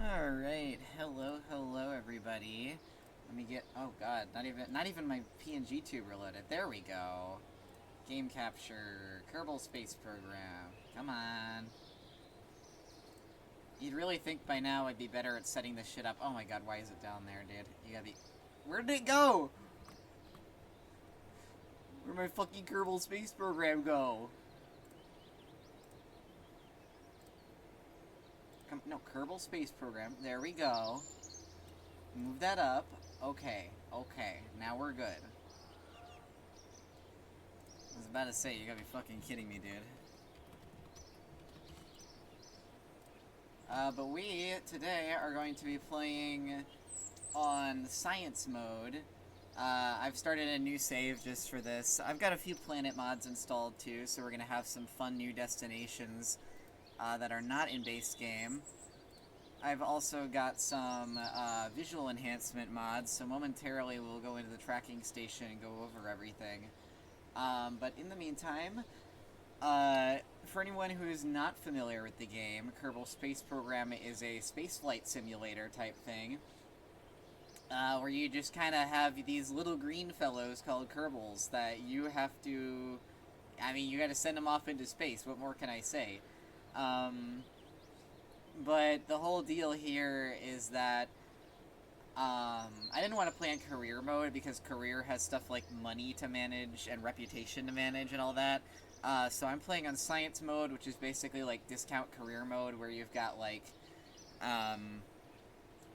Alright, hello everybody. Let me get, oh god, not even my PNG tube reloaded. There we go. Game capture, Kerbal Space Program. Come on. You'd really think by now I'd be better at setting this shit up. Oh my god, why is it down there, dude? You gotta be... Where did it go? Where'd my fucking Kerbal Space Program go? No, Kerbal Space Program. There we go. Move that up. Okay, now we're good. I was about to say, you gotta be fucking kidding me, dude. But we, today, are going to be playing on Science Mode. I've started a new save just for this. I've got a few planet mods installed, too, so we're gonna have some fun new destinations that are not in base game. I've also got some visual enhancement mods, so momentarily we'll go into the tracking station and go over everything. But in the meantime, for anyone who is not familiar with the game, Kerbal Space Program is a spaceflight simulator type thing, where you just kind of have these little green fellows called Kerbals that you have to... I mean, you gotta send them off into space, what more can I say? But the whole deal here is that I didn't want to play on career mode because career has stuff like money to manage and reputation to manage and all that. So I'm playing on science mode, which is basically like discount career mode, where you've got like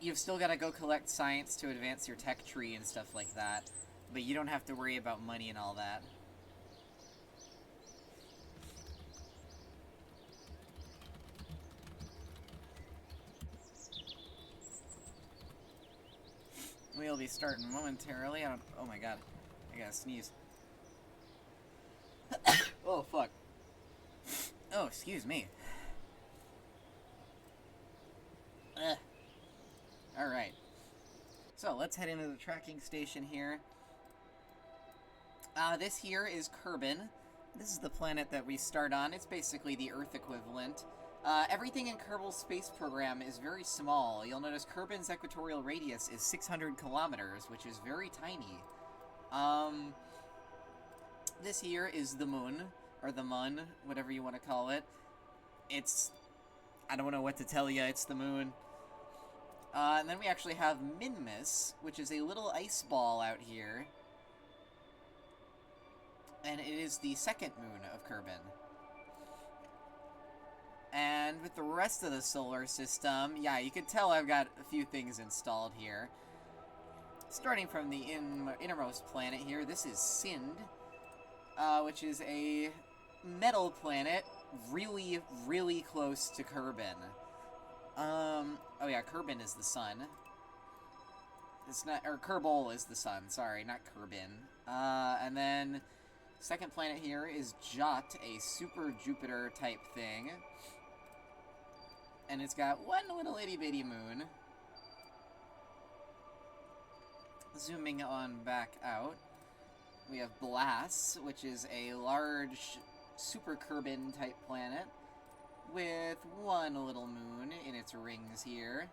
you've still got to go collect science to advance your tech tree and stuff like that, but you don't have to worry about money and all that. We'll be starting momentarily. Oh my god. I gotta sneeze. Oh, fuck. Oh, excuse me. Alright. So, let's head into the tracking station here. This here is Kerbin. This is the planet that we start on. It's basically the Earth equivalent. Everything in Kerbal Space Program is very small. You'll notice Kerbin's equatorial radius is 600 kilometers, which is very tiny. This here is the moon, or the mun, whatever you want to call it. I don't know what to tell you, it's the moon. And then we actually have Minmus, which is a little ice ball out here. And it is the second moon of Kerbin. And with the rest of the solar system, yeah, you can tell I've got a few things installed here. Starting from the innermost planet here, this is Sind, which is a metal planet really, really close to Kerbin. Oh yeah, Kerbin is the sun. It's not, or Kerbal is the sun, sorry, not Kerbin. And then, second planet here is Jot, a super Jupiter type thing. And it's got one little itty-bitty moon. Zooming on back out, we have Blas, which is a large super Kerbin type planet with one little moon in its rings here.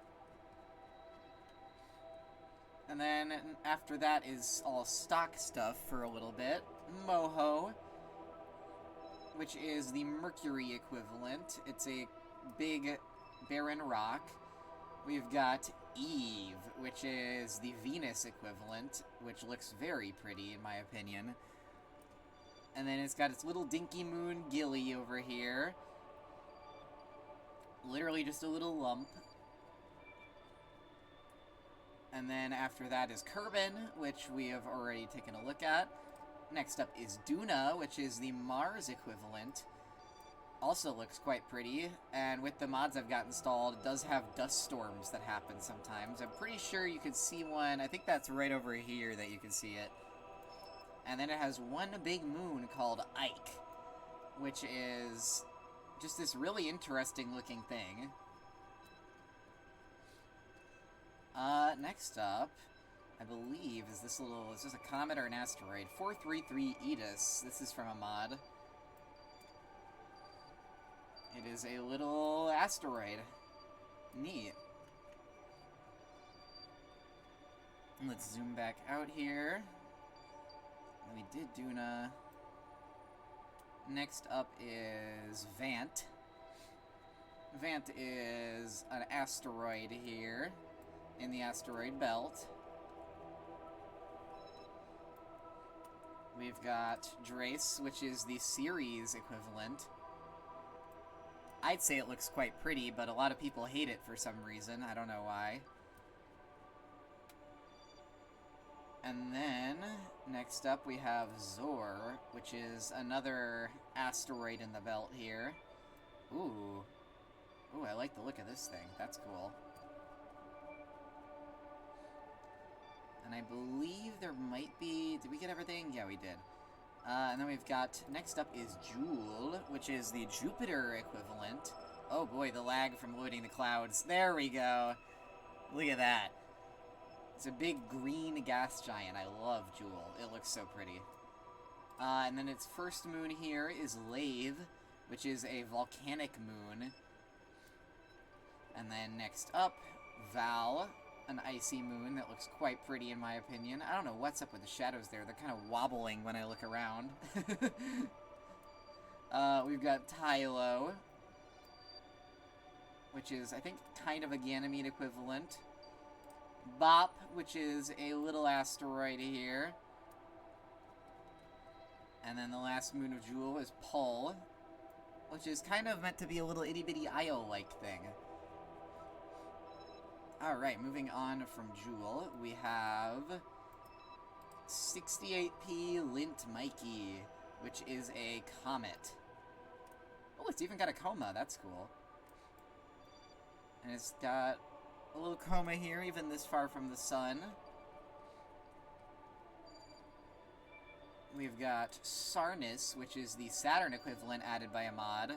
And then after that is all stock stuff for a little bit. Moho, which is the Mercury equivalent. It's a big barren rock. We've got Eve, which is the Venus equivalent, which looks very pretty in my opinion. And then it's got its little dinky moon Gilly over here. Literally just a little lump. And then after that is Kerbin, which we have already taken a look at. Next up is Duna, which is the Mars equivalent. Also looks quite pretty, and with the mods I've got installed, it does have dust storms that happen sometimes. I'm pretty sure you can see one, I think that's right over here that you can see it. And then it has one big moon called Ike, which is just this really interesting looking thing. Next up, I believe, is this a comet or an asteroid? 433 Edis. This is from a mod. It is a little asteroid. Neat. Let's zoom back out here. We did Duna. Next up is Vant. Vant is an asteroid here in the asteroid belt. We've got Drace, which is the series equivalent. I'd say it looks quite pretty, but a lot of people hate it for some reason. I don't know why. And then, next up we have Zor, which is another asteroid in the belt here. Ooh. Ooh, I like the look of this thing. That's cool. And I believe there might be... Did we get everything? Yeah, we did. And then we've got... Next up is Jool, which is the Jupiter equivalent. Oh boy, the lag from loading the clouds. There we go. Look at that. It's a big green gas giant. I love Jool. It looks so pretty. And then its first moon here is Lathe, which is a volcanic moon. And then next up, Val, an icy moon that looks quite pretty in my opinion. I don't know what's up with the shadows there. They're kind of wobbling when I look around. We've got Tylo, which is, I think, kind of a Ganymede equivalent. Bop, which is a little asteroid here. And then the last moon of Jool is Pull, which is kind of meant to be a little itty-bitty Io-like thing. Alright, moving on from Jool, we have 68P Lint Mikey, which is a comet. Oh, it's even got a coma. That's cool. And it's got a little coma here, even this far from the sun. We've got Sarnis, which is the Saturn equivalent added by a mod.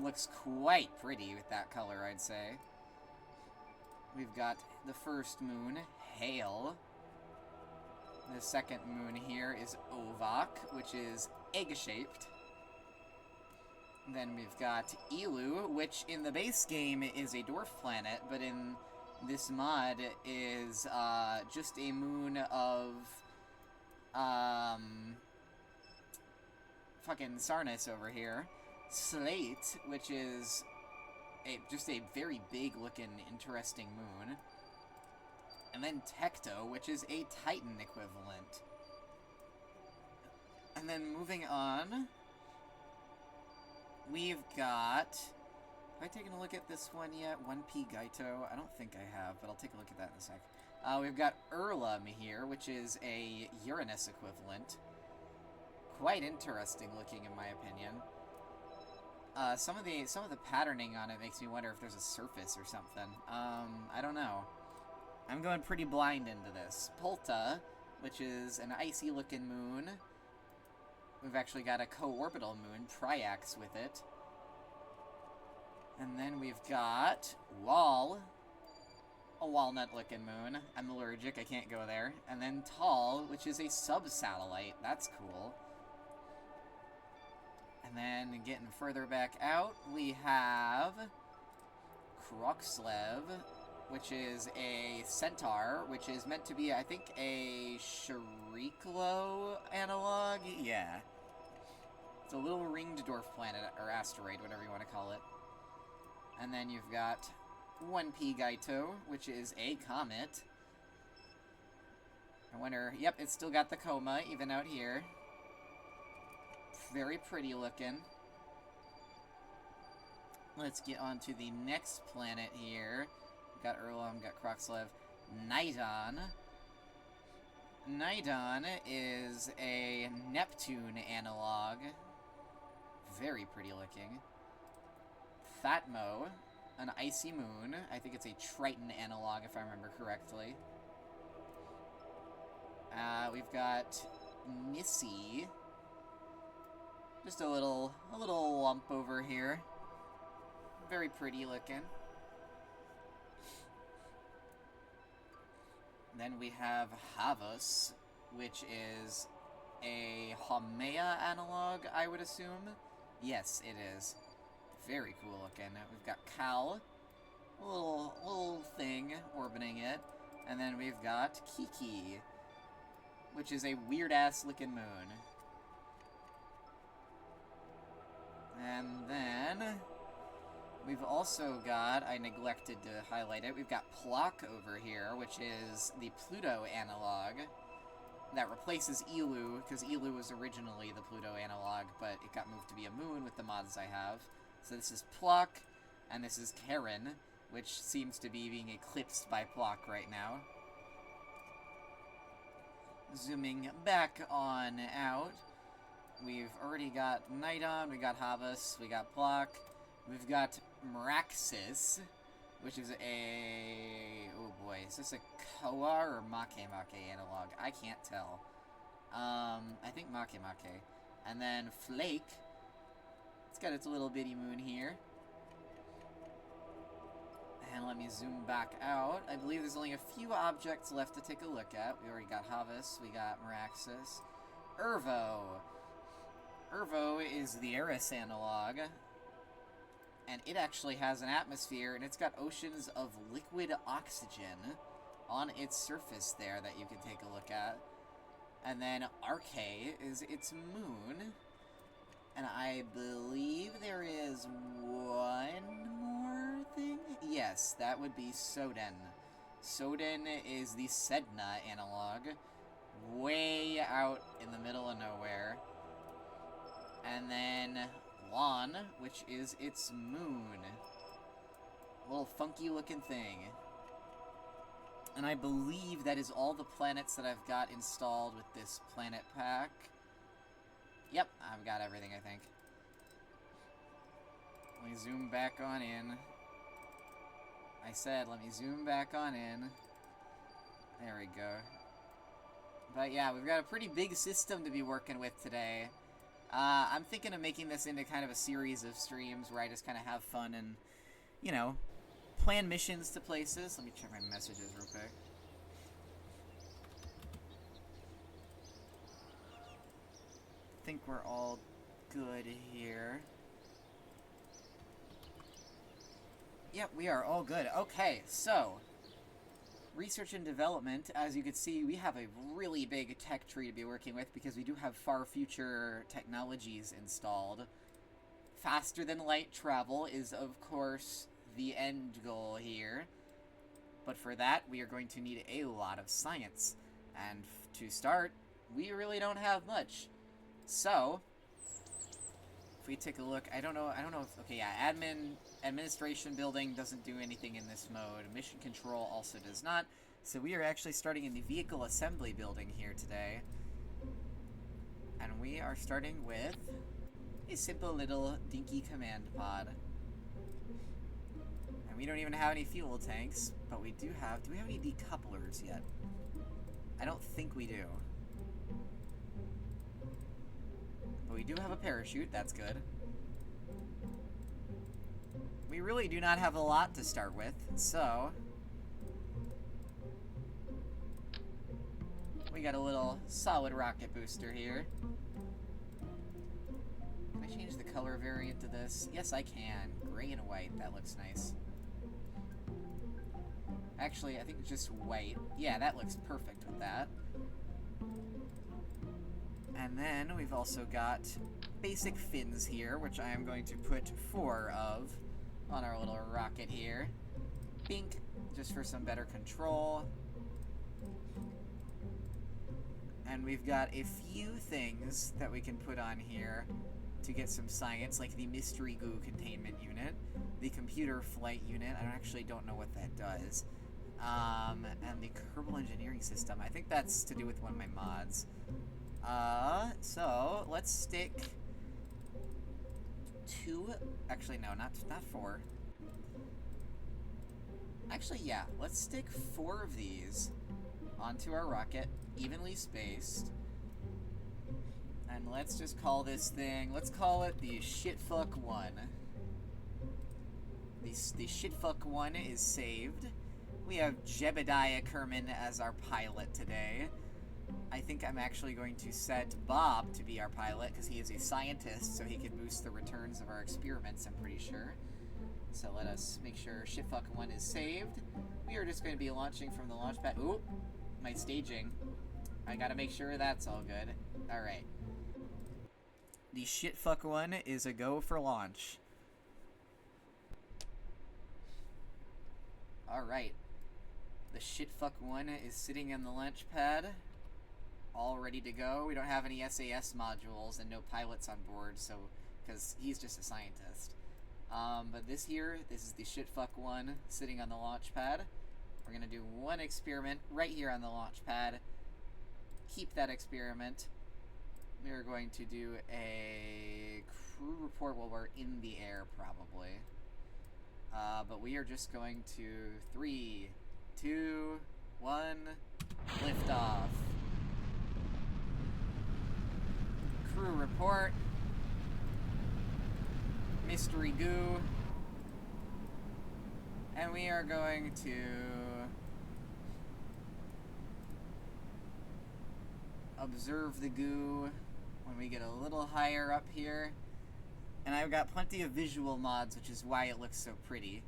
Looks quite pretty with that color, I'd say. We've got the first moon, Hale. The second moon here is Ovok, which is egg-shaped. Then we've got Elu, which in the base game is a dwarf planet, but in this mod is just a moon of fucking Sarnis over here. Slate, which is just a very big looking interesting moon. And then Tecto, which is a Titan equivalent. And then moving on, we've got... Have I taken a look at this one yet? 1P Gaito? I don't think I have, but I'll take a look at that in a sec. We've got Urlum here, which is a Uranus equivalent. Quite interesting looking, in my opinion. Some of the patterning on it makes me wonder if there's a surface or something. I don't know. I'm going pretty blind into this. Polta, which is an icy-looking moon. We've actually got a co-orbital moon, Triax, with it. And then we've got Wall, a walnut-looking moon. I'm allergic, I can't go there. And then Tall, which is a sub-satellite. That's cool. And then getting further back out, we have Kroxlev, which is a centaur, which is meant to be, I think, a Shriklo analog? Yeah. It's a little ringed dwarf planet, or asteroid, whatever you want to call it. And then you've got 1P Gaito, which is a comet. I wonder, yep, it's still got the coma, even out here. Very pretty looking. Let's get on to the next planet here. We've got Urlum, got Kroxlev. Nidon. Nidon is a Neptune analog. Very pretty looking. Fatmo, an icy moon. I think it's a Triton analog, if I remember correctly. We've got Nissi. Just a little lump over here. Very pretty looking. Then we have Havos, which is a Haumea analog, I would assume. Yes, it is. Very cool looking. We've got Cal, a little thing orbiting it. And then we've got Kiki, which is a weird-ass looking moon. And then we've also got, I neglected to highlight it, we've got Plok over here, which is the Pluto analog that replaces Elu, because Elu was originally the Pluto analog, but it got moved to be a moon with the mods I have. So this is Plok, and this is Karen, which seems to be being eclipsed by Plok right now. Zooming back on out, we've already got Nidon, we got Havas, we got Plok, we've got Meraxis, which is a... oh boy, is this a Koa or Make analog? I can't tell. I think Make. And then Flake, it's got its little bitty moon here. And let me zoom back out. I believe there's only a few objects left to take a look at. We already got Havas, we got Meraxis. Urvo. Urvo is the Eris analog. And it actually has an atmosphere, and it's got oceans of liquid oxygen on its surface there that you can take a look at. And then Arche is its moon. And I believe there is one more thing? Yes, that would be Soden. Soden is the Sedna analog, way out in the middle of nowhere. And then Lon, which is its moon. A little funky looking thing. And I believe that is all the planets that I've got installed with this planet pack. Yep, I've got everything, I think. Let me zoom back on in. I said, let me zoom back on in. There we go. But yeah, we've got a pretty big system to be working with today. I'm thinking of making this into kind of a series of streams where I just kind of have fun and, you know, plan missions to places. Let me check my messages real quick. I think we're all good here. Yep, we are all good. Okay, so research and development, as you can see, we have a really big tech tree to be working with because we do have far future technologies installed. Faster than light travel is, of course, the end goal here. But for that, we are going to need a lot of science. And to start, we really don't have much. So, if we take a look, I don't know if, okay, yeah, administration building doesn't do anything in this mode. Mission control also does not. So we are actually starting in the vehicle assembly building here today. And we are starting with a simple little dinky command pod. And we don't even have any fuel tanks, but we do we have any decouplers yet? I don't think we do. But we do have a parachute, that's good. We really do not have a lot to start with, so we got a little solid rocket booster here. Can I change the color variant to this? Yes, I can. Gray and white, that looks nice. Actually, I think just white. Yeah, that looks perfect with that. And then we've also got basic fins here, which I am going to put 4 of on our little rocket here. Pink, just for some better control. And we've got a few things that we can put on here to get some science, like the mystery goo containment unit, the computer flight unit, I actually don't know what that does, and the Kerbal engineering system. I think that's to do with one of my mods. So let's stick 2, actually no, not 4. Actually, yeah, let's stick 4 of these onto our rocket, evenly spaced. And let's just call this thing, let's call it the Shitfuck 1. The Shitfuck 1 is saved. We have Jebediah Kerman as our pilot today. I think I'm actually going to set Bob to be our pilot because he is a scientist, so he can boost the returns of our experiments, I'm pretty sure. So let us make sure shitfuck1 is saved. We are just going to be launching from the launch pad. Ooh, my staging. I gotta make sure that's all good. Alright. The shitfuck1 is a go for launch. Alright. The shitfuck1 is sitting on the launch pad. All ready to go. We don't have any SAS modules and no pilots on board, so because he's just a scientist. But this is the shitfuck1 sitting on the launch pad. We're gonna do one experiment right here on the launch pad. Keep that experiment. We are going to do a crew report while we're in the air, probably. But we are just going to 3, 2, 1, liftoff. Crew report. Mystery goo. And we are going to observe the goo when we get a little higher up here. And I've got plenty of visual mods, which is why it looks so pretty.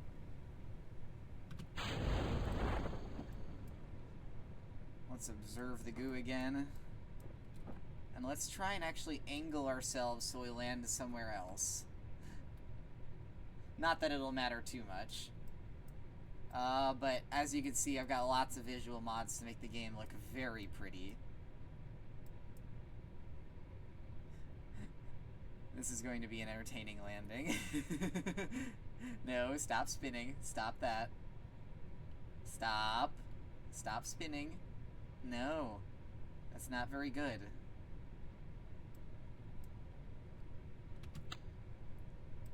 Let's observe the goo again. And let's try and actually angle ourselves so we land somewhere else. Not that it'll matter too much. But as you can see, I've got lots of visual mods to make the game look very pretty. This is going to be an entertaining landing. No, stop spinning. Stop that. Stop. Stop spinning. No. That's not very good.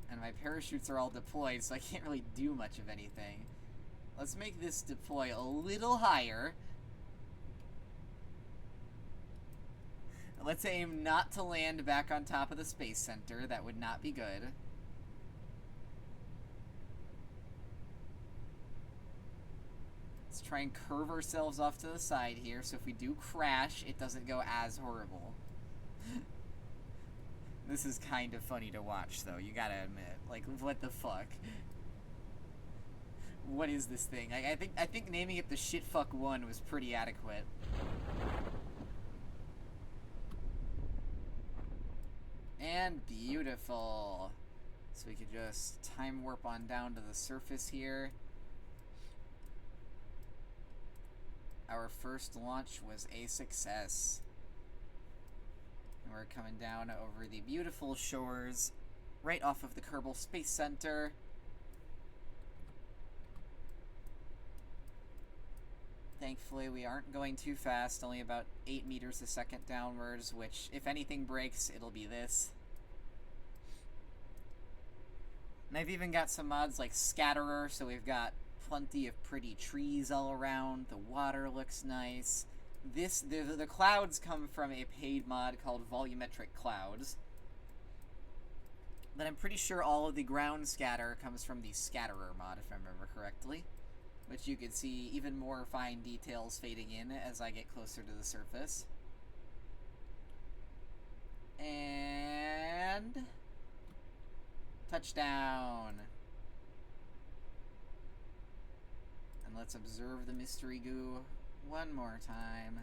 And my parachutes are all deployed, so I can't really do much of anything. Let's make this deploy a little higher. Let's aim not to land back on top of the Space Center. That would not be good. Let's try and curve ourselves off to the side here, so if we do crash, it doesn't go as horrible. This is kind of funny to watch, though, you gotta admit. Like, what the fuck? What is this thing? I think naming it the shitfuck1 was pretty adequate. And beautiful. So we could just time warp on down to the surface here. Our first launch was a success. And we're coming down over the beautiful shores right off of the Kerbal Space Center. Thankfully, we aren't going too fast, only about 8 meters a second downwards, which, if anything breaks, it'll be this. And I've even got some mods like Scatterer, so we've got plenty of pretty trees all around. The water looks nice. The clouds come from a paid mod called Volumetric Clouds. But I'm pretty sure all of the ground scatter comes from the Scatterer mod, if I remember correctly. Which you can see even more fine details fading in as I get closer to the surface. And touchdown. And let's observe the mystery goo one more time.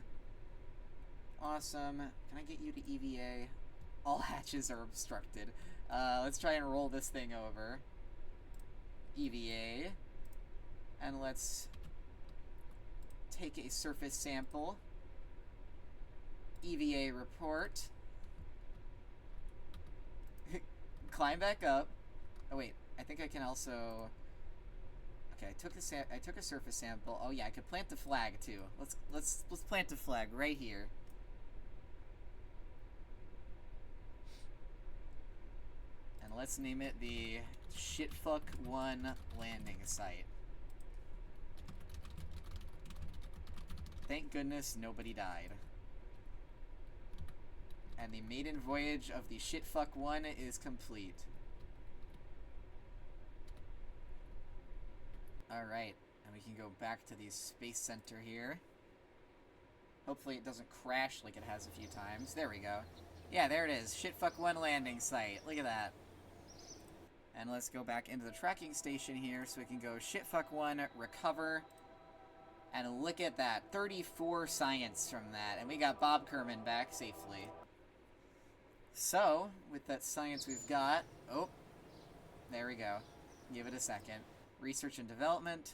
Awesome. Can I get you to EVA? All hatches are obstructed. Let's try and roll this thing over. EVA. And let's take a surface sample. EVA report. Climb back up. Oh wait, I think I can also. Okay, I took a surface sample. Oh yeah, I could plant the flag too. Let's plant a flag right here. And let's name it the shitfuck1 landing site. Thank goodness nobody died. And the maiden voyage of the shitfuck1 is complete. Alright, and we can go back to the Space Center here. Hopefully it doesn't crash like it has a few times. There we go. Yeah, there it is. Shitfuck1 landing site. Look at that. And let's go back into the tracking station here so we can go shitfuck 1, recover. And look at that, 34 science from that. And we got Bob Kerman back safely. So, with that science we've got... Oh, there we go. Give it a second. Research and development.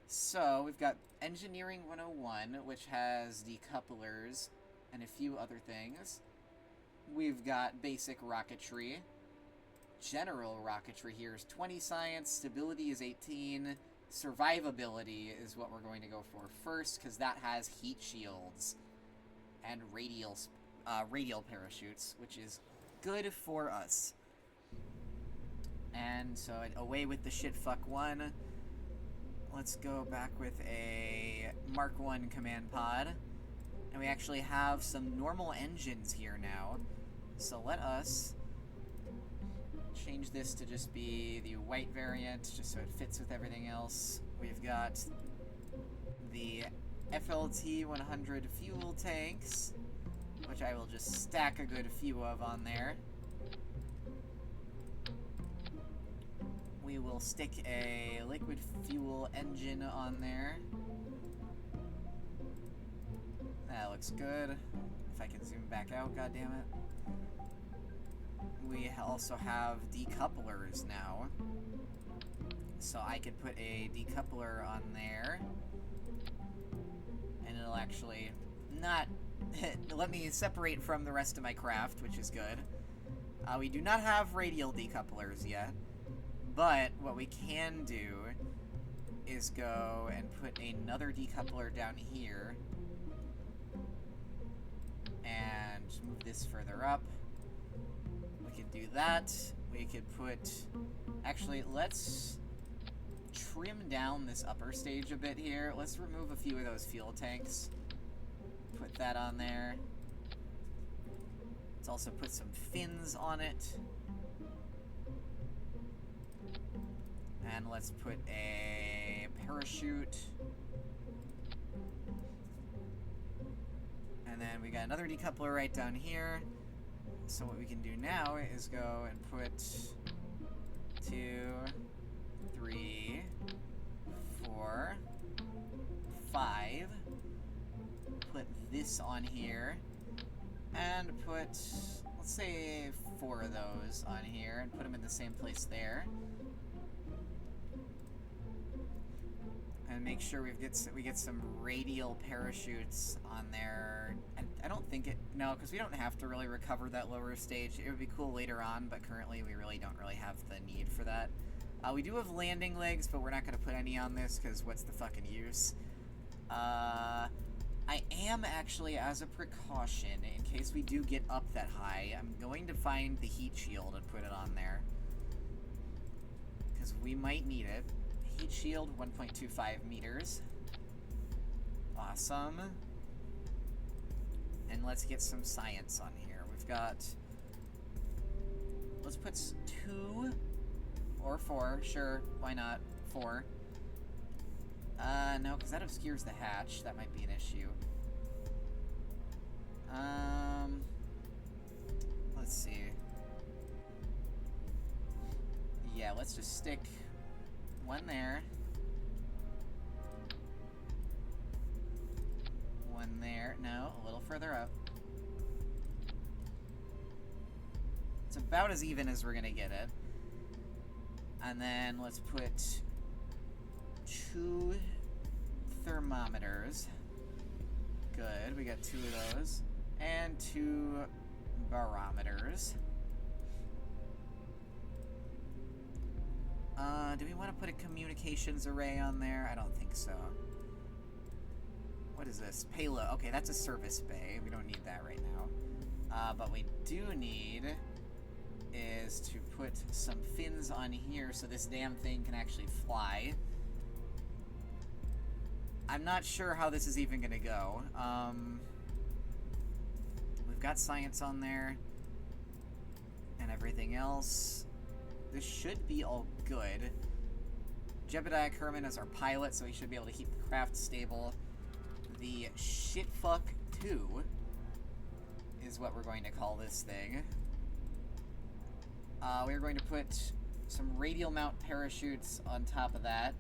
So, we've got Engineering 101, which has decouplers and a few other things. We've got basic rocketry. General rocketry here is 20 science. Stability is 18. Survivability is what we're going to go for first, because that has heat shields and radial parachutes, which is good for us. And so away with the shitfuck 1. Let's go back with a Mark 1 command pod. And we actually have some normal engines here now. So let us change this to just be the white variant, just so it fits with everything else. We've got the FLT 100 fuel tanks, which I will just stack a good few of on there. We will stick a liquid fuel engine on there. That looks good. If I can zoom back out, goddammit. We also have decouplers now. So I could put a decoupler on there. And it'll actually not let me separate from the rest of my craft, which is good. We do not have radial decouplers yet. But what we can do is go and put another decoupler down here. And move this further up. We could do that. We could put... Actually, let's trim down this upper stage a bit here. Let's remove a few of those fuel tanks. Put that on there. Let's also put some fins on it. And let's put a parachute. And then we got another decoupler right down here. So what we can do now is go and put 2, 3, 4, 5. Put this on here. And put, let's say, 4 of those on here. And put them in the same place there. And make sure we get some radial parachutes on there. And I don't think it... No, because we don't have to really recover that lower stage. It would be cool later on, but currently we really don't have the need for that. We do have landing legs, but we're not going to put any on this, because what's the fucking use? I am actually, as a precaution, in case we do get up that high, I'm going to find the heat shield and put it on there. Because we might need it. Heat shield, 1.25 meters. Awesome. And let's get some science on here. We've got... Let's put 2 or 4. Sure, why not? 4. No, because that obscures the hatch. That might be an issue. Let's see. Yeah, let's just stick... 1 there. 1 there. No, a little further up. It's about as even as we're gonna get it. And then let's put 2 thermometers. Good, we got 2 of those. And 2 barometers. Do we want to put a communications array on there? I don't think so. What is this? Payload. Okay, that's a service bay. We don't need that right now. But we do need is to put some fins on here so this damn thing can actually fly. I'm not sure how this is even going to go. We've got science on there and everything else. This should be all good. Jebediah Kerman is our pilot, so he should be able to keep the craft stable. The Shitfuck 2 is what we're going to call this thing. We're going to put some radial mount parachutes on top of that.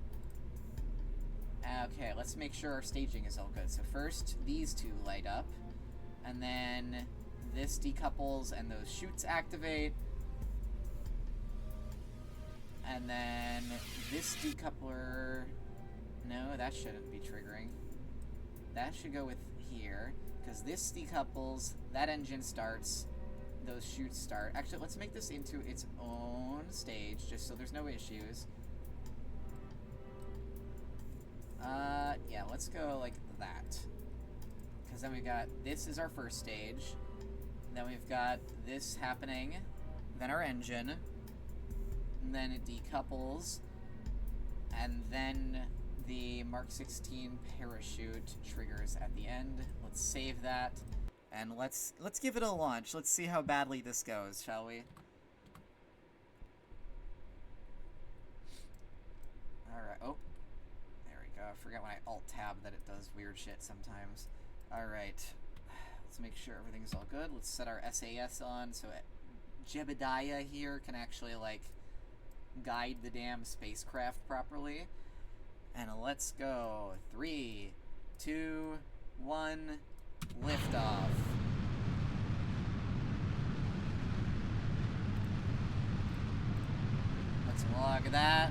Okay, let's make sure our staging is all good. So first, these two light up, and then this decouples and those chutes activate, and then this decoupler... No, that shouldn't be triggering. That should go with here, because this decouples, that engine starts, those chutes start. Actually, let's make this into its own stage, just so there's no issues. Yeah, let's go like that. Because then we've got, this is our first stage. Then we've got this happening. Then our engine. And then it decouples. And then the Mark 16 parachute triggers at the end. Let's save that. And let's give it a launch. Let's see how badly this goes, shall we? Alright, oh. I forget when I alt-tab that it does weird shit sometimes. Alright. Let's make sure everything's all good. Let's set our SAS on so Jebediah here can actually, like, guide the damn spacecraft properly. And let's go. 3, 2, 1, liftoff. Let's log that.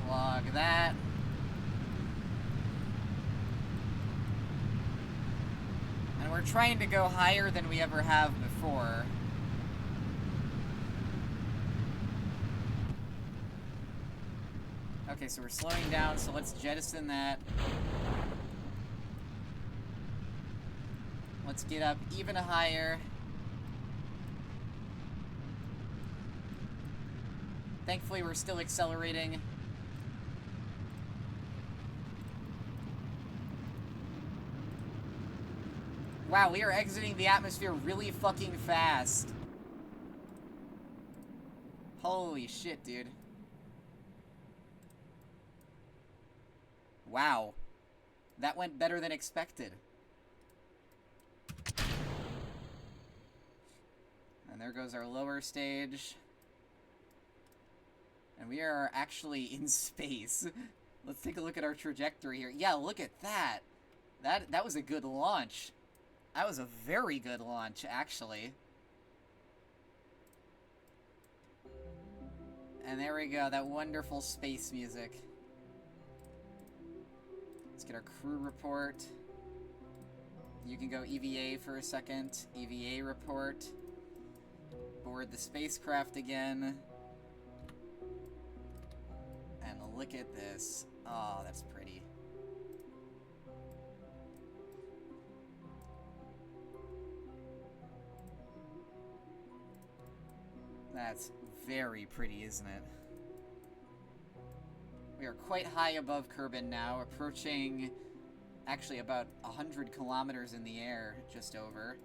Log that. And we're trying to go higher than we ever have before. Okay, so we're slowing down, so let's jettison that. Let's get up even higher. Thankfully, we're still accelerating. Wow, we are exiting the atmosphere really fucking fast. Holy shit, dude. Wow. That went better than expected. And there goes our lower stage. And we are actually in space. Let's take a look at our trajectory here. Yeah, look at that. That was a good launch. That was a very good launch, actually. And there we go, that wonderful space music. Let's get our crew report. You can go EVA for a second. EVA report. Board the spacecraft again. And look at this. Oh, that's pretty. That's very pretty, isn't it? We are quite high above Kerbin now, approaching actually about 100 kilometers in the air, just over.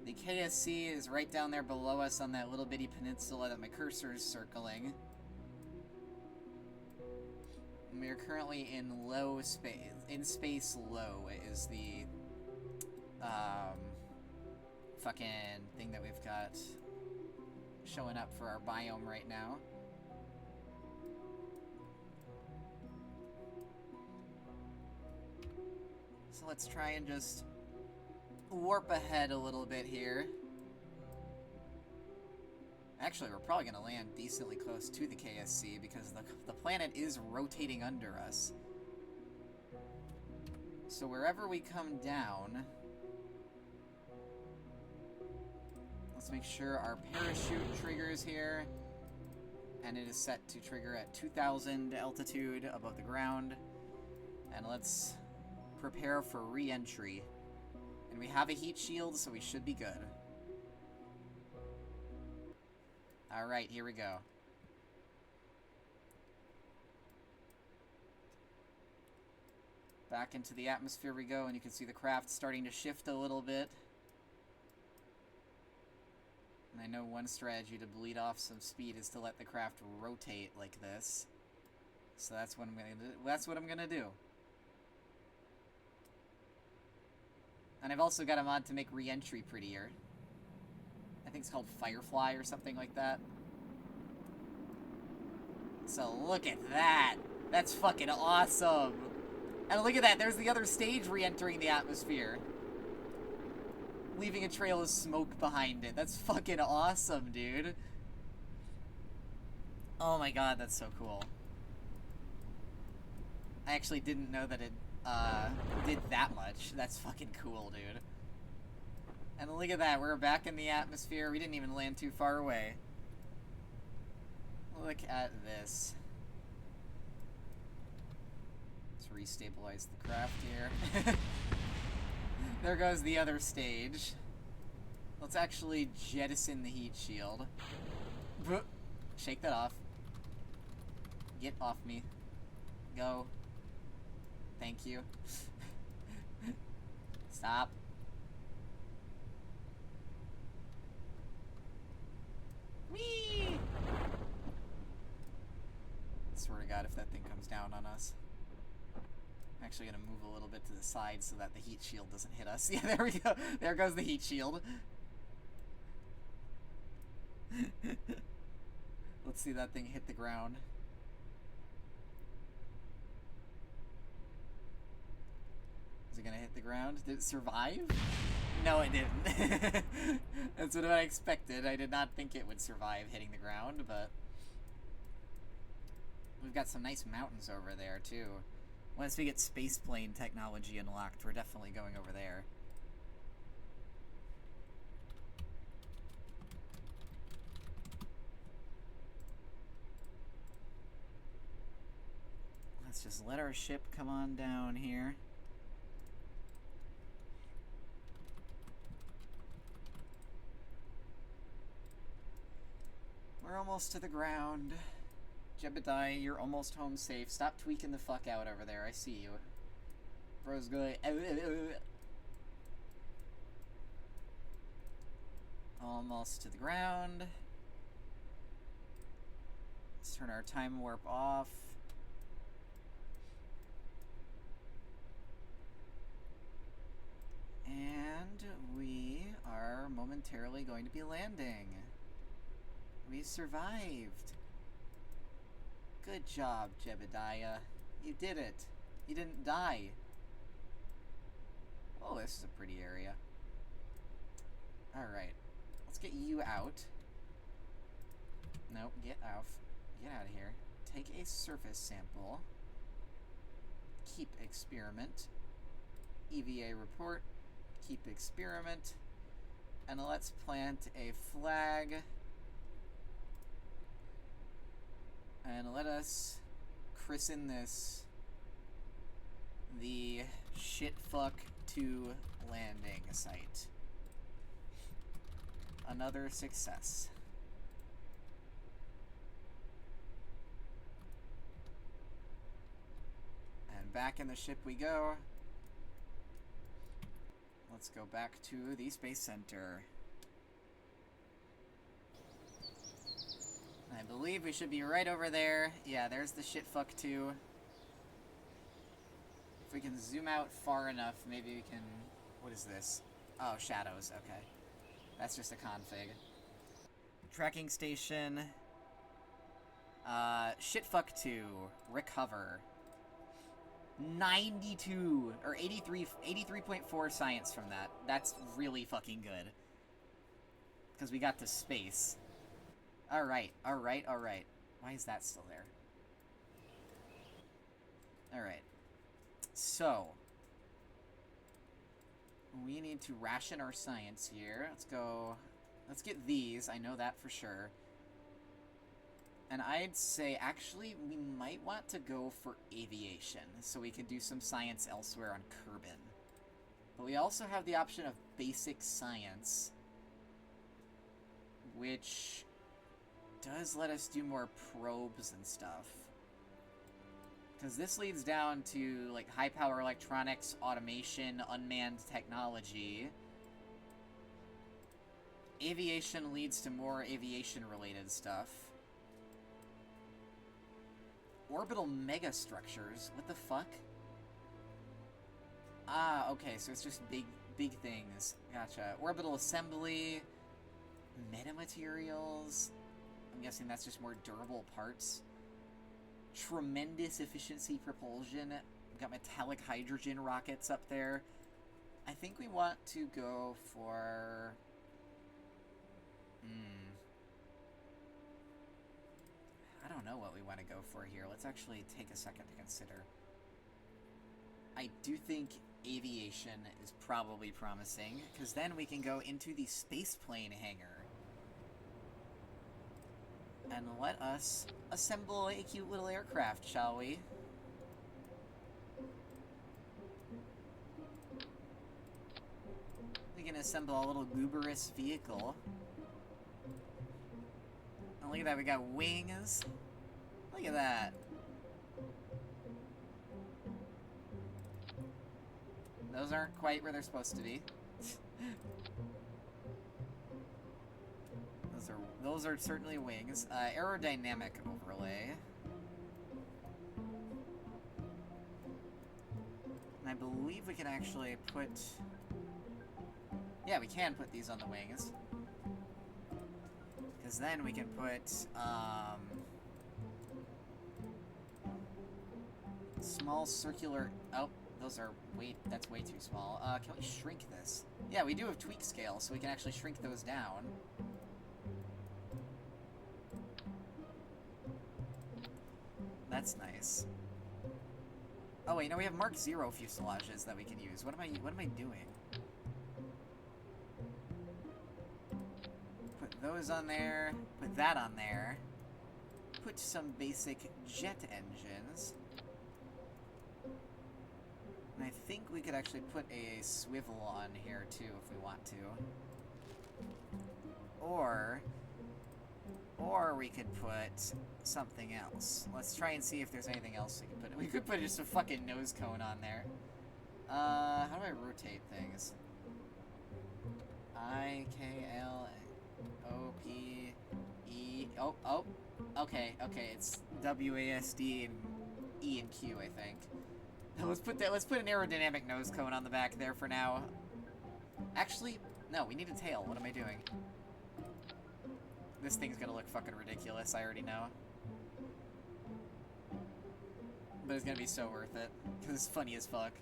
The KSC is right down there below us on that little bitty peninsula that my cursor is circling. And we are currently in low space. In space low is the fucking thing that we've got showing up for our biome right now. So let's try and just warp ahead a little bit here. Actually, we're probably going to land decently close to the KSC because the planet is rotating under us. So wherever we come down, let's make sure our parachute triggers here. And it is set to trigger at 2,000 altitude above the ground. And let's prepare for re-entry. And we have a heat shield, so we should be good. Alright, here we go. Back into the atmosphere we go, and you can see the craft starting to shift a little bit. And I know one strategy to bleed off some speed is to let the craft rotate like this. So that's what I'm gonna do. And I've also got a mod to make re-entry prettier. I think it's called Firefly or something like that. So look at that. That's fucking awesome. And look at that, there's the other stage re-entering the atmosphere. Leaving a trail of smoke behind it. That's fucking awesome, dude. Oh my god, that's so cool. I actually didn't know that it did that much. That's fucking cool, dude. And look at that, we're back in the atmosphere. We didn't even land too far away. Look at this. Let's restabilize the craft here. There goes the other stage. Let's actually jettison the heat shield. Shake that off. Get off me. Go. Thank you. Stop. Whee! Swear to God, if that thing comes down on us. I'm actually gonna move a little bit to the side so that the heat shield doesn't hit us. Yeah, there we go. There goes the heat shield. Let's see that thing hit the ground. Is it gonna hit the ground? Did it survive? No, it didn't. That's what I expected. I did not think it would survive hitting the ground, but we've got some nice mountains over there, too. Once we get spaceplane technology unlocked, we're definitely going over there. Let's just let our ship come on down here. We're almost to the ground. Jebediah, you're almost home safe. Stop tweaking the fuck out over there. I see you. Bro's going. Almost to the ground. Let's turn our time warp off. And we are momentarily going to be landing. We survived. Good job, Jebediah. You did it. You didn't die. Oh, this is a pretty area. Alright. Let's get you out. Nope, get out. Get out of here. Take a surface sample. Keep experiment. EVA report. Keep experiment. And let's plant a flag. And let us christen this the Shitfuck 2 landing site. Another success. And back in the ship we go. Let's go back to the Space Center. I believe we should be right over there. Yeah, there's the Shitfuck 2. If we can zoom out far enough, maybe we can... What is this? Oh, shadows. Okay. That's just a config. Tracking station. Shitfuck 2. Recover. 92 or 83.4 science from that. That's really fucking good. Because we got to space. Alright. Why is that still there? Alright. So, we need to ration our science here. Let's get these. I know that for sure. And I'd say, actually, we might want to go for aviation, so we can do some science elsewhere on Kerbin. But we also have the option of basic science, which does let us do more probes and stuff. Because this leads down to, like, high-power electronics, automation, unmanned technology. Aviation leads to more aviation-related stuff. Orbital megastructures? What the fuck? Ah, okay, so it's just big things. Gotcha. Orbital assembly, Metamaterials. I'm guessing that's just more durable parts. Tremendous efficiency propulsion. We've got metallic hydrogen rockets up there. I think we want to go for... I don't know what we want to go for here. Let's actually take a second to consider. I do think aviation is probably promising, because then we can go into the spaceplane hangar. And let us assemble a cute little aircraft, shall we? We can assemble a little gooberous vehicle. And look at that, we got wings. Look at that. Those aren't quite where they're supposed to be. Those are certainly wings. Aerodynamic overlay. And I believe we can actually put... Yeah, we can put these on the wings. Because then we can put, small circular... Oh, those are way... That's way too small. Can we shrink this? Yeah, we do have tweak scale, so we can actually shrink those down. That's nice. Oh wait, no, we have Mark 0 fuselages that we can use. What am I doing? Put those on there, put that on there. Put some basic jet engines. And I think we could actually put a swivel on here too if we want to. Or we could put something else. Let's try and see if there's anything else we could put. We could put just a fucking nose cone on there. How do I rotate things? I, K, L, O, P, E... Oh. Okay, it's WASD and E and Q, I think. Let's put an aerodynamic nose cone on the back there for now. Actually, no, we need a tail. What am I doing? This thing's gonna look fucking ridiculous, I already know. But it's gonna be so worth it, because it's funny as fuck.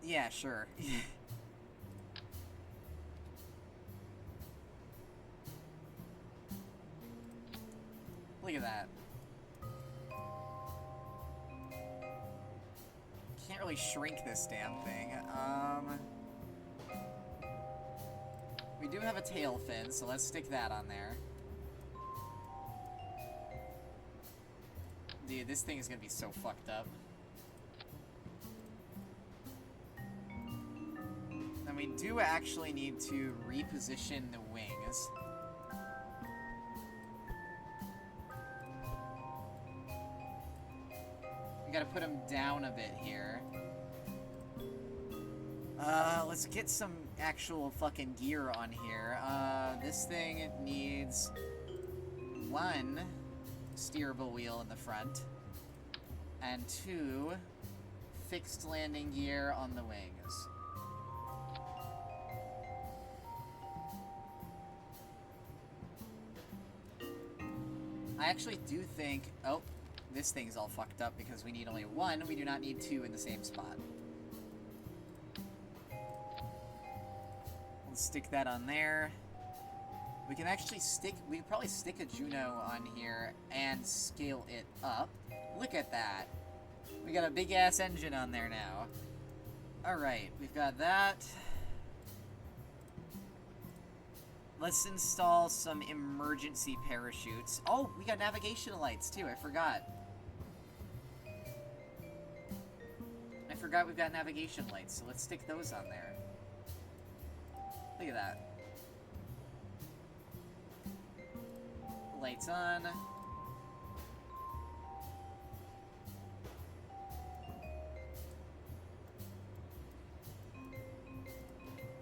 Yeah, sure. Look at that. Can't really shrink this damn thing. We do have a tail fin, so let's stick that on there. Dude, this thing is gonna be so fucked up. And we do actually need to reposition the wings. We gotta put them down a bit here. Let's get some actual fucking gear on here. This thing needs one steerable wheel in the front and two fixed landing gear on the wings. I actually do think... Oh, this thing's all fucked up because we need only one. We do not need two in the same spot. Let's stick that on there. We can actually we can probably stick a Juno on here and scale it up. Look at that. We got a big ass engine on there now. Alright, we've got that. Let's install some emergency parachutes. Oh, we got navigation lights too, I forgot. I forgot we've got navigation lights, so let's stick those on there. Look at that. Lights on.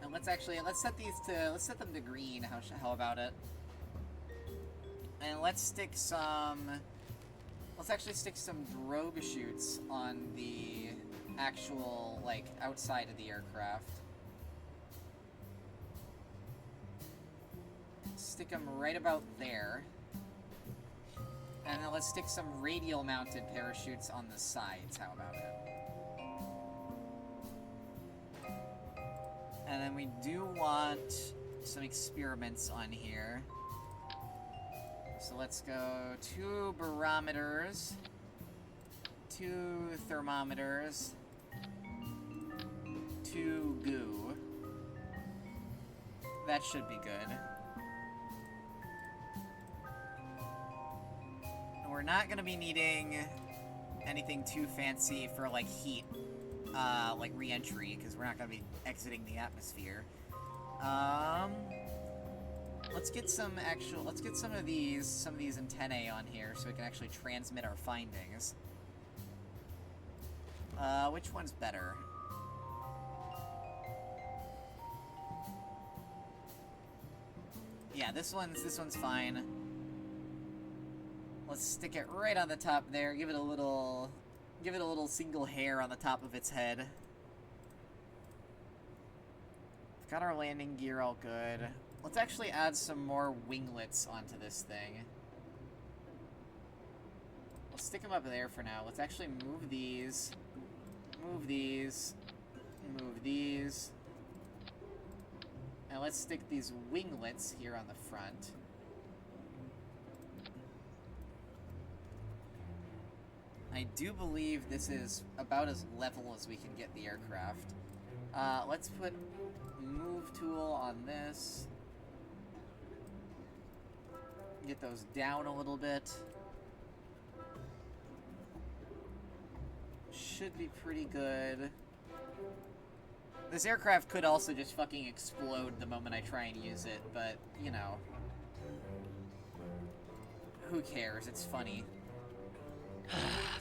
And let's set them to green. How about it? And let's Let's actually stick some drogue chutes on the actual, like, outside of the aircraft. Stick them right about there. And then let's stick some radial mounted parachutes on the sides. How about it? And then we do want some experiments on here. So let's go 2 barometers, 2 thermometers, 2 goo. That should be good. And we're not going to be needing anything too fancy for, like, heat, like re-entry, because we're not going to be exiting the atmosphere. Let's get some of these antennae on here so we can actually transmit our findings. Which one's better? Yeah, this one's fine. Let's stick it right on the top there. Give it a little single hair on the top of its head. We've got our landing gear all good. Let's actually add some more winglets onto this thing. We'll stick them up there for now. Let's actually move these. Move these. Move these. And let's stick these winglets here on the front. I do believe this is about as level as we can get the aircraft. Let's put move tool on this. Get those down a little bit. Should be pretty good. This aircraft could also just fucking explode the moment I try and use it, but, you know. Who cares? It's funny.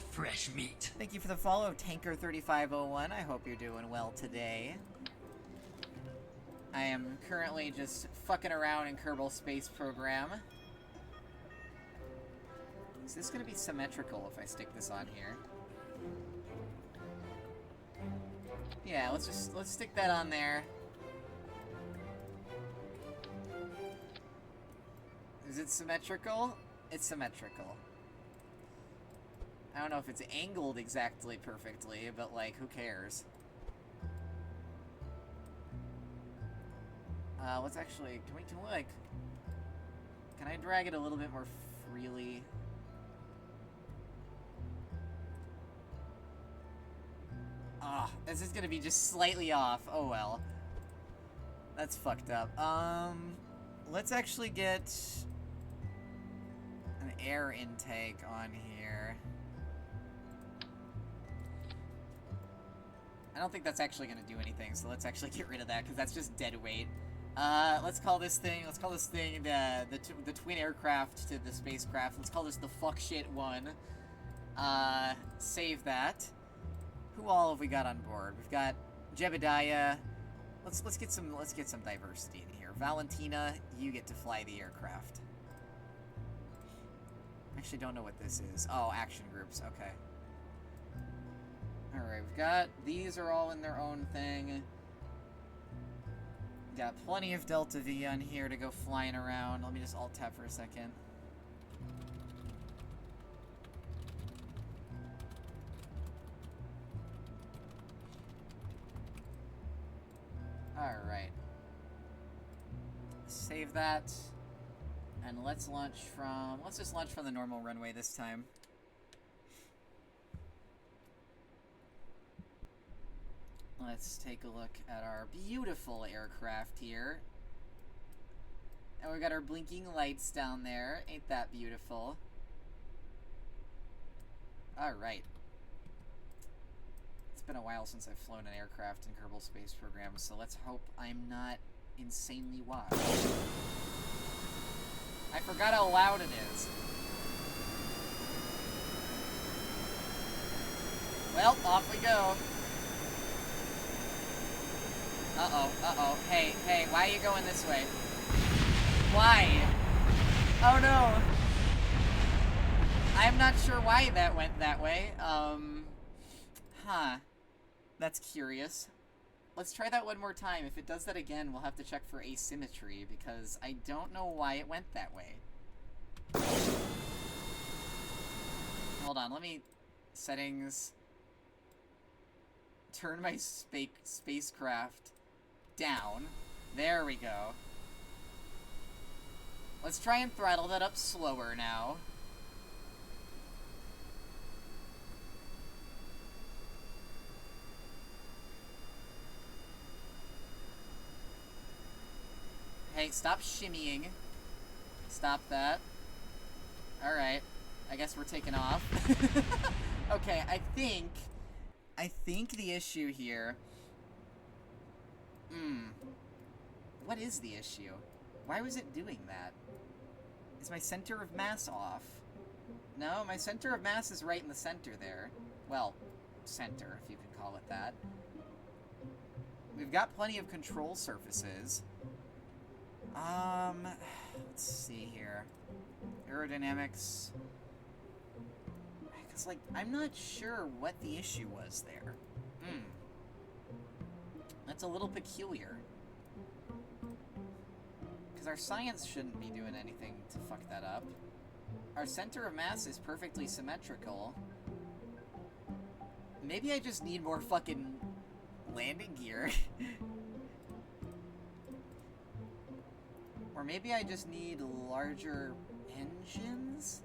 Fresh meat. Thank you for the follow, Tanker3501. I hope you're doing well today. I am currently just fucking around in Kerbal Space Program. Is this gonna be symmetrical if I stick this on here? Yeah, let's stick that on there. Is it symmetrical? It's symmetrical. I don't know if it's angled exactly perfectly, but, like, who cares? Let's actually, can I drag it a little bit more freely? Ah, this is gonna be just slightly off. Oh well. That's fucked up. Let's actually get an air intake on here. I don't think that's actually gonna do anything, so let's actually get rid of that, because that's just dead weight. Let's call this thing the twin aircraft to the spacecraft. Let's call this the fuck shit one. Save that. Who all have we got on board? We've got Jebediah. Let's get some diversity in here. Valentina, you get to fly the aircraft. I actually don't know what this is. Oh, action groups. Okay. Alright, we've got... These are all in their own thing. Got plenty of Delta V on here to go flying around. Let me just alt-tab for a second. Alright. Save that. And let's launch from... Let's just launch from the normal runway this time. Let's take a look at our beautiful aircraft here. And we've got our blinking lights down there. Ain't that beautiful? Alright. It's been a while since I've flown an aircraft in Kerbal Space Program, so let's hope I'm not insanely washed. I forgot how loud it is. Well, off we go. Uh-oh. Hey, why are you going this way? Why? Oh no! I'm not sure why that went that way. Huh. That's curious. Let's try that one more time. If it does that again, we'll have to check for asymmetry, because I don't know why it went that way. Hold on, let me... Settings... Turn my spacecraft down. There we go. Let's try and throttle that up slower now. Hey, stop shimmying. Stop that. Alright. I guess we're taking off. Okay, I think the issue here... What is the issue? Why was it doing that? Is my center of mass off? No, my center of mass is right in the center there. Well, center, if you can call it that. We've got plenty of control surfaces. Let's see here. Aerodynamics. Because, like, I'm not sure what the issue was there. That's a little peculiar. Because our science shouldn't be doing anything to fuck that up. Our center of mass is perfectly symmetrical. Maybe I just need more fucking landing gear. Or maybe I just need larger engines?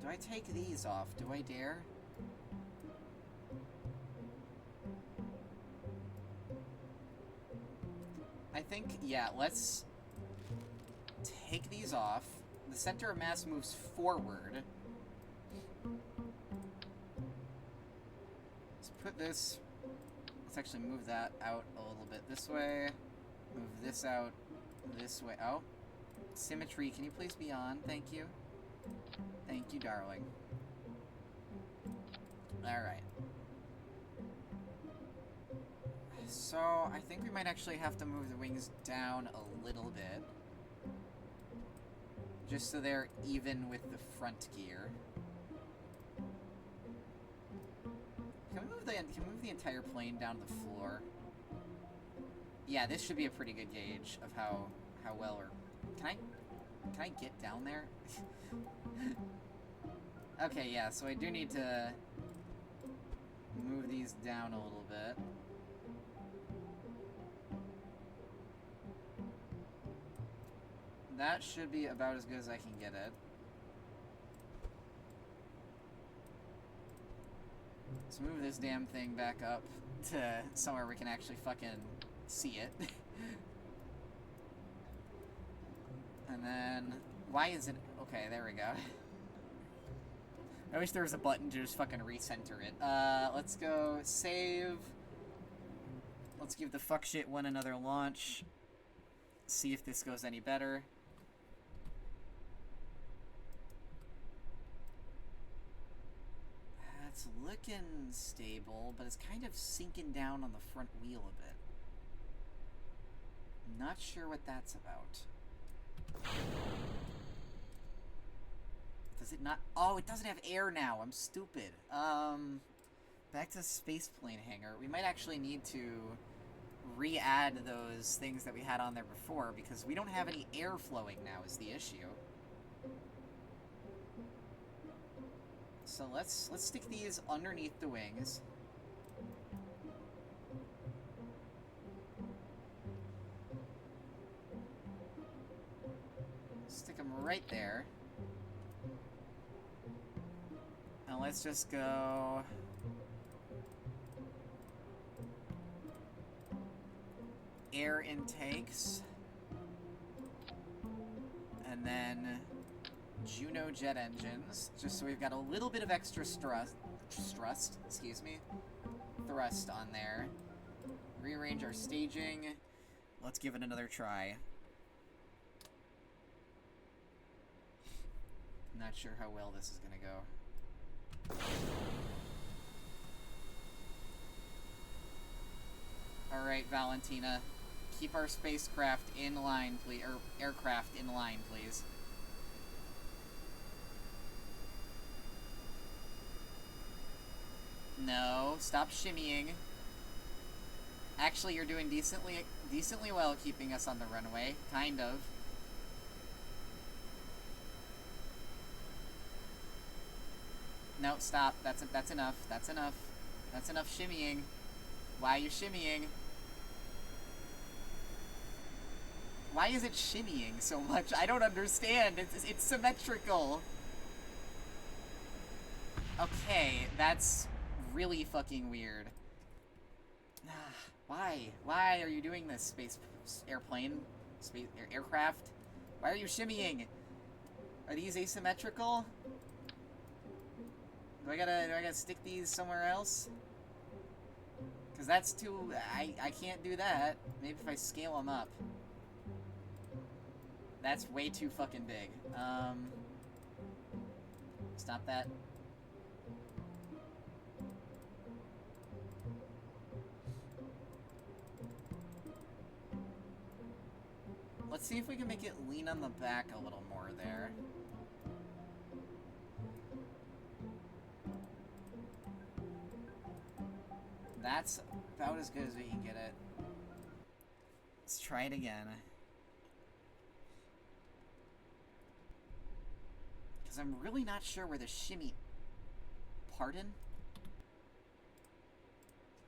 Do I take these off? Do I dare? I think, yeah, let's take these off. The center of mass moves forward. Let's put this... Let's actually move that out a little bit this way. Move this out this way. Oh. Symmetry, can you please be on? Thank you. Thank you, darling. Alright. So, I think we might actually have to move the wings down a little bit. Just so they're even with the front gear. Can we move the entire plane down to the floor? Yeah, this should be a pretty good gauge of how well or... Can I get down there? Okay, yeah, so I do need to move these down a little bit. That should be about as good as I can get it. Let's move this damn thing back up to somewhere we can actually fucking see it. And then... Why is it... Okay, there we go. I wish there was a button to just fucking recenter it. Let's go save. Let's give the fuck shit one another launch. See if this goes any better. It's looking stable, but it's kind of sinking down on the front wheel a bit. Not sure what that's about. Does it not? Oh, it doesn't have air now. I'm stupid. Back to the space plane hangar. We might actually need to re-add those things that we had on there before, because we don't have any air flowing now is the issue. So let's stick these underneath the wings. Stick them right there. And let's just go... air intakes. And then Juno jet engines, just so we've got a little bit of extra thrust on there. Rearrange our staging. Let's give it another try. Not sure how well this is gonna go. Alright, Valentina. Keep our spacecraft in line, please. Or aircraft in line, please. No, stop shimmying. Actually, you're doing decently well keeping us on the runway. Kind of. No, stop. That's enough. That's enough. That's enough shimmying. Why are you shimmying? Why is it shimmying so much? I don't understand. It's symmetrical. Okay, that's really fucking weird. Why? Why are you doing this, aircraft? Why are you shimmying? Are these asymmetrical? Do I gotta stick these somewhere else? Cause that's too, I can't do that. Maybe if I scale them up. That's way too fucking big. Stop that. Let's see if we can make it lean on the back a little more there. That's about as good as we can get it. Let's try it again. Because I'm really not sure where the shimmy... Pardon?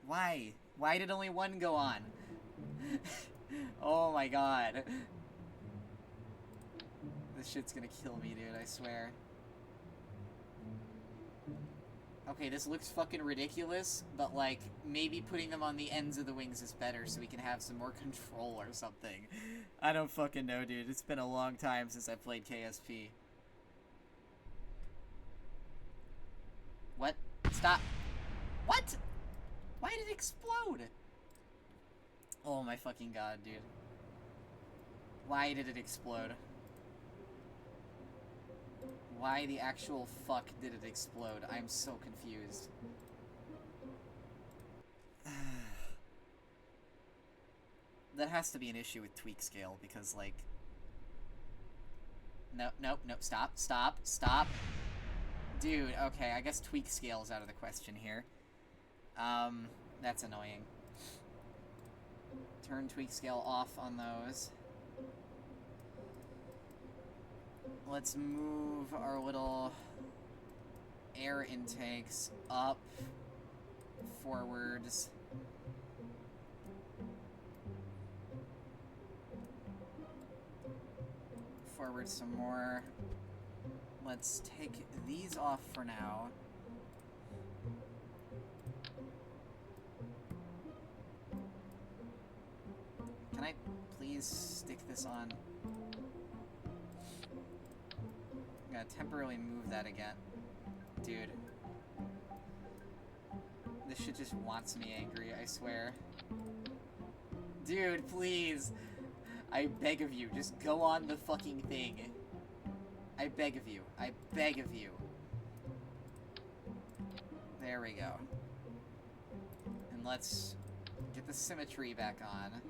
Why? Why did only one go on? Oh my god. This shit's gonna kill me, dude, I swear. Okay, this looks fucking ridiculous, but, like, maybe putting them on the ends of the wings is better so we can have some more control or something. I don't fucking know, dude. It's been a long time since I played KSP. What? Stop. What? Why did it explode? Oh my fucking god, dude. Why did it explode? Why the actual fuck did it explode? I'm so confused. That has to be an issue with tweak scale, because, like... No, nope, nope, stop, stop, stop. Dude, okay, I guess tweak scale is out of the question here. That's annoying. Turn tweak scale off on those. Let's move our little air intakes up, forwards. Forward some more. Let's take these off for now. Can I please stick this on? I'm gonna temporarily move that again. Dude. This shit just wants me angry, I swear. Dude, please! I beg of you, just go on the fucking thing. I beg of you. I beg of you. There we go. And let's get the symmetry back on.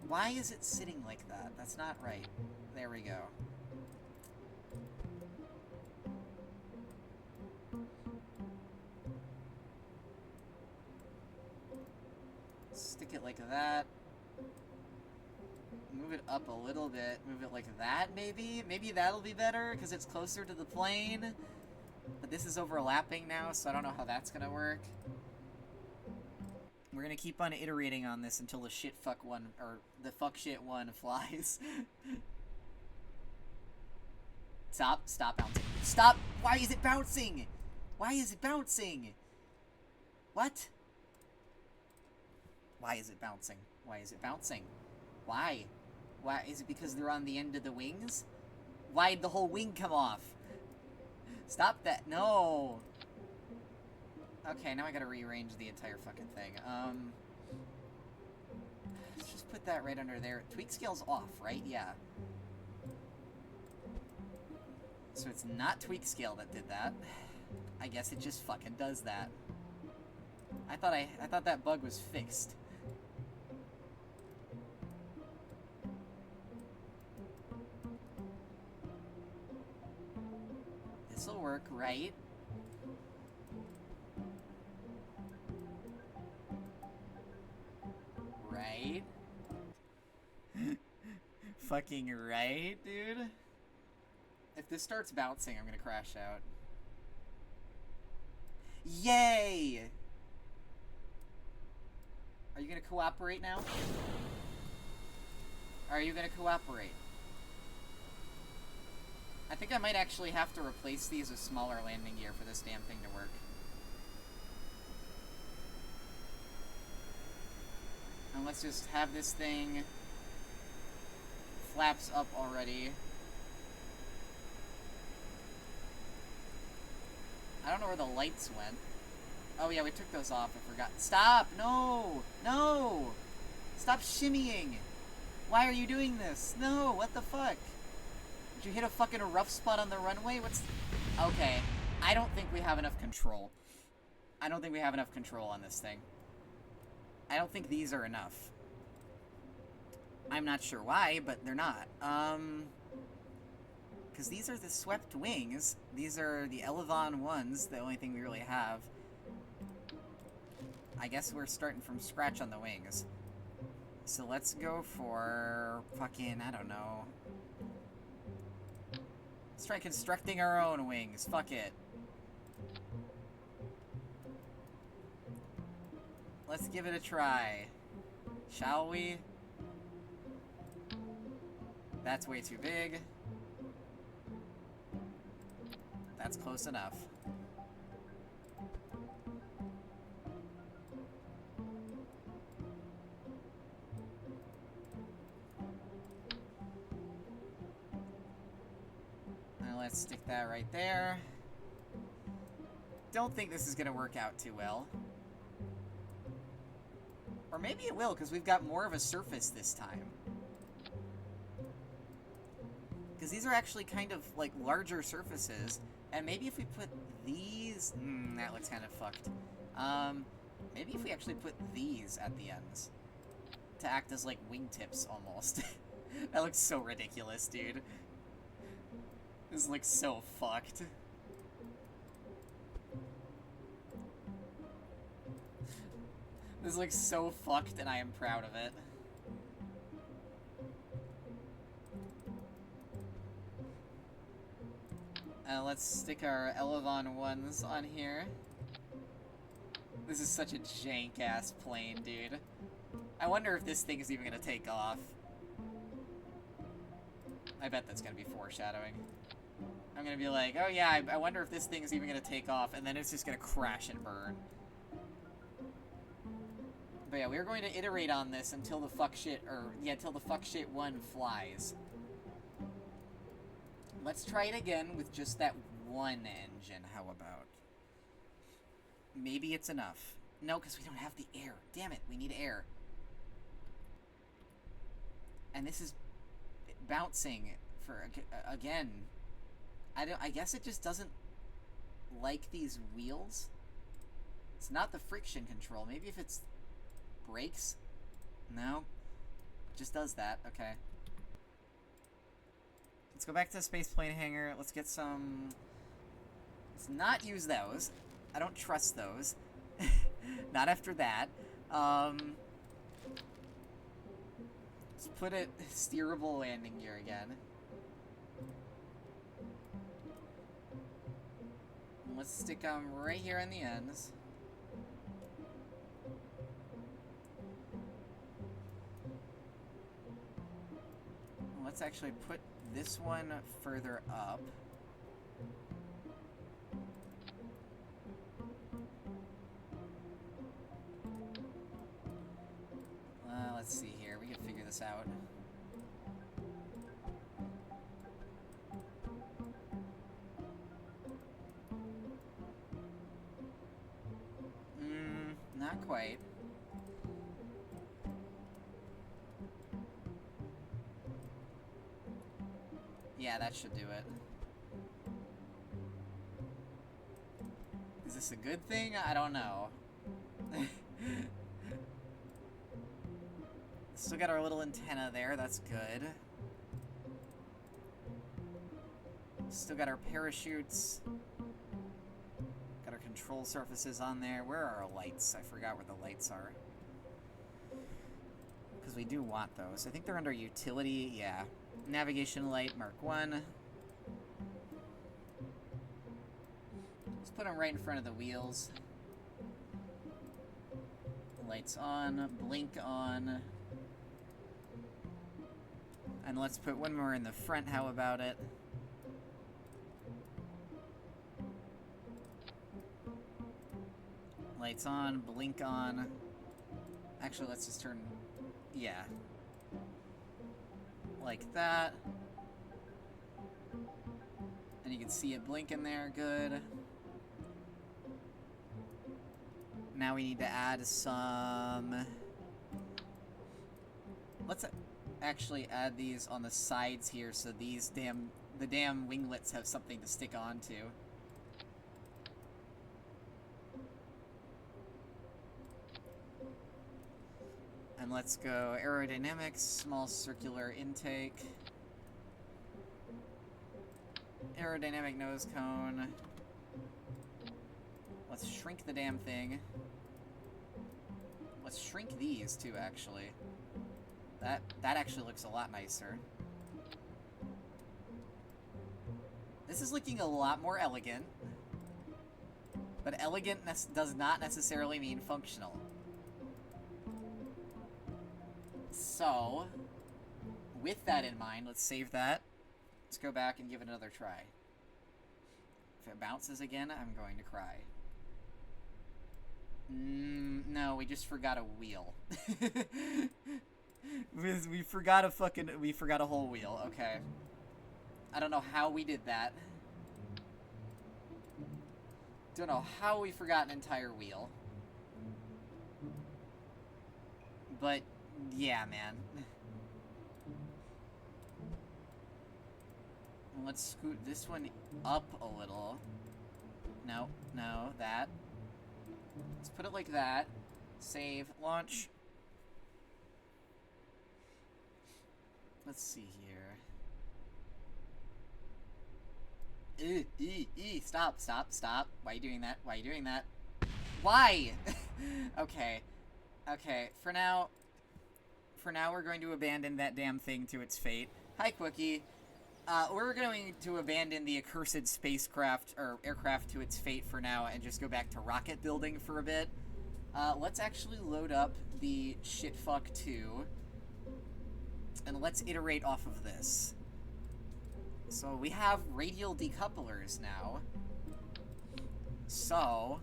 Why is it sitting like that? That's not right. There we go. Stick it like that. Move it up a little bit. Move it like that, maybe? Maybe that'll be better, because it's closer to the plane. But this is overlapping now, so I don't know how that's gonna work. We're gonna keep on iterating on this until the shit-fuck one, or the fuck-shit one flies. Stop. Stop bouncing. Stop! Why is it bouncing? Why is it bouncing? What? Why is it bouncing? Why is it bouncing? Why? Why? Is it because they're on the end of the wings? Why'd the whole wing come off? Stop that. No! Okay, now I gotta rearrange the entire fucking thing. Let's just put that right under there. Tweak scale's off, right? Yeah. So it's not tweak scale that did that. I guess it just fucking does that. I thought that bug was fixed. This'll work, right? Right? Fucking right, dude? If this starts bouncing, I'm gonna crash out. Yay! Are you gonna cooperate now? Are you gonna cooperate? I think I might actually have to replace these with smaller landing gear for this damn thing to work. And let's just have this thing flaps up already. I don't know where the lights went. Oh yeah, we took those off, I forgot. Stop! No! No! Stop shimmying! Why are you doing this? No! What the fuck? Did you hit a fucking rough spot on the runway? What's... Okay. I don't think we have enough control. I don't think we have enough control on this thing. I don't think these are enough. I'm not sure why, but they're not. Because these are the swept wings. These are the Elevon ones, the only thing we really have. I guess we're starting from scratch on the wings. So let's go for fucking, I don't know. Let's try constructing our own wings. Fuck it. Let's give it a try. Shall we? That's way too big. That's close enough. Now let's stick that right there. Don't think this is gonna work out too well. Or maybe it will, because we've got more of a surface this time. Because these are actually kind of, like, larger surfaces. And maybe if we put these... that looks kind of fucked. Maybe if we actually put these at the ends. To act as, like, wingtips, almost. That looks so ridiculous, dude. This looks so fucked. This looks so fucked, and I am proud of it. Let's stick our Elevon ones on here. This is such a jank-ass plane, dude. I wonder if this thing is even gonna take off. I bet that's gonna be foreshadowing. I'm gonna be like, oh yeah, I wonder if this thing is even gonna take off, and then it's just gonna crash and burn. But yeah, we're going to iterate on this until the fuck shit, until the fuck shit one flies. Let's try it again with just that one engine, how about? Maybe it's enough. No, because we don't have the air. Damn it, we need air. And this is bouncing for, again. I guess it just doesn't like these wheels. It's not the friction control. Maybe if it's brakes? No. It just does that. Okay. Let's go back to the spaceplane hangar. Let's get some... Let's not use those. I don't trust those. Not after that. Let's put it steerable landing gear again. And let's stick them right here on the ends. Let's actually put this one further up. Let's see here. We can figure this out. Not quite. Yeah, that should do it. Is this a good thing? I don't know. Still got our little antenna there, that's good. Still got our parachutes. Got our control surfaces on there. Where are our lights? I forgot where the lights are. Because we do want those. I think they're under utility, yeah. Navigation light, Mark 1. Let's put them right in front of the wheels. Lights on, blink on. And let's put one more in the front, how about it? Lights on, blink on. Actually, let's just turn... yeah. Like that. And you can see it blink in there, good. Now we need to add some... Let's actually add these on the sides here so these the damn winglets have something to stick onto. And let's go aerodynamics, small circular intake. Aerodynamic nose cone. Let's shrink the damn thing. Let's shrink these too, actually. That actually looks a lot nicer. This is looking a lot more elegant. But elegant does not necessarily mean functional. So, with that in mind, let's save that. Let's go back and give it another try. If it bounces again, I'm going to cry. No, we just forgot a wheel. we forgot a whole wheel. Okay. I don't know how we did that. Don't know how we forgot an entire wheel. But, yeah, man. Let's scoot this one up a little. No, that. Let's put it like that. Save, launch. Let's see here. Stop. Why are you doing that? Why? Okay. For now we're going to abandon that damn thing to its fate. Hi, Quickie. We're going to abandon the accursed spacecraft, or aircraft, to its fate for now and just go back to rocket building for a bit. Let's actually load up the Shitfuck 2, and let's iterate off of this. So, we have radial decouplers now. So,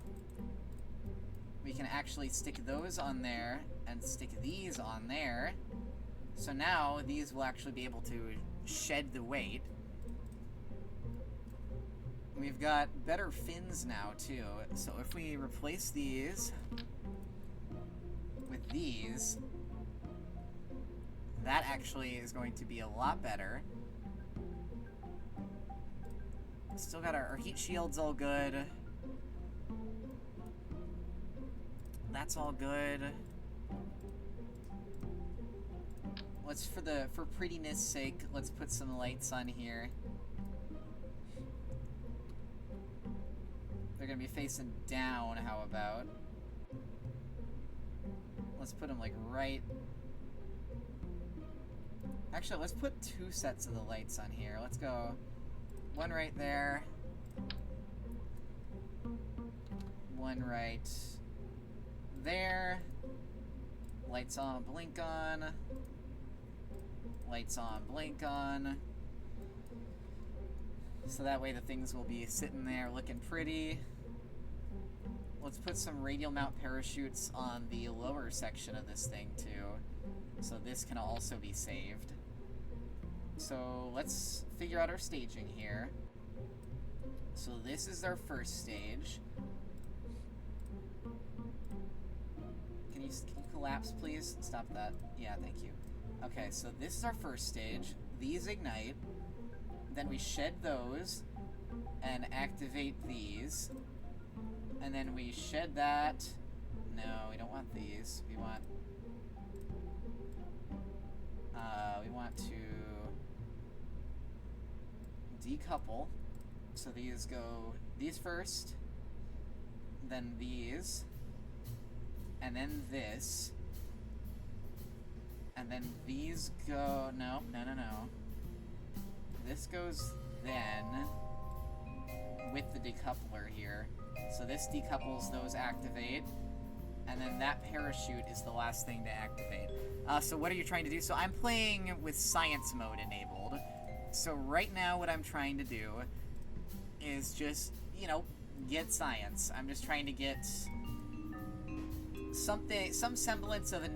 we can actually stick those on there, and stick these on there. So now, these will actually be able to shed the weight. We've got better fins now, too. So if we replace these with these, that actually is going to be a lot better. Still got our heat shields all good. That's all good. Let's, for prettiness sake, let's put some lights on here. They're gonna be facing down, how about? Let's put them like right... Actually, let's put 2 sets of the lights on here. Let's go one right there. One right there. Lights on, blink on. Lights on, blink on. So that way the things will be sitting there looking pretty. Let's put some radial mount parachutes on the lower section of this thing too. So this can also be saved. So let's figure out our staging here. So this is our first stage. Can you collapse, please? Stop that. Yeah, thank you. Okay, so this is our first stage. These ignite. Then we shed those and activate these. And then we shed that, No, we don't want these. We want to decouple. So these go, these first, then these, and then this, and then these go, no. This goes then with the decoupler here. So this decouples, those activate, and then that parachute is the last thing to activate. So what are you trying to do? So I'm playing with science mode enabled. So right now what I'm trying to do is just, you know, get science. I'm just trying to get some semblance of a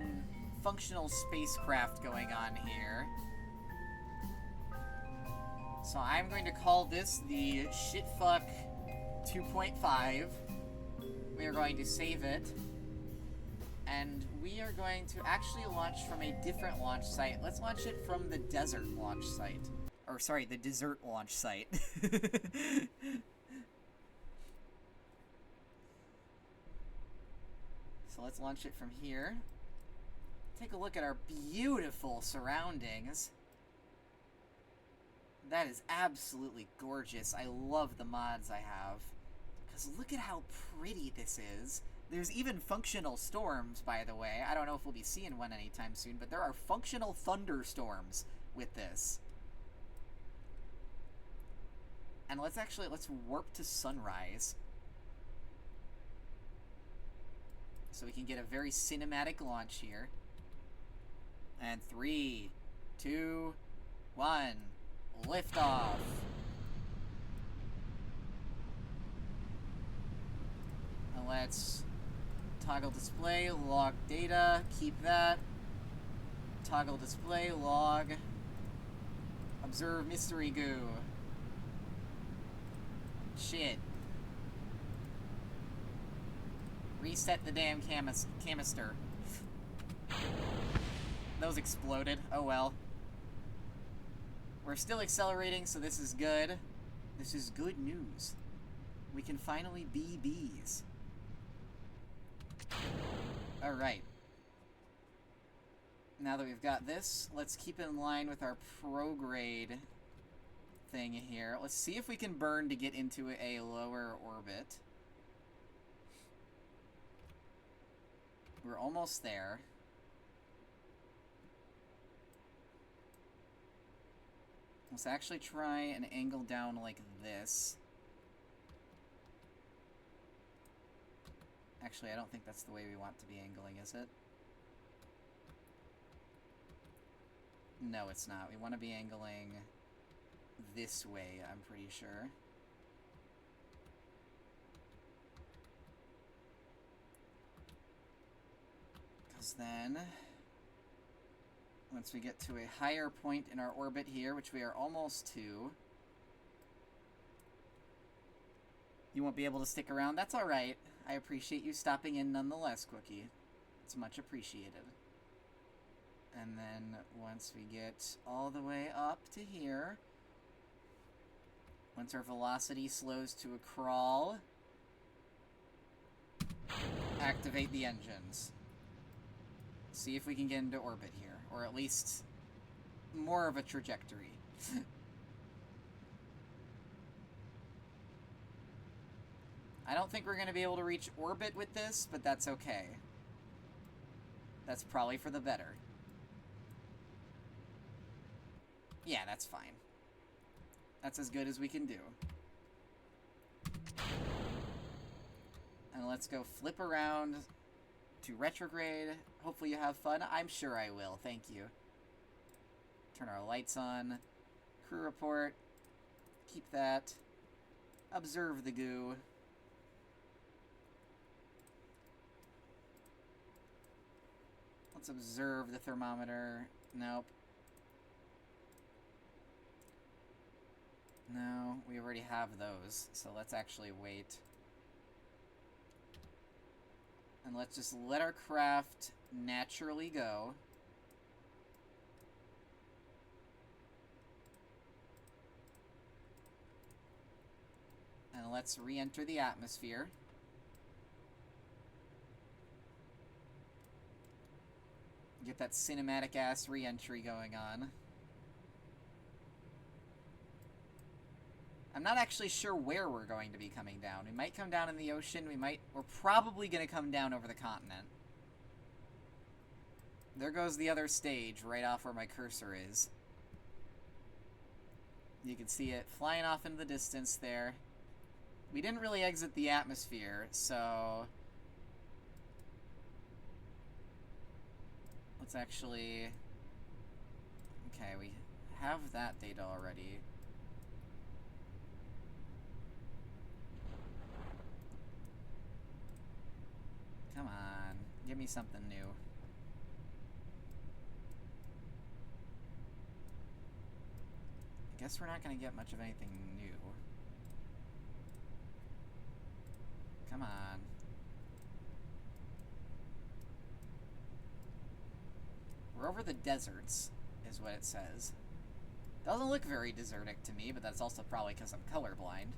functional spacecraft going on here. So I'm going to call this the Shitfuck 2.5. We are going to save it. And we are going to actually launch from a different launch site. Let's launch it from the desert launch site. Or, sorry, the desert launch site. So let's launch it from here. Take a look at our beautiful surroundings. That is absolutely gorgeous. I love the mods I have. Because look at how pretty this is. There's even functional storms, by the way. I don't know if we'll be seeing one anytime soon, but there are functional thunderstorms with this. And let's warp to sunrise. So we can get a very cinematic launch here. And 3, 2, 1, liftoff. And let's toggle display, log data, keep that. Toggle display, log. Observe mystery goo. Shit. Reset the damn canister. Those exploded. Oh well. We're still accelerating, so this is good. This is good news. We can finally be bees. Alright. Now that we've got this, let's keep in line with our prograde thing here. Let's see if we can burn to get into a lower orbit. We're almost there. Let's actually try an angle down like this. Actually, I don't think that's the way we want to be angling, is it? No, it's not. We want to be angling this way, I'm pretty sure. Because then, once we get to a higher point in our orbit here, which we are almost to, you won't be able to stick around. That's alright. I appreciate you stopping in nonetheless, Cookie. It's much appreciated. And then once we get all the way up to here, once our velocity slows to a crawl, activate the engines. See if we can get into orbit here, or at least more of a trajectory. I don't think we're going to be able to reach orbit with this, but that's okay. That's probably for the better. Yeah, that's fine. That's as good as we can do. And let's go flip around to retrograde. Hopefully you have fun. I'm sure I will. Thank you. Turn our lights on. Crew report. Keep that. Observe the goo. Let's observe the thermometer. Nope. No, we already have those, so let's actually wait. And let's just let our craft naturally go. And let's re-enter the atmosphere. Get that cinematic-ass re-entry going on. I'm not actually sure where we're going to be coming down. We might come down in the ocean. We're probably going to come down over the continent. There goes the other stage, right off where my cursor is. You can see it flying off into the distance there. We didn't really exit the atmosphere, so... let's actually... okay, we have that data already. Come on, give me something new. I guess we're not going to get much of anything new. Come on. We're over the deserts, is what it says. Doesn't look very desertic to me, but that's also probably because I'm colorblind.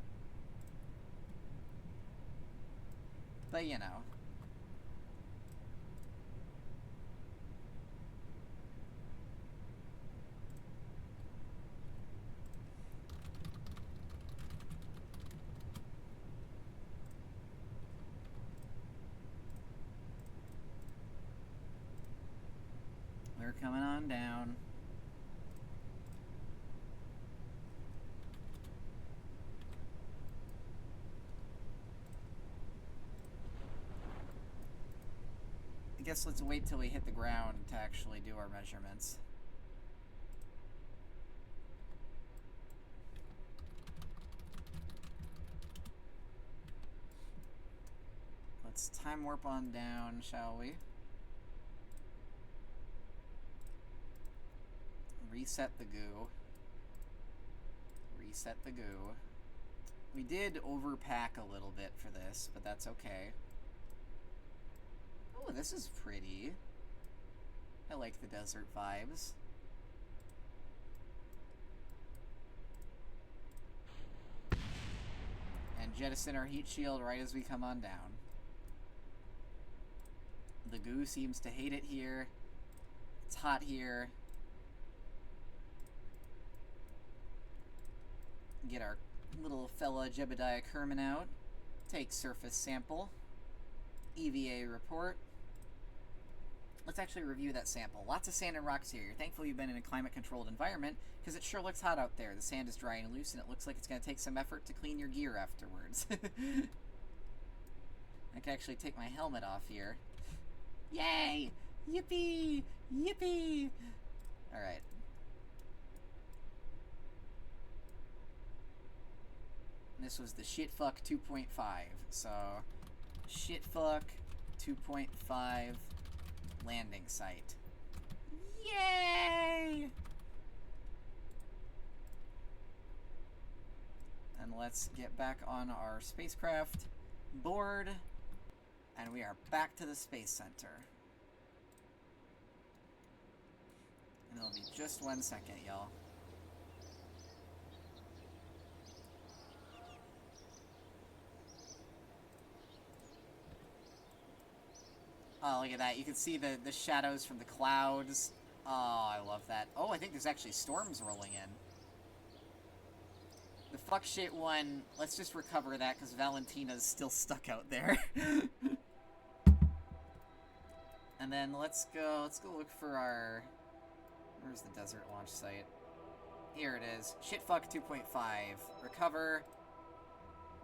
But, you know. We're coming on down. I guess let's wait till we hit the ground to actually do our measurements. Let's time warp on down, shall we? Reset the goo. Reset the goo. We did overpack a little bit for this, but that's okay. Oh, this is pretty. I like the desert vibes. And jettison our heat shield right as we come on down. The goo seems to hate it here. It's hot here. Get our little fella Jebediah Kerman out. Take surface sample. EVA report. Let's actually review that sample. Lots of sand and rocks here. You're thankful you've been in a climate-controlled environment, because it sure looks hot out there. The sand is dry and loose, and it looks like it's going to take some effort to clean your gear afterwards. I can actually take my helmet off here. Yay! Yippee! Yippee! Alright. This was the shitfuck 2.5. So, shitfuck 2.5 landing site. Yay! And let's get back on our spacecraft board. And we are back to the Space Center. And it'll be just 1 second, y'all. Oh, look at that. You can see the shadows from the clouds. Oh, I love that. Oh, I think there's actually storms rolling in. The fuck shit one, let's just recover that because Valentina's still stuck out there. And then let's go look for our... where's the desert launch site? Here it is. Shitfuck 2.5. Recover.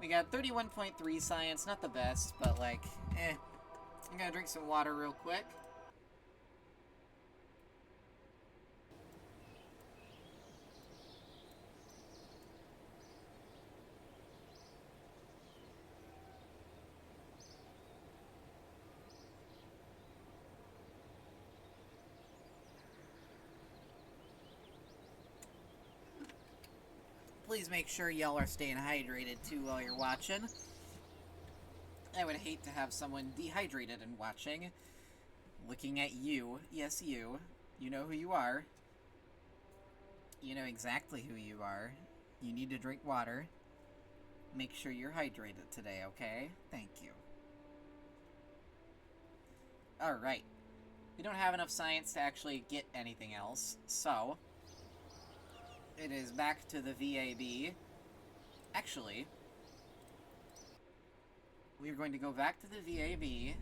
We got 31.3 science. Not the best, but like, eh. I'm gonna drink some water real quick. Please make sure y'all are staying hydrated too while you're watching. I would hate to have someone dehydrated and watching. Looking at you. Yes, you. You know who you are. You know exactly who you are. You need to drink water. Make sure you're hydrated today, okay? Thank you. Alright. We don't have enough science to actually get anything else, so it is back to the VAB. Actually, we are going to go back to the VAB.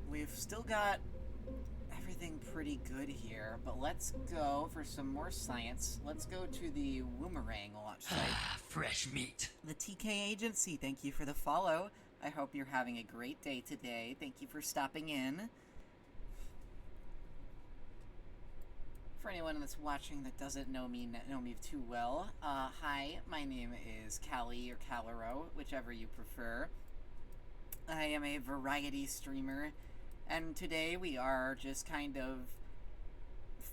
We've still got everything pretty good here, but let's go for some more science. Let's go to the Woomerang launch site. Fresh meat. The TK Agency, thank you for the follow. I hope you're having a great day today. Thank you for stopping in. For anyone that's watching that doesn't know me too well, hi, my name is Callie or Calero, whichever you prefer. I am a variety streamer, and today we are just kind of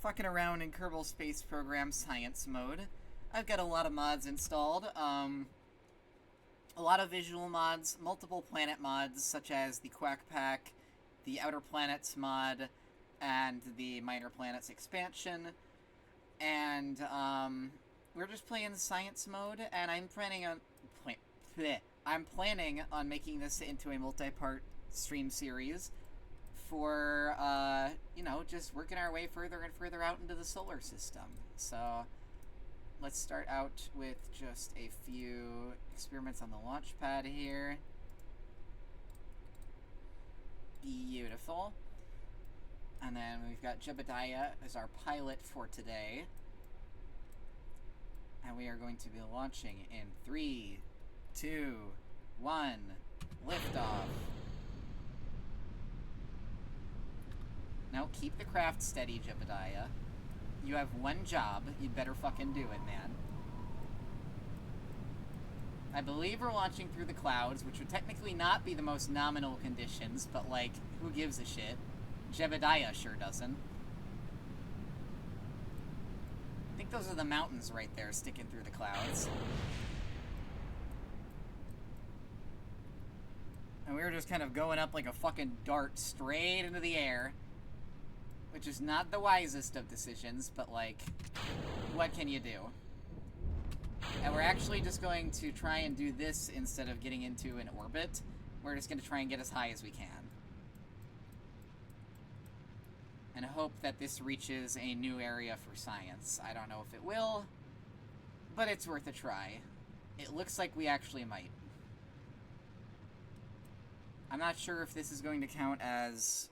fucking around in Kerbal Space Program science mode. I've got a lot of mods installed, a lot of visual mods, multiple planet mods, such as the Quack Pack, the Outer Planets mod, and the Minor Planets expansion, and we're just playing science mode, and I'm planning on making this into a multi-part stream series for, you know, just working our way further and further out into the solar system. So let's start out with just a few experiments on the launch pad here. Beautiful. And then we've got Jebediah as our pilot for today. And we are going to be launching in 3, 2, 1, liftoff. Now keep the craft steady, Jebediah. You have one job. You'd better fucking do it, man. I believe we're launching through the clouds, which would technically not be the most nominal conditions, but, like, who gives a shit? Jebediah sure doesn't. I think those are the mountains right there sticking through the clouds. And we were just kind of going up like a fucking dart straight into the air. Which is not the wisest of decisions, but, like, what can you do? And we're actually just going to try and do this instead of getting into an orbit. We're just going to try and get as high as we can. And hope that this reaches a new area for science. I don't know if it will, but it's worth a try. It looks like we actually might. I'm not sure if this is going to count as,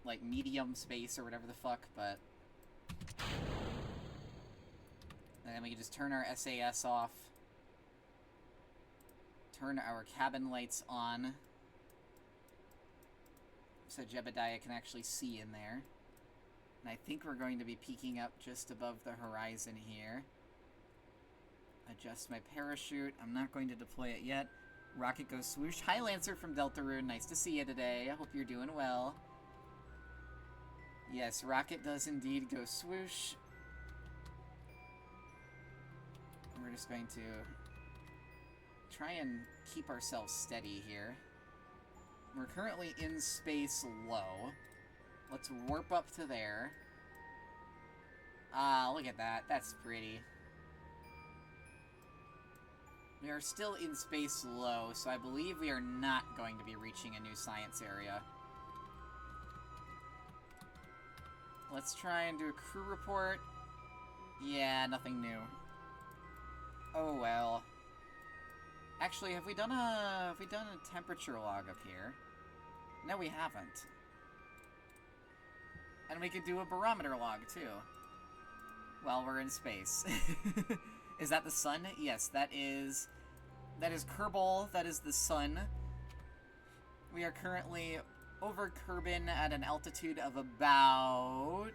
like, medium space or whatever the fuck, but... And then we can just turn our SAS off. Turn our cabin lights on. So Jebediah can actually see in there. And I think we're going to be peeking up just above the horizon here. Adjust my parachute. I'm not going to deploy it yet. Rocket goes swoosh. Hi, Lancer from Deltarune. Nice to see you today. I hope you're doing well. Yes, rocket does indeed go swoosh. And we're just going to try and keep ourselves steady here. We're currently in space low. Let's warp up to there. Ah, look at that. That's pretty. We are still in space low, so I believe we are not going to be reaching a new science area. Let's try and do a crew report. Yeah, nothing new. Oh well. Actually, have we done a temperature log up here? No, we haven't. And we could do a barometer log too. While we're in space. Is that the sun? Yes, that is Kerbal. That is the sun. We are currently over Kerbin at an altitude of about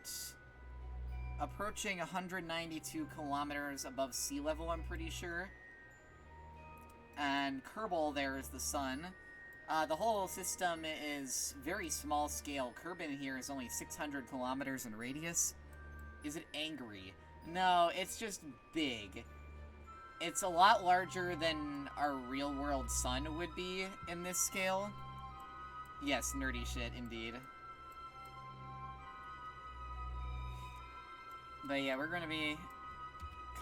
approaching 192 kilometers above sea level, I'm pretty sure. And Kerbal there is the sun. The whole system is very small scale. Kerbin here is only 600 kilometers in radius. Is it angry? No, it's just big. It's a lot larger than our real-world sun would be in this scale. Yes, nerdy shit, indeed. But yeah, we're gonna be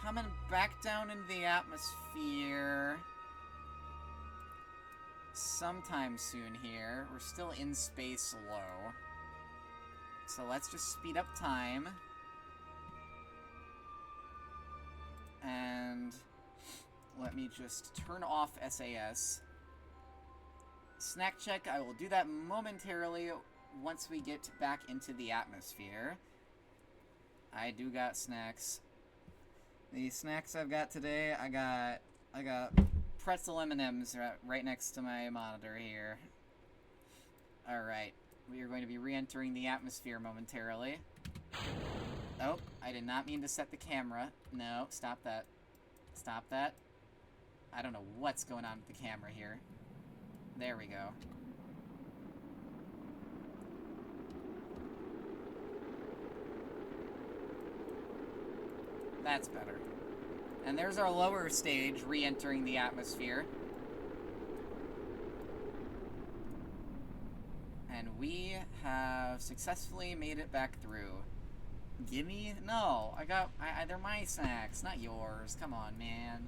coming back down into the atmosphere. sometime soon here. We're still in space low. So let's just speed up time. And let me just turn off SAS. Snack check, I will do that momentarily once we get back into the atmosphere. I do got snacks. The snacks I've got today, I got pretzel M&Ms right next to my monitor here. Alright, we are going to be re-entering the atmosphere momentarily. Oh, I did not mean to set the camera. No, stop that. Stop that. I don't know what's going on with the camera here. There we go. That's better. And there's our lower stage re-entering the atmosphere. And we have successfully made it back through. Gimme? No, they're my snacks, not yours. Come on, man.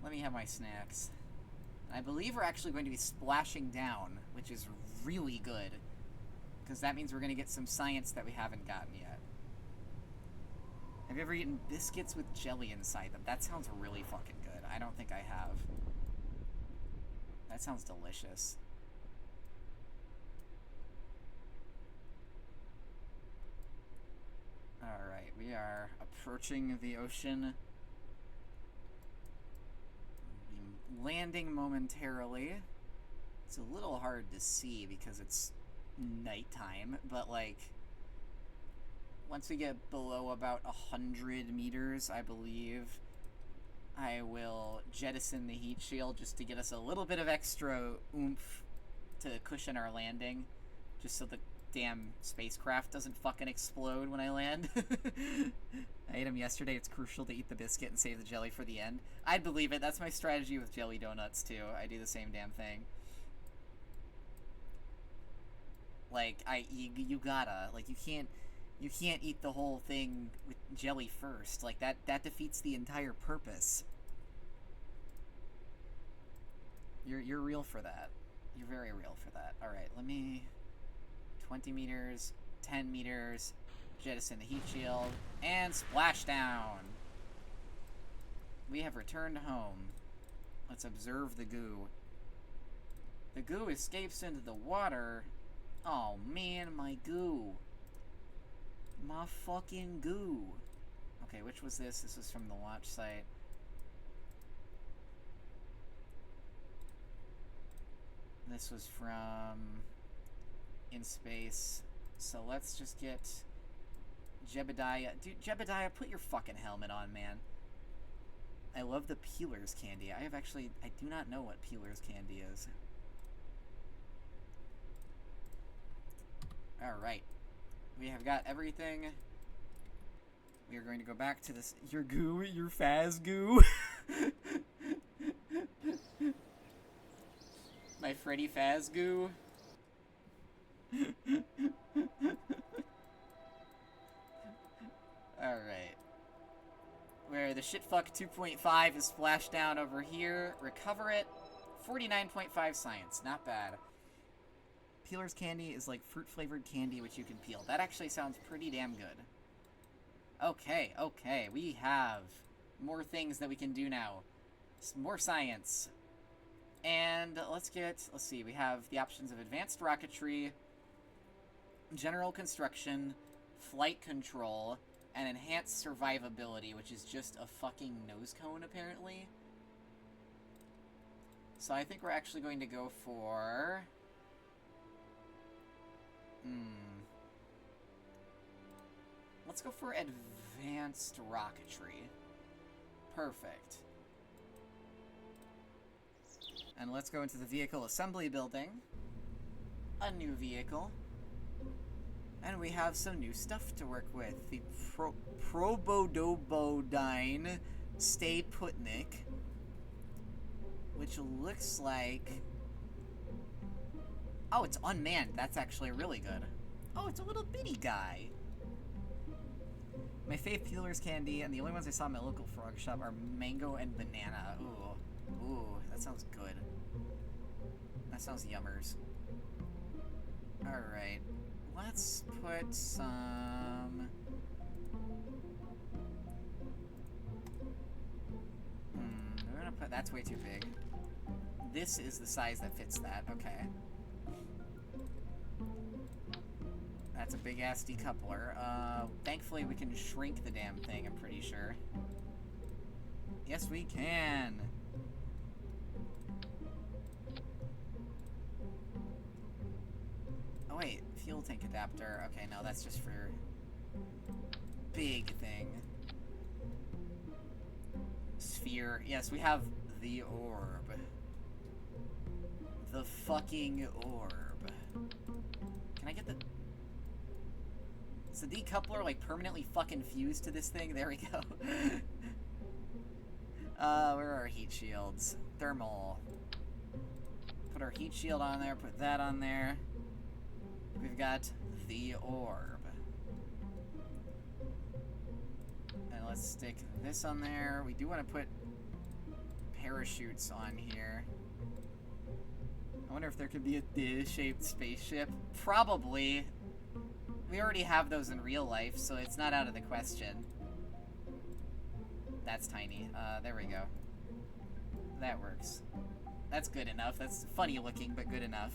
Let me have my snacks. I believe we're actually going to be splashing down, which is really good. Because that means we're going to get some science that we haven't gotten yet. Have you ever eaten biscuits with jelly inside them? That sounds really fucking good. I don't think I have. That sounds delicious. Alright, we are approaching the ocean. Landing momentarily. It's a little hard to see because it's nighttime, but like once we get below about 100 meters, I believe I will jettison the heat shield just to get us a little bit of extra oomph to cushion our landing, just so the damn spacecraft doesn't fucking explode when I land. I ate them yesterday. It's crucial to eat the biscuit and save the jelly for the end. I'd believe it. That's my strategy with jelly donuts too. I do the same damn thing. Like you gotta, like, you can't eat the whole thing with jelly first. Like that defeats the entire purpose. You're real for that. You're very real for that. All right, let me 20 meters, 10 meters, jettison the heat shield, and splash down. We have returned home. Let's observe the goo. The goo escapes into the water. Oh man, my goo. My fucking goo. Okay, which was this? This was from the launch site. This was from in space. So let's just get Jebediah. Dude, Jebediah, put your fucking helmet on, man. I love the Peeler's candy. I do not know what Peeler's candy is. Alright. We have got everything. We are going to go back to this. Your goo, your Faz goo. My Freddy Faz goo. Alright. Where the shitfuck 2.5 is splashed down over here. Recover it. 49.5 science. Not bad. Peeler's candy is like fruit-flavored candy which you can peel. That actually sounds pretty damn good. Okay, okay. We have more things that we can do now. More science. And let's see, we have the options of advanced rocketry, general construction, flight control, and enhanced survivability, which is just a fucking nose cone, apparently. So I think we're actually going to go for... Let's go for advanced rocketry. Perfect. And let's go into the vehicle assembly building. A new vehicle. And we have some new stuff to work with. The Probodobodyne Stay Putnik. Which looks like... Oh, it's unmanned. That's actually really good. Oh, it's a little bitty guy. My fave Peeler's candy, and the only ones I saw in my local frog shop are mango and banana. Ooh. Ooh, that sounds good. That sounds yummers. Alright. Let's put some... we're gonna put... That's way too big. This is the size that fits that. Okay. That's a big-ass decoupler. Thankfully we can shrink the damn thing, I'm pretty sure. Yes, we can! Oh wait, fuel tank adapter. Okay, no, that's just for... big thing. Sphere. Yes, we have the orb. The fucking orb. Can I get the... Is the decoupler, like, permanently fucking fused to this thing? There we go. Where are our heat shields? Thermal. Put our heat shield on there, put that on there. We've got the orb. And let's stick this on there. We do want to put parachutes on here. I wonder if there could be a dish-shaped spaceship. Probably. We already have those in real life, so it's not out of the question. That's tiny. There we go. That works. That's good enough. That's funny looking, but good enough.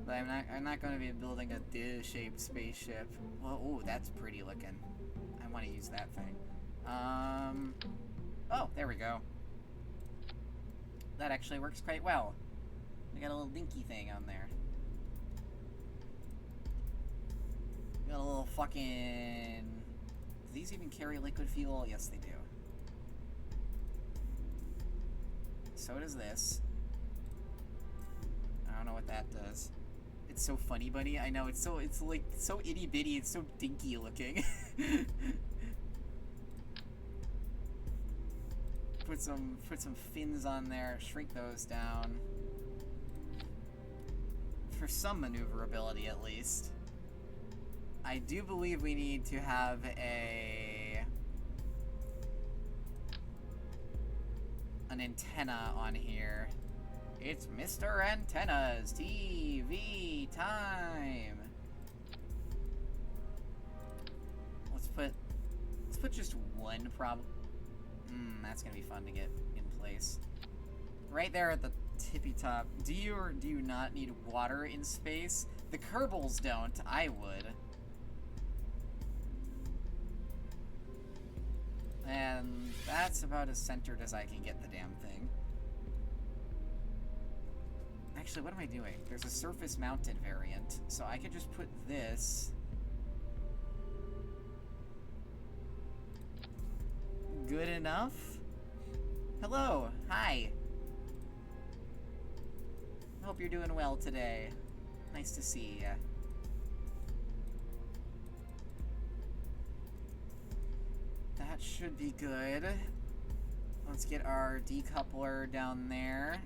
But I'm not going to be building a dish-shaped spaceship. Well, ooh, that's pretty looking. I want to use that thing. Oh, there we go. That actually works quite well. We got a little dinky thing on there. We got a little fucking... Do these even carry liquid fuel? Yes, they do. So does this. I don't know what that does. It's so funny, buddy. I know, it's like so itty bitty, it's so dinky looking. Put some fins on there, shrink those down. For some maneuverability at least. I do believe we need to have an antenna on here. It's Mr. Antennas TV time. Let's put just one that's gonna be fun to get in place. Right there at the tippy top. Do you or do you not need water in space? The Kerbals don't. I would. And that's about as centered as I can get the damn thing. Actually, what am I doing? There's a surface-mounted variant, so I could just put this... Good enough? Hello! Hi! Hope you're doing well today. Nice to see ya. That should be good. Let's get our decoupler down there.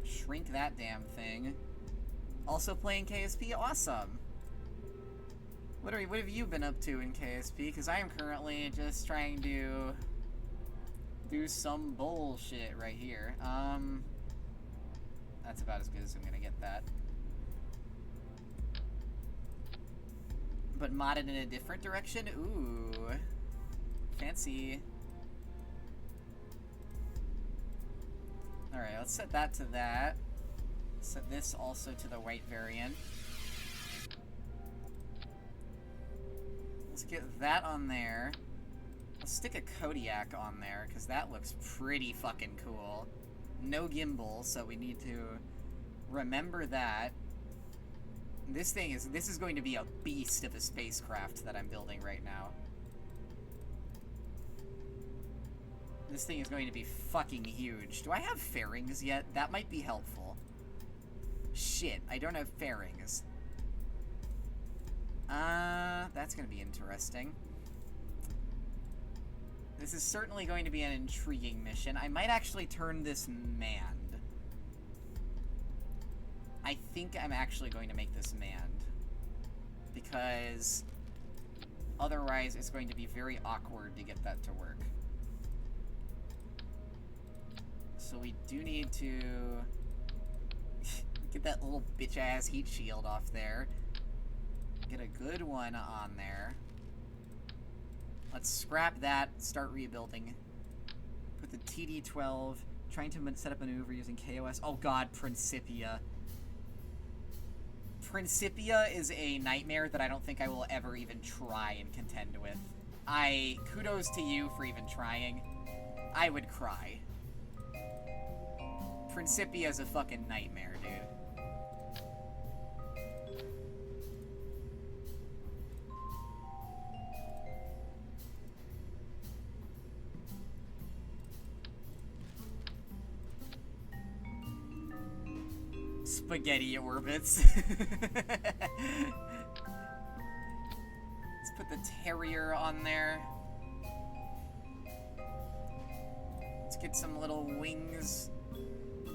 Shrink that damn thing. Also playing KSP? Awesome! What have you been up to in KSP? Because I am currently just trying to do some bullshit right here. That's about as good as I'm gonna get that. But modded in a different direction? Ooh. Fancy. Alright, let's set that to that. Set this also to the white variant. Let's get that on there. Let's stick a Kodiak on there, because that looks pretty fucking cool. No gimbal, so we need to remember that. This is going to be a beast of a spacecraft that I'm building right now. This thing is going to be fucking huge. Do I have fairings yet? That might be helpful. Shit, I don't have fairings. That's gonna be interesting. This is certainly going to be an intriguing mission. I might actually turn this manned. I think I'm actually going to make this manned. Because otherwise it's going to be very awkward to get that to work. So we do need to get that little bitch-ass heat shield off there. Get a good one on there. Let's scrap that, start rebuilding. Put the TD-12, trying to set up a maneuver using KOS. Oh god, Principia. Principia is a nightmare that I don't think I will ever even try and contend with. Kudos to you for even trying. I would cry. Principia is a fucking nightmare, dude. Spaghetti orbits. Let's put the Terrier on there. Let's get some little wings.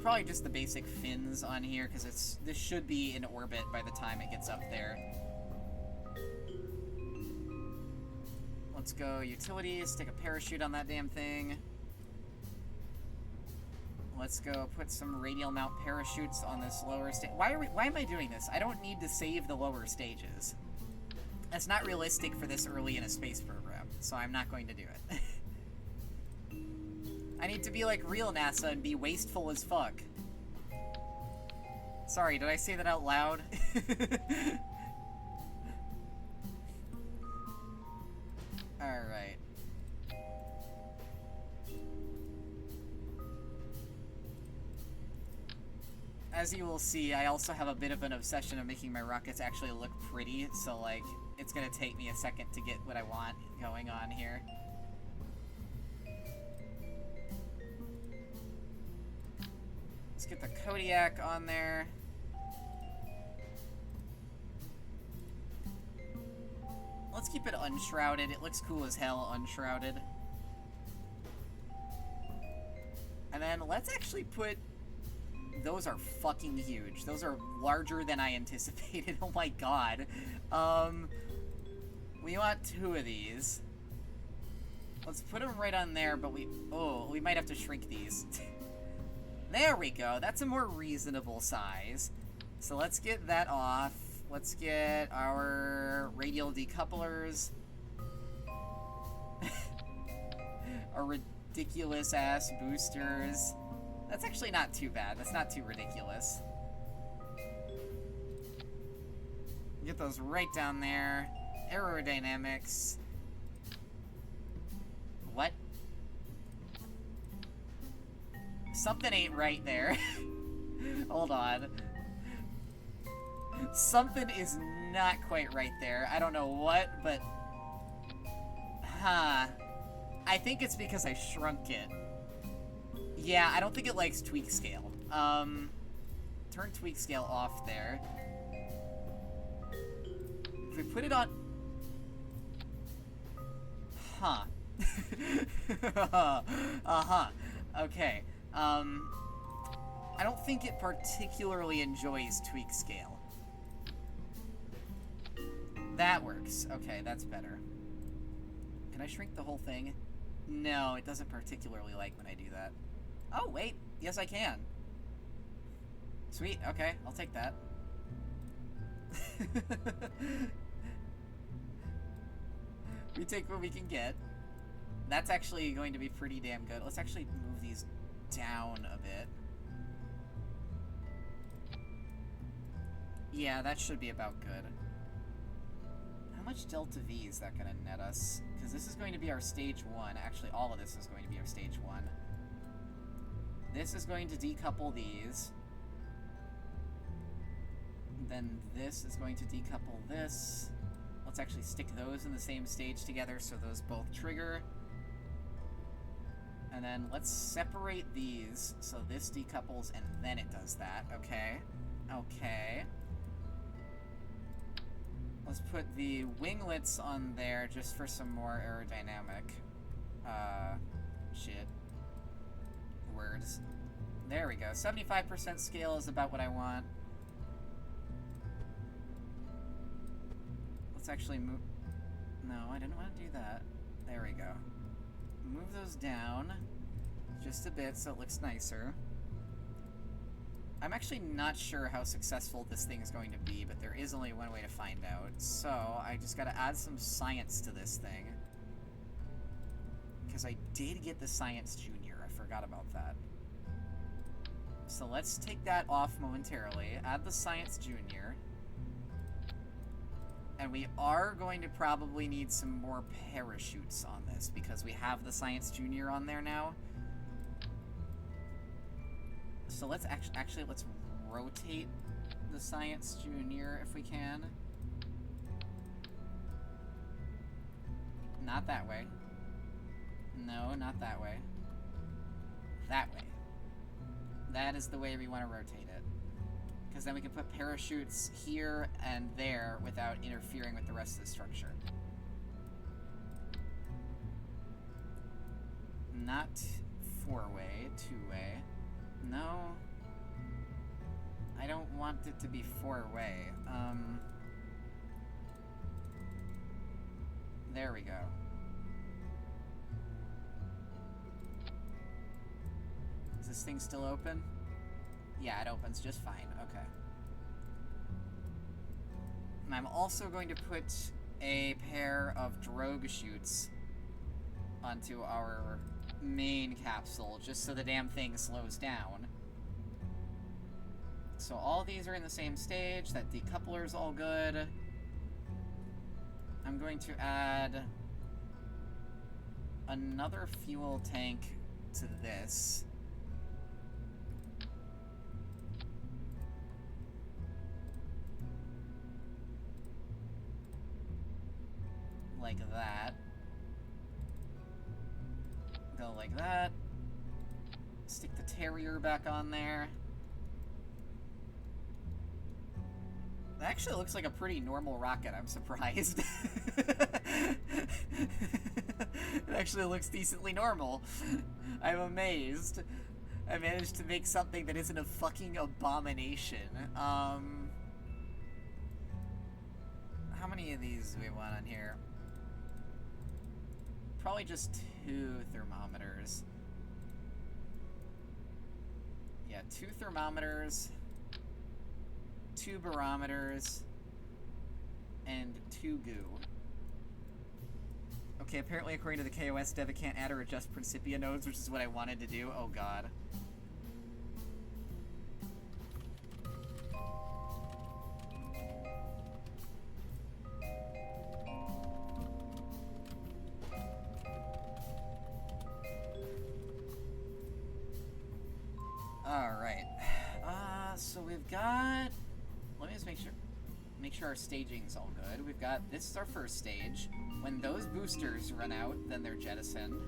Probably just the basic fins on here, because this should be in orbit by the time it gets up there. Let's go utilities, stick a parachute on that damn thing. Let's go put some radial mount parachutes on this lower stage. Why am I doing this? I don't need to save the lower stages. That's not realistic for this early in a space program, so I'm not going to do it. I need to be like real NASA and be wasteful as fuck. Sorry, did I say that out loud? Alright. As you will see, I also have a bit of an obsession of making my rockets actually look pretty, so, like, it's gonna take me a second to get what I want going on here. Let's get the Kodiak on there. Let's keep it unshrouded. It looks cool as hell unshrouded. And then let's actually put... Those are fucking huge. Those are larger than I anticipated. Oh my god. We want 2 of these. Let's put them right on there, but we might have to shrink these. There we go. That's a more reasonable size. So let's get that off. Let's get our radial decouplers. Our ridiculous-ass boosters. That's actually not too bad. That's not too ridiculous. Get those right down there. Aerodynamics. What? Something ain't right there. Hold on. Something is not quite right there. I don't know what, but... Huh. I think it's because I shrunk it. Yeah, I don't think it likes tweak scale. Turn tweak scale off there. If we put it on... Huh. Uh-huh. Okay. I don't think it particularly enjoys tweak scale. That works. Okay, that's better. Can I shrink the whole thing? No, it doesn't particularly like when I do that. Oh, wait. Yes, I can. Sweet. Okay, I'll take that. We take what we can get. That's actually going to be pretty damn good. Let's actually move these down a bit. Yeah, that should be about good. How much Delta V is that going to net us? Because this is going to be our stage 1. Actually, all of this is going to be our stage 1. This is going to decouple these. Then this is going to decouple this. Let's actually stick those in the same stage together so those both trigger. And then let's separate these so this decouples and then it does that. Okay. Okay. Let's put the winglets on there just for some more aerodynamic shit. Words. There we go. 75% scale is about what I want. Let's actually move... No, I didn't want to do that. There we go. Move those down. just a bit so it looks nicer. I'm actually not sure how successful this thing is going to be, but there is only one way to find out. So, I just gotta add some science to this thing. Because I did get the Science Junior. I forgot about that. So let's take that off momentarily. Add the Science Junior. And we are going to probably need some more parachutes on this, because we have the Science Junior on there now. So let's actually let's rotate the Science Junior if we can. Not that way. No, not that way. That way. That is the way we want to rotate it. Because then we can put parachutes here and there without interfering with the rest of the structure. Not four-way, two-way. No. I don't want it to be four-way. There we go. Is this thing still open? Yeah, it opens just fine. Okay. And I'm also going to put a pair of drogue chutes onto our main capsule, just so the damn thing slows down. So all these are in the same stage. That decoupler's all good. I'm going to add another fuel tank to this. Like that. Go like that. Stick the Terrier back on there. That actually looks like a pretty normal rocket, I'm surprised. It actually looks decently normal. I'm amazed. I managed to make something that isn't a fucking abomination. How many of these do we want on here? Probably just 2 thermometers. Yeah, 2 thermometers, 2 barometers, and 2 goo. Okay, apparently according to the KOS dev, it can't add or adjust Principia nodes, which is what I wanted to do. Oh god. Alright. So we've got... Let me just make sure our staging's all good. We've got... This is our first stage. When those boosters run out, then they're jettisoned.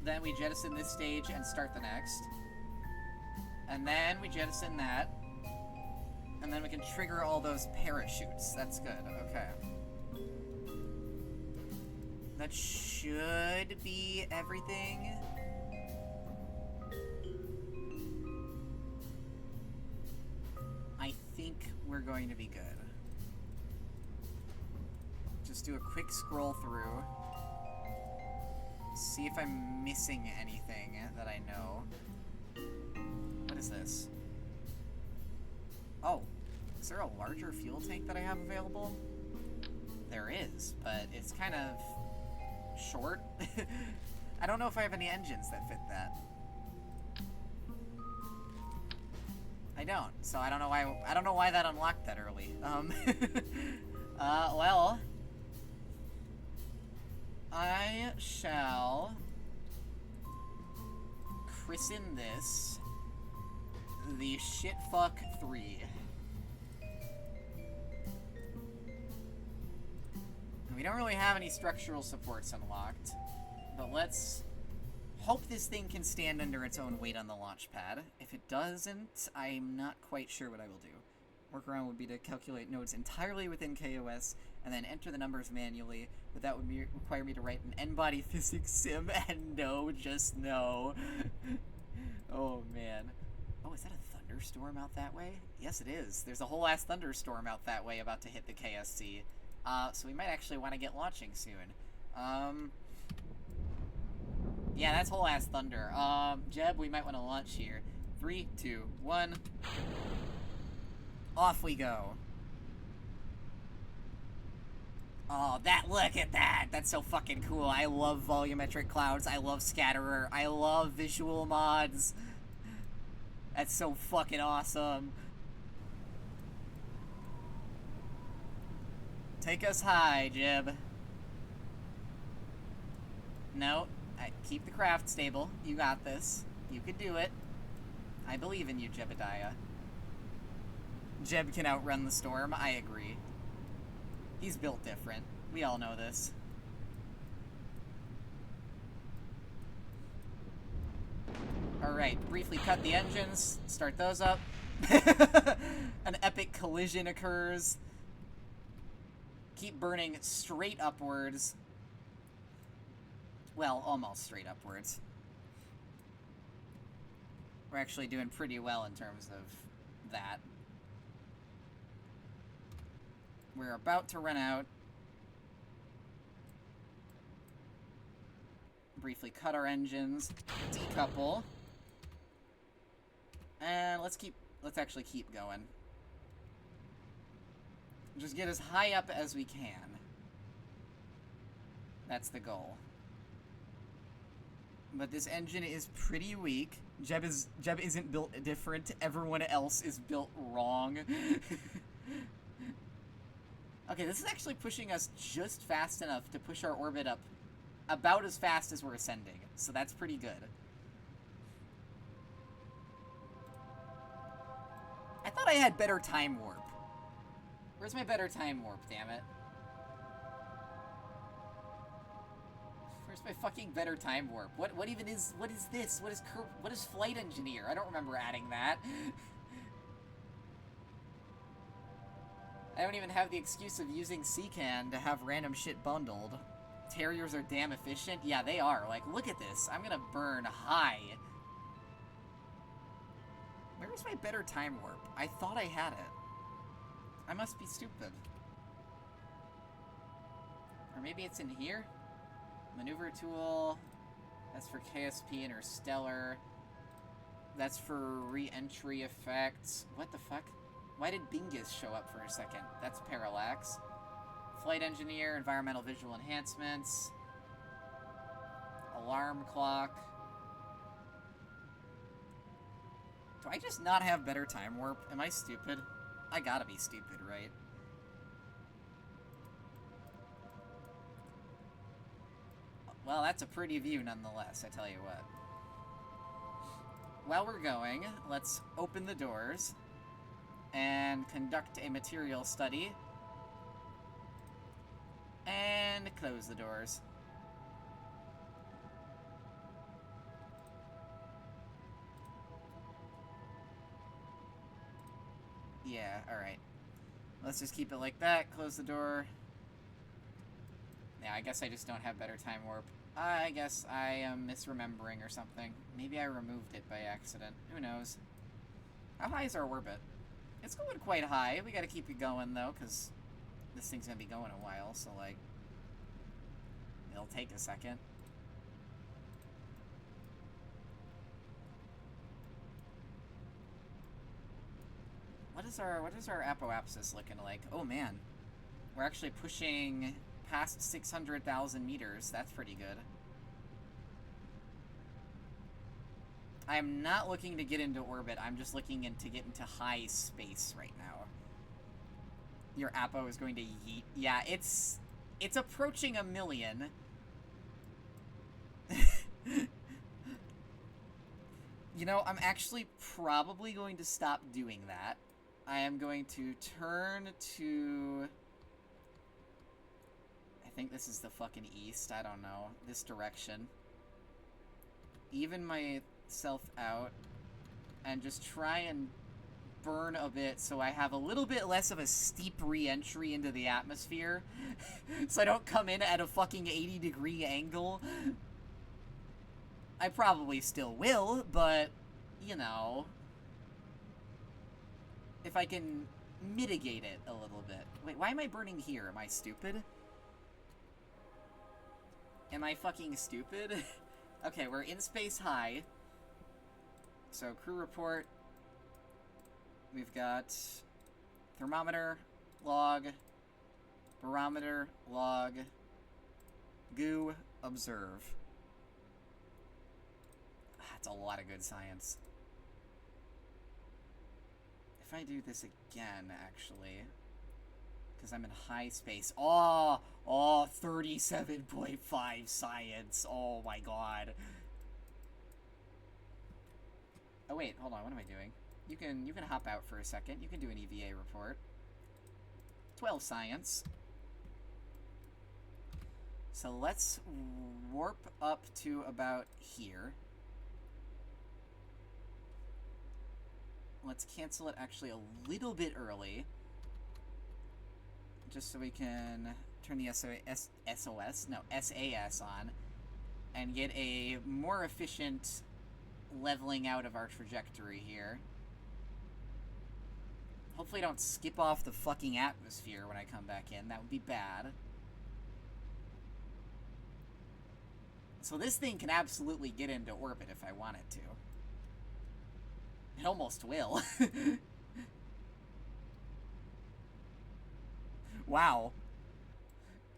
Then we jettison this stage and start the next. And then we jettison that. And then we can trigger all those parachutes. That's good. Okay. That should be everything. I think we're going to be good. Just do a quick scroll through. See if I'm missing anything that I know. What is this? Oh, is there a larger fuel tank that I have available? There is, but it's kind of short. I don't know if I have any engines that fit that. I don't, so I don't know why that unlocked that early. Well, I shall christen this the Shitfuck 3. We don't really have any structural supports unlocked, but let's hope this thing can stand under its own weight on the launch pad. If it doesn't, I'm not quite sure what I will do. Workaround would be to calculate nodes entirely within KOS and then enter the numbers manually, but that would require me to write an n-body physics sim, and no, just no. Oh man. Oh, is that a thunderstorm out that way? Yes, it is. There's a whole ass thunderstorm out that way about to hit the KSC. So we might actually want to get launching soon. Yeah, that's whole ass thunder. Jeb, we might want to launch here. 3, 2, 1. Off we go. Oh, look at that! That's so fucking cool. I love volumetric clouds. I love scatterer. I love visual mods. That's so fucking awesome. Take us high, Jeb. No, keep the craft stable. You got this. You can do it. I believe in you, Jebediah. Jeb can outrun the storm. I agree. He's built different. We all know this. Alright, briefly cut the engines. Start those up. An epic collision occurs. Keep burning straight upwards. Well, almost straight upwards. We're actually doing pretty well in terms of that. We're about to run out. Briefly cut our engines. Decouple. And let's actually keep going. Just get as high up as we can. That's the goal. But this engine is pretty weak. Jeb isn't built different. Everyone else is built wrong. Okay, this is actually pushing us just fast enough to push our orbit up about as fast as we're ascending. So that's pretty good. I thought I had better time warp. Where's my better time warp, damn it? Where's my fucking better time warp? What even is, what is this? What is flight engineer? I don't remember adding that. I don't even have the excuse of using CCAN to have random shit bundled. Terriers are damn efficient. Yeah, they are. Like, look at this. I'm gonna burn high. Where's my better time warp? I thought I had it. I must be stupid. Or maybe it's in here? Maneuver tool. That's for KSP Interstellar. That's for re-entry effects. What the fuck? Why did Bingus show up for a second? That's Parallax. Flight engineer, environmental visual enhancements. Alarm clock. Do I just not have better time warp? Am I stupid? I gotta be stupid, right? Well, that's a pretty view nonetheless, I tell you what. While we're going, let's open the doors and conduct a material study. And close the doors. Yeah, alright. Let's just keep it like that. Close the door. Yeah, I guess I just don't have better time warp. I guess I am misremembering or something. Maybe I removed it by accident. Who knows? How high is our orbit? It's going quite high. We gotta keep it going, though, because this thing's gonna be going a while, so, like, it'll take a second. What is our apoapsis looking like? Oh, man. We're actually pushing past 600,000 meters. That's pretty good. I am not looking to get into orbit. I'm just looking to get into high space right now. Your apo is going to yeet. Yeah, it's approaching 1 million. You know, I'm actually probably going to stop doing that. I am going to turn to... I think this is the fucking east. I don't know. This direction. Even myself out. And just try and burn a bit so I have a little bit less of a steep re-entry into the atmosphere. So I don't come in at a fucking 80-degree angle. I probably still will, but, you know... if I can mitigate it a little bit. Wait, why am I burning here? Am I stupid? Am I fucking stupid? Okay, we're in space high. So, crew report. We've got thermometer, log, barometer, log, goo, observe. That's a lot of good science. If I do this again, actually, because I'm in high space. Oh, 37.5 science. Oh my god. Oh wait, hold on, what am I doing? You can hop out for a second. You can do an EVA report. 12 science. So let's warp up to about here. Let's cancel it actually a little bit early. Just so we can turn the SAS on. And get a more efficient leveling out of our trajectory here. Hopefully I don't skip off the fucking atmosphere when I come back in. That would be bad. So this thing can absolutely get into orbit if I want it to. It almost will. Wow.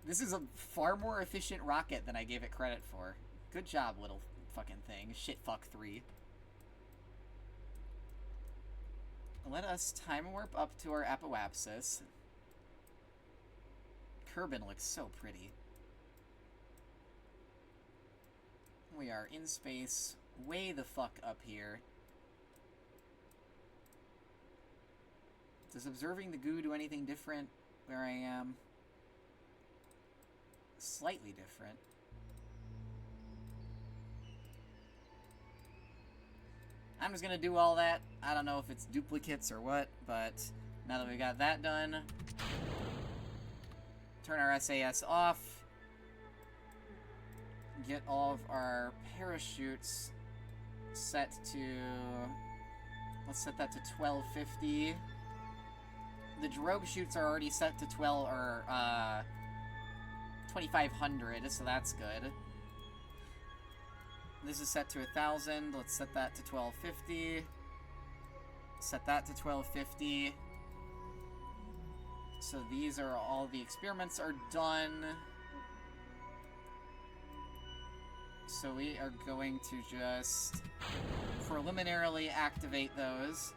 This is a far more efficient rocket than I gave it credit for. Good job, little fucking thing. Shitfuck 3. Let us time warp up to our apoapsis. Kerbin looks so pretty. We are in space, way the fuck up here. Does observing the goo do anything different where I am? Slightly different. I'm just gonna do all that. I don't know if it's duplicates or what, but now that we got that done, turn our SAS off, get all of our parachutes set to, let's set that to 1250. The drogue chutes are already set to 2500, so that's good. This is set to 1000. Let's set that to 1250. Set that to 1250. So these are all the experiments are done. So we are going to just preliminarily activate those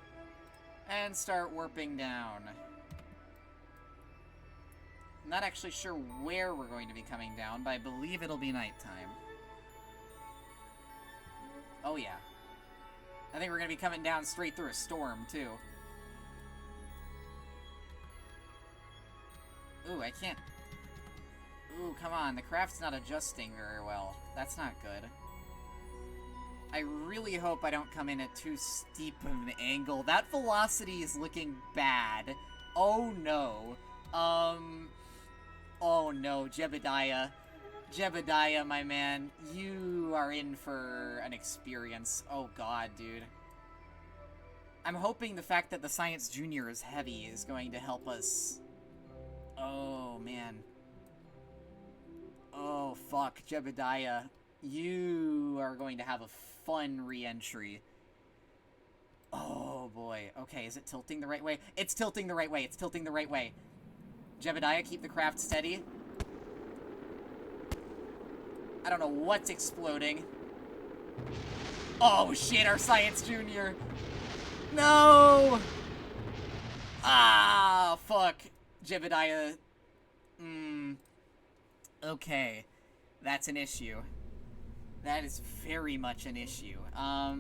and start warping down. I'm not actually sure where we're going to be coming down, but I believe it'll be nighttime. Oh yeah. I think we're gonna be coming down straight through a storm, too. Ooh, I can't... Ooh, come on, the craft's not adjusting very well. That's not good. I really hope I don't come in at too steep of an angle. That velocity is looking bad. Oh no. Oh no, Jebediah. Jebediah, my man, you are in for an experience. Oh god, dude. I'm hoping the fact that the Science Junior is heavy is going to help us. Oh, man. Oh, fuck, Jebediah. You are going to have a fun re-entry. Oh, boy. Okay, is it tilting the right way? It's tilting the right way. It's tilting the right way. Jebediah, keep the craft steady. I don't know what's exploding. Oh, shit, our Science Junior. No! Ah, fuck. Jebediah. Okay. That's an issue. That is very much an issue. I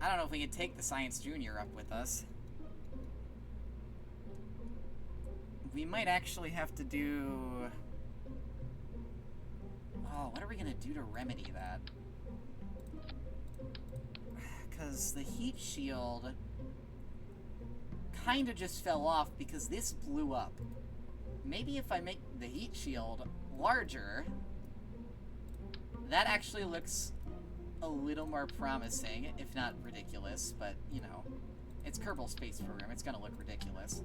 don't know if we can take the Science Junior up with us. We might actually have to do... Oh, what are we gonna do to remedy that? Because the heat shield kind of just fell off because this blew up. Maybe if I make the heat shield larger, that actually looks a little more promising, if not ridiculous, but, you know, it's Kerbal Space Program, it's gonna look ridiculous.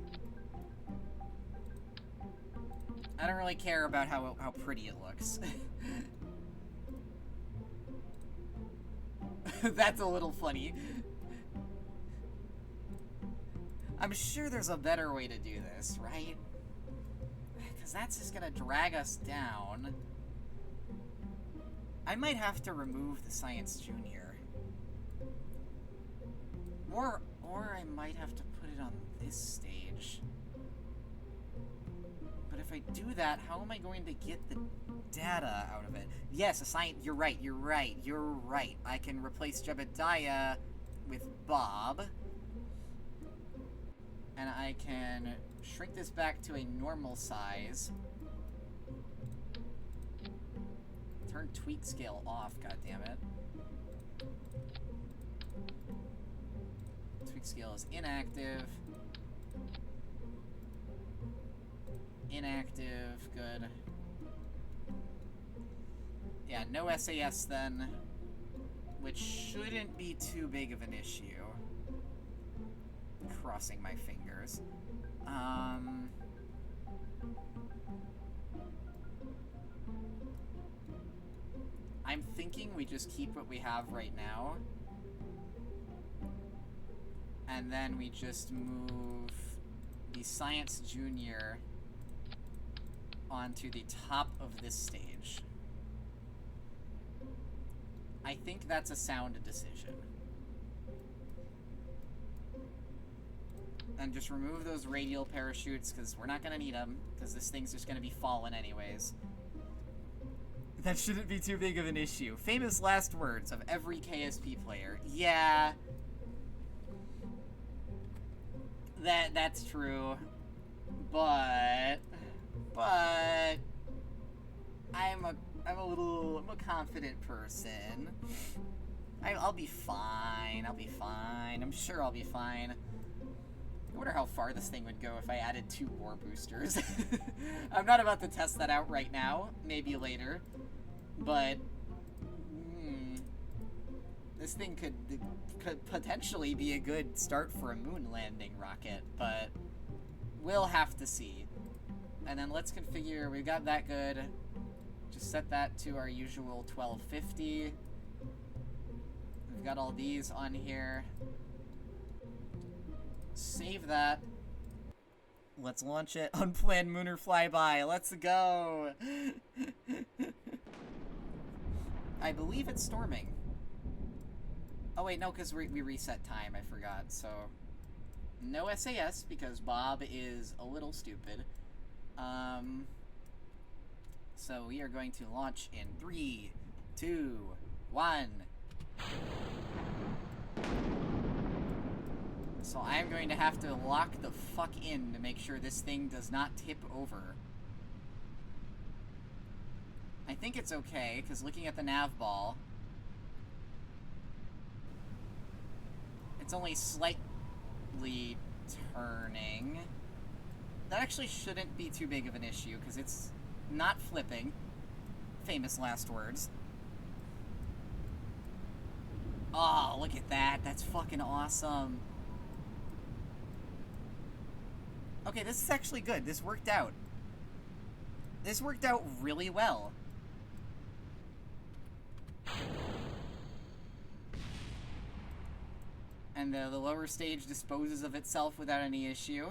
I don't really care about how pretty it looks. That's a little funny. I'm sure there's a better way to do this, right? Because that's just gonna drag us down. I might have to remove the Science Junior. Or I might have to put it on this stage. But if I do that, how am I going to get the data out of it? Yes, a science. You're right. I can replace Jebediah with Bob. And I can shrink this back to a normal size. Turn tweak scale off, goddammit. Tweak scale is inactive. Inactive, good. Yeah, no SAS then, which shouldn't be too big of an issue. Crossing my fingers. I'm thinking we just keep what we have right now. And then we just move the Science Junior onto the top of this stage. I think that's a sound decision. And just remove those radial parachutes, because we're not going to need them, because this thing's just going to be falling anyways. That shouldn't be too big of an issue. Famous last words of every KSP player. Yeah. That's true. But I'm a confident person. I'll be fine. I'm sure I'll be fine. I wonder how far this thing would go if I added 2 more boosters. I'm not about to test that out right now. Maybe later. But this thing could potentially be a good start for a moon landing rocket, but we'll have to see. And then let's configure, we've got that good. Just set that to our usual 1250. We've got all these on here. Save that. Let's launch it. Unplanned mooner flyby. Let's go. I believe it's storming. Oh wait, no, because we reset time. I forgot. So no SAS because Bob is a little stupid. So we are going to launch in 3, 2, 1. So I'm going to have to lock the fuck in to make sure this thing does not tip over. I think it's okay, because looking at the nav ball, it's only slightly turning. That actually shouldn't be too big of an issue, because it's not flipping. Famous last words. Oh, look at that. That's fucking awesome. Okay, this is actually good. This worked out. This worked out really well. And the lower stage disposes of itself without any issue.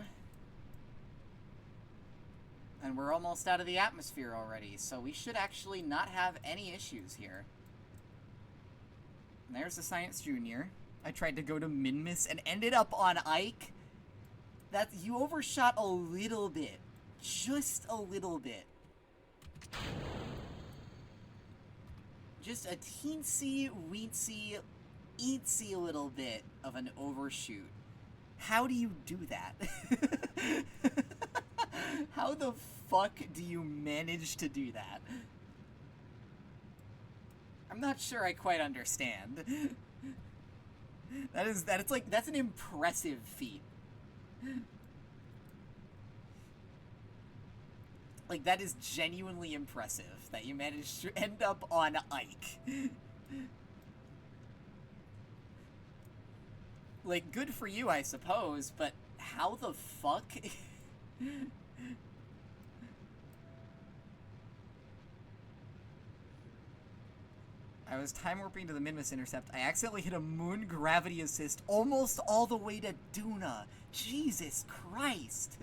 And we're almost out of the atmosphere already, so we should actually not have any issues here. And there's the Science Junior. I tried to go to Minmus and ended up on Ike. You overshot a little bit. Just a little bit. Just a teensy, weensy, eatsy little bit of an overshoot. How do you do that? How the fuck do you manage to do that? I'm not sure I quite understand. That's an impressive feat. Like, that is genuinely impressive that you managed to end up on Ike. Like, good for you, I suppose, but how the fuck? I was time warping to the Minmus intercept. I accidentally hit a moon gravity assist almost all the way to Duna. Jesus Christ.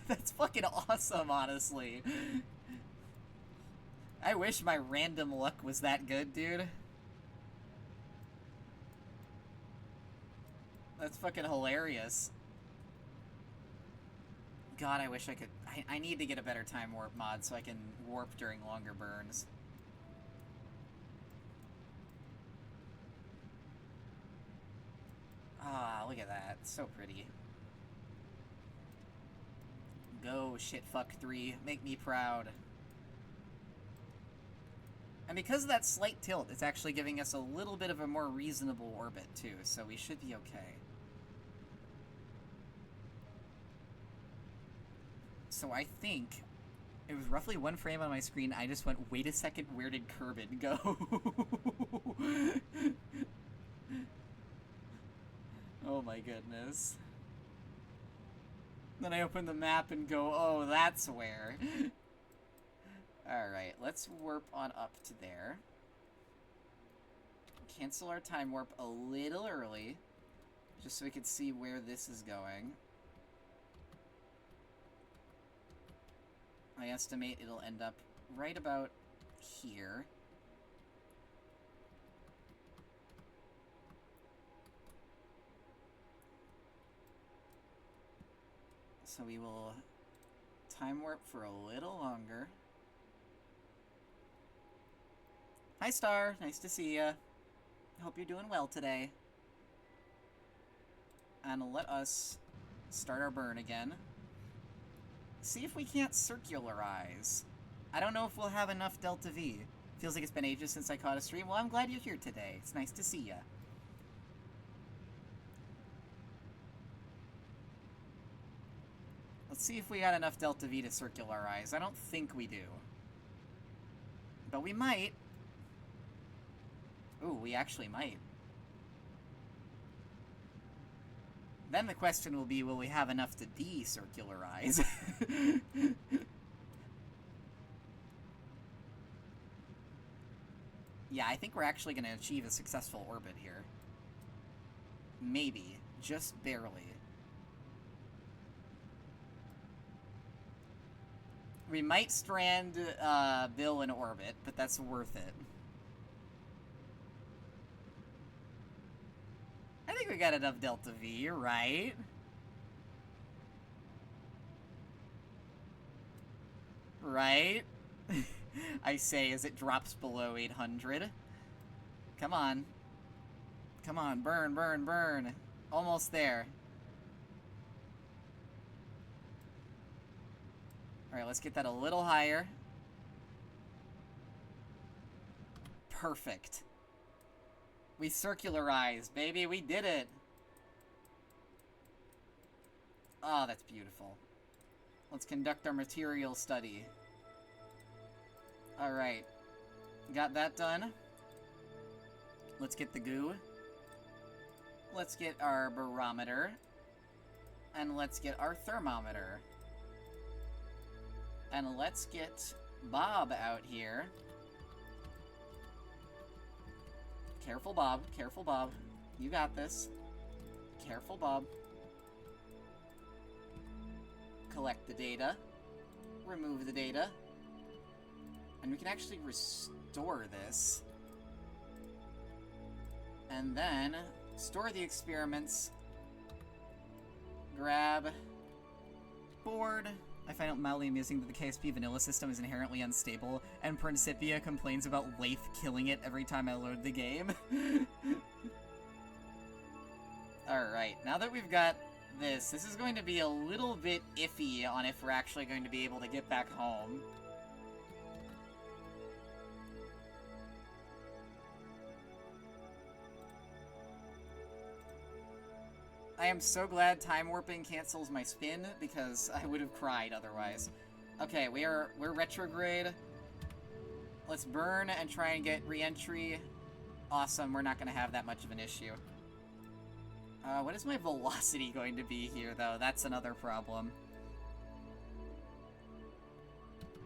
That's fucking awesome, honestly. I wish my random luck was that good, dude. That's fucking hilarious. God, I wish I could... I need to get a better time warp mod so I can warp during longer burns. Ah, look at that. So pretty. Go, shitfuck3. Make me proud. And because of that slight tilt, it's actually giving us a little bit of a more reasonable orbit, too, so we should be okay. So I think it was roughly 1 frame on my screen. I just went, wait a second, where did Kerbin go? Oh my goodness. Then I open the map and go, oh, that's where. Alright, let's warp on up to there. Cancel our time warp a little early, just so we could see where this is going. I estimate it'll end up right about here. So we will time warp for a little longer. Hi, Star. Nice to see ya. Hope you're doing well today. And let us start our burn again. See if we can't circularize. I don't know if we'll have enough Delta V. Feels like it's been ages since I caught a stream. Well, I'm glad you're here today. It's nice to see ya. Let's see if we got enough Delta V to circularize. I don't think we do. But we might. Ooh, we actually might. Then the question will be, will we have enough to decircularize? Yeah, I think we're actually going to achieve a successful orbit here. Maybe. Just barely. We might strand Bill in orbit, but that's worth it. I think we got enough Delta V, right? Right? I say as it drops below 800. Come on. Come on, burn, burn, burn. Almost there. Alright, let's get that a little higher. Perfect. We circularized, baby. We did it. Oh, that's beautiful. Let's conduct our material study. Alright. Got that done. Let's get the goo. Let's get our barometer. And let's get our thermometer. And let's get Bob out here. Careful, Bob. Careful, Bob. You got this. Careful, Bob. Collect the data. Remove the data. And we can actually restore this. And then store the experiments. Grab board. I find it mildly amusing that the KSP vanilla system is inherently unstable, and Principia complains about Leif killing it every time I load the game. Alright, now that we've got this is going to be a little bit iffy on if we're actually going to be able to get back home. I am so glad time warping cancels my spin, because I would have cried otherwise. Okay, we're retrograde. Let's burn and try and get re-entry. Awesome, we're not going to have that much of an issue. What is my velocity going to be here, though? That's another problem.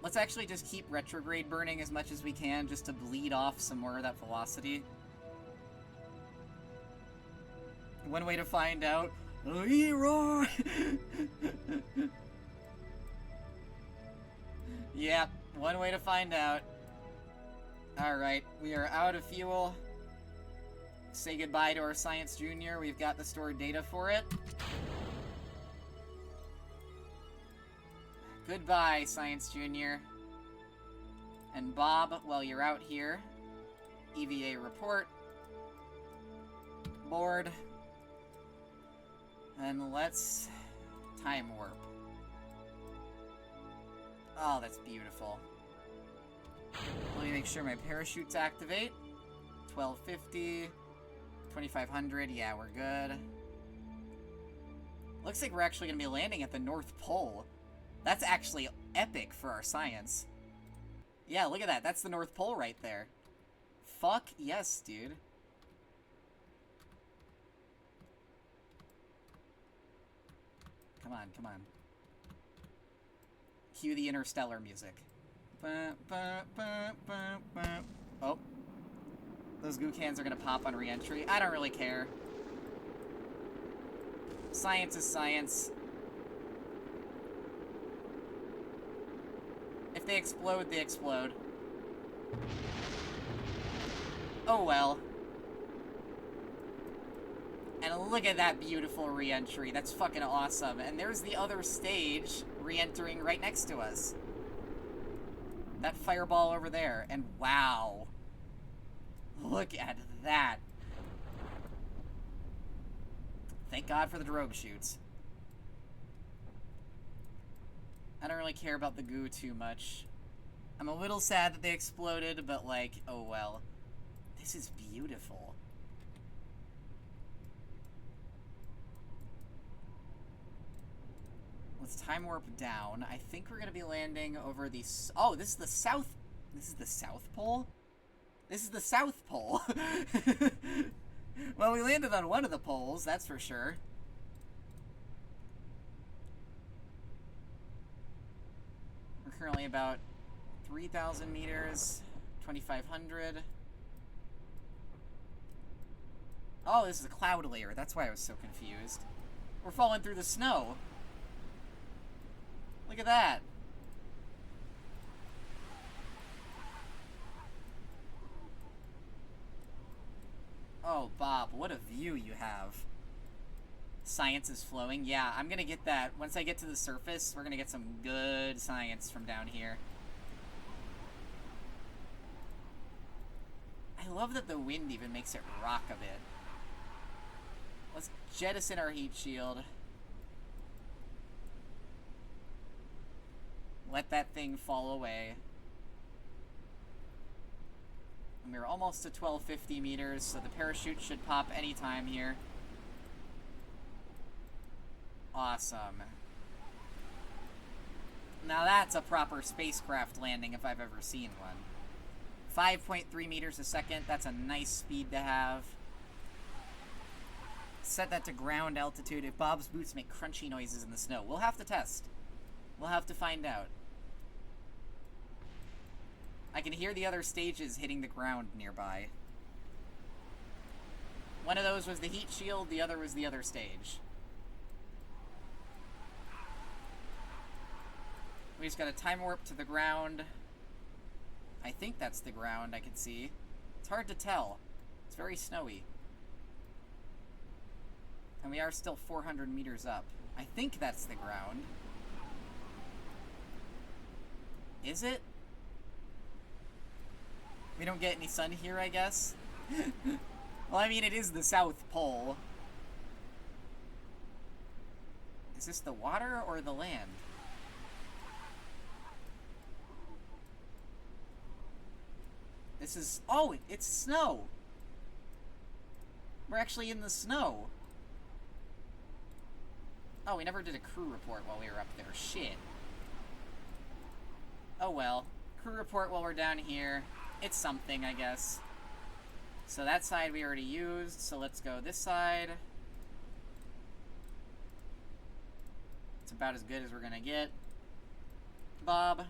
Let's actually just keep retrograde burning as much as we can, just to bleed off some more of that velocity. One way to find out. Leroy! Yep, one way to find out. Alright, we are out of fuel. Say goodbye to our Science Junior. We've got the stored data for it. Goodbye, Science Junior. And Bob, while you're out here, EVA report. Board. And let's time warp. Oh, that's beautiful. Let me make sure my parachutes activate. 1250, 2500, yeah, we're good. Looks like we're actually going to be landing at the North Pole. That's actually epic for our science. Yeah, look at that. That's the North Pole right there. Fuck yes, dude. Come on, come on. Cue the interstellar music. Oh. Those goo cans are gonna pop on re-entry. I don't really care. Science is science. If they explode, they explode. Oh well. And look at that beautiful re-entry. That's fucking awesome. And there's the other stage re-entering right next to us. That fireball over there. And wow. Look at that. Thank God for the drogue chutes. I don't really care about the goo too much. I'm a little sad that they exploded, but like, oh well. This is beautiful. Let's time warp down. I think we're gonna be landing over the... Oh, this is the South... This is the South Pole? This is the South Pole. Well, we landed on one of the poles, that's for sure. We're currently about 3,000 meters, 2,500. Oh, this is a cloud layer. That's why I was so confused. We're falling through the snow. Look at that. Oh, Bob, what a view you have. Science is flowing. Yeah, I'm gonna get that. Once I get to the surface, we're gonna get some good science from down here. I love that the wind even makes it rock a bit. Let's jettison our heat shield. Let that thing fall away. And we're almost to 1250 meters, so the parachute should pop anytime here. Awesome. Now that's a proper spacecraft landing if I've ever seen one. 5.3 meters a second, that's a nice speed to have. Set that to ground altitude. If Bob's boots make crunchy noises in the snow, we'll have to test. We'll have to find out. I can hear the other stages hitting the ground nearby. One of those was the heat shield, the other was the other stage. We just gotta time warp to the ground. I think that's the ground I can see. It's hard to tell. It's very snowy. And we are still 400 meters up. I think that's the ground. Is it? We don't get any sun here, I guess. Well, I mean, it is the South Pole. Is this the water or the land? This is... Oh, it's snow! We're actually in the snow. Oh, we never did a crew report while we were up there. Shit. Oh well. Crew report while we're down here. It's something, I guess. So that side we already used, so let's go this side. It's about as good as we're gonna get. Bob,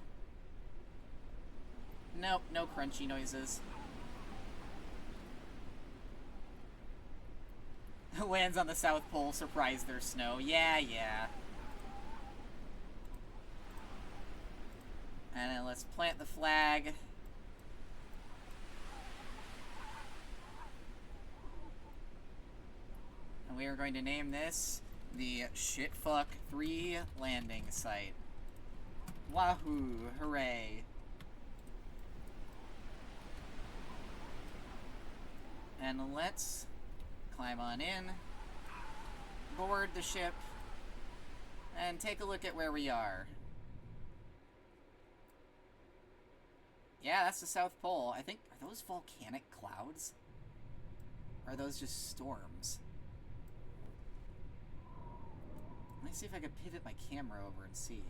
Nope, no crunchy noises. Lands on the South Pole, surprise there's snow. Yeah, yeah. And then let's plant the flag. And we are going to name this the Shitfuck 3 landing site. Wahoo! Hooray! And let's climb on in, board the ship, and take a look at where we are. Yeah, that's the South Pole. I think, are those volcanic clouds? Or are those just storms? Let me see if I can pivot my camera over and see.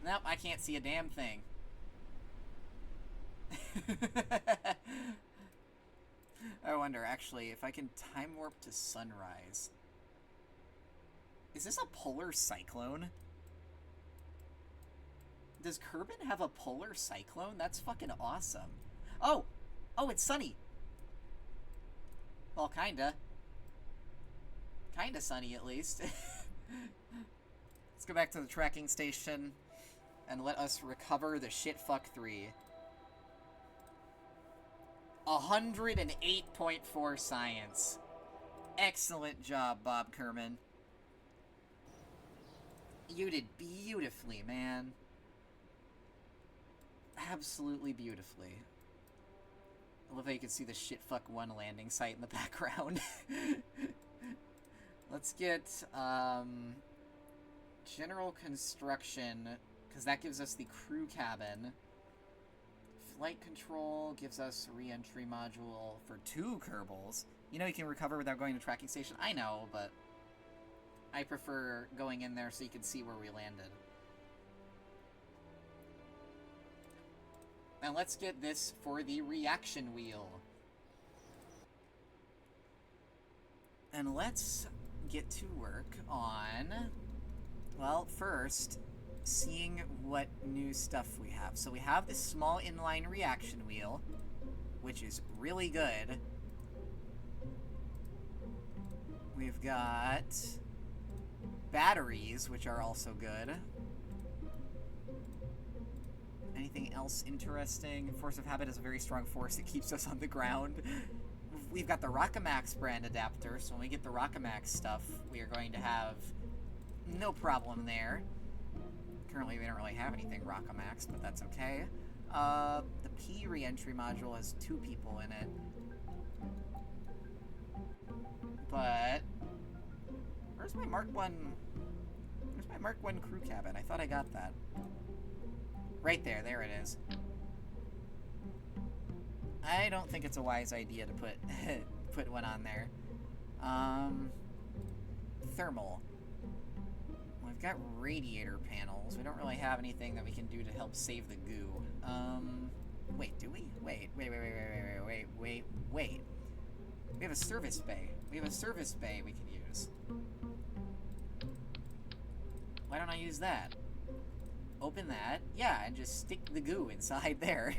Nope, I can't see a damn thing. I wonder, actually, if I can time warp to sunrise. Is this a polar cyclone? Does Kerbin have a polar cyclone? That's fucking awesome. Oh! Oh, it's sunny! Well, kinda. Kinda sunny, at least. Let's go back to the tracking station and let us recover the Shitfuck 3. 108.4 science. Excellent job, Bob Kerman. You did beautifully, man. Absolutely beautifully. I love how you can see the Shitfuck 1 landing site in the background. Let's get, general construction, because that gives us the crew cabin. Flight control gives us a re-entry module for 2 Kerbals. You know you can recover without going to tracking station? I know, but I prefer going in there so you can see where we landed. And let's get this for the reaction wheel. And let's get to work on, well, first, seeing what new stuff we have. So we have this small inline reaction wheel, which is really good. We've got batteries, which are also good. Anything else interesting? Force of habit is a very strong force that keeps us on the ground. We've got the Rockamax brand adapter, so when we get the Rockamax stuff, we are going to have no problem there. Currently, we don't really have anything Rockamax, but that's okay. The P re-entry module has 2 people in it. But where's my Mark 1? Where's my Mark 1 crew cabin? I thought I got that. Right there, there it is. I don't think it's a wise idea to put put one on there. Thermal. We've got radiator panels. We don't really have anything that we can do to help save the goo. Wait, do we? Wait. We have a service bay. We have a service bay we can use. Why don't I use that? Open that. Yeah, and just stick the goo inside there.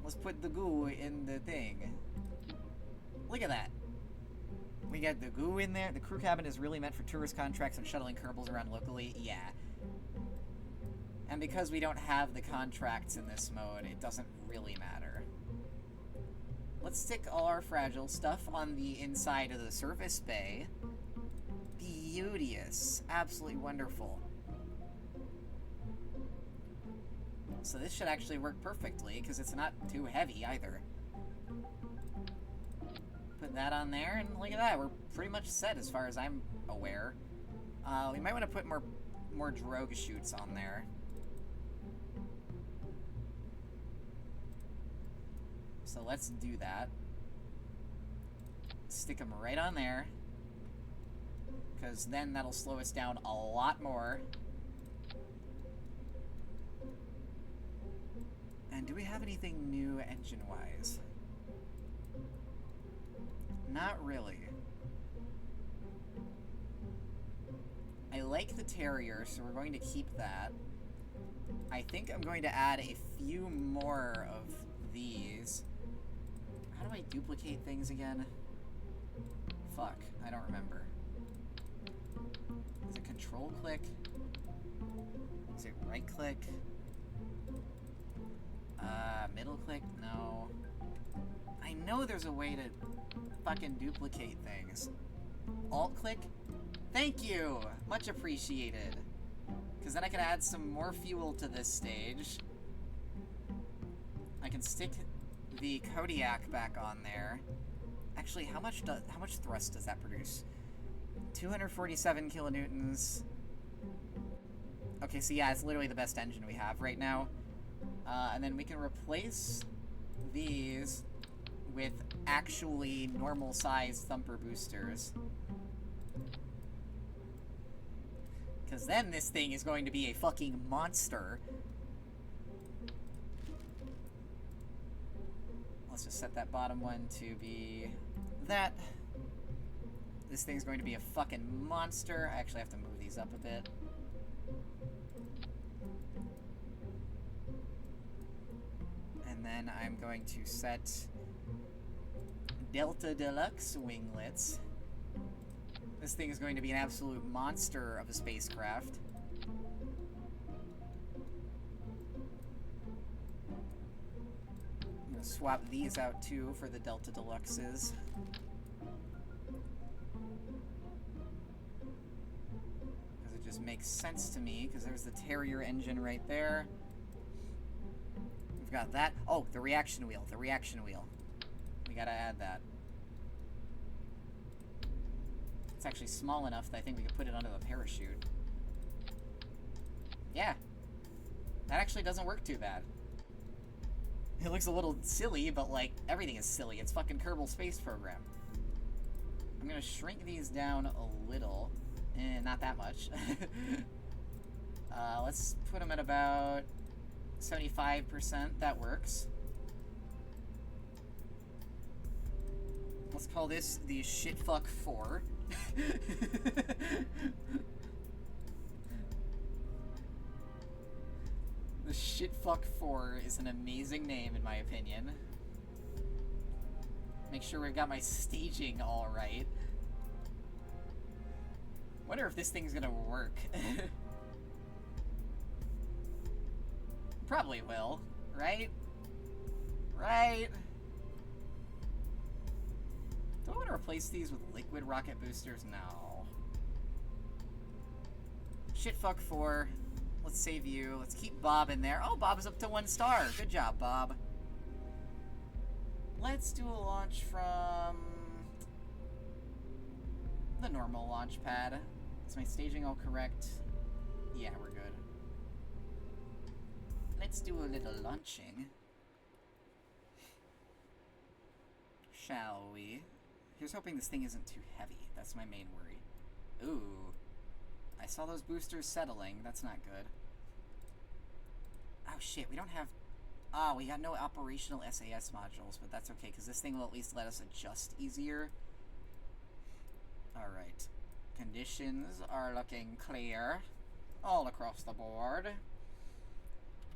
Let's put the goo in the thing. Look at that. We got the goo in there. The crew cabin is really meant for tourist contracts and shuttling Kerbals around locally. Yeah. And because we don't have the contracts in this mode, it doesn't really matter. Let's stick all our fragile stuff on the inside of the service bay. Beauteous. Absolutely wonderful. So this should actually work perfectly, because it's not too heavy either. Put that on there, and look at that. We're pretty much set as far as I'm aware. We might want to put more drogue chutes on there. So let's do that. Stick them right on there, because then that'll slow us down a lot more. And do we have anything new engine-wise? Not really. I like the Terrier, so we're going to keep that. I think I'm going to add a few more of these. How do I duplicate things again? Fuck, I don't remember. Is it control click? Is it right click? Middle click? No. I know there's a way to fucking duplicate things. Alt click? Thank you! Much appreciated. Because then I can add some more fuel to this stage. I can stick the Kodiak back on there. Actually, how much thrust does that produce? 247 kilonewtons. Okay, so yeah, it's literally the best engine we have right now. And then we can replace these with actually normal-sized thumper boosters. Because then this thing is going to be a fucking monster. Let's just set that bottom one to be that. This thing's going to be a fucking monster. I actually have to move these up a bit. And then I'm going to set Delta Deluxe winglets. This thing is going to be an absolute monster of a spacecraft. I'm going to swap these out too for the Delta Deluxes. Because it just makes sense to me, because there's the Terrier engine right there. We've got that. Oh, the reaction wheel. The reaction wheel. We gotta add that. It's actually small enough that I think we could put it under the parachute. Yeah. That actually doesn't work too bad. It looks a little silly, but, like, everything is silly. It's fucking Kerbal Space Program. I'm gonna shrink these down a little. Not that much. Let's put them at about 75%. That works. Let's call this the Shitfuck 4. The Shitfuck 4 is an amazing name, in my opinion. Make sure we've got my staging all right. Wonder if this thing's gonna work. Probably will, right? Right? Do I want to replace these with liquid rocket boosters? No. Shitfuck 4. Let's save you. Let's keep Bob in there. Oh, Bob is up to 1 star. Good job, Bob. Let's do a launch from the normal launch pad. Is my staging all correct? Yeah, we're good. Let's do a little launching. Shall we? Here's hoping this thing isn't too heavy. That's my main worry. Ooh. I saw those boosters settling. That's not good. Oh shit, we don't have... Ah, we got no operational SAS modules, but that's okay, because this thing will at least let us adjust easier. Alright. Conditions are looking clear. All across the board.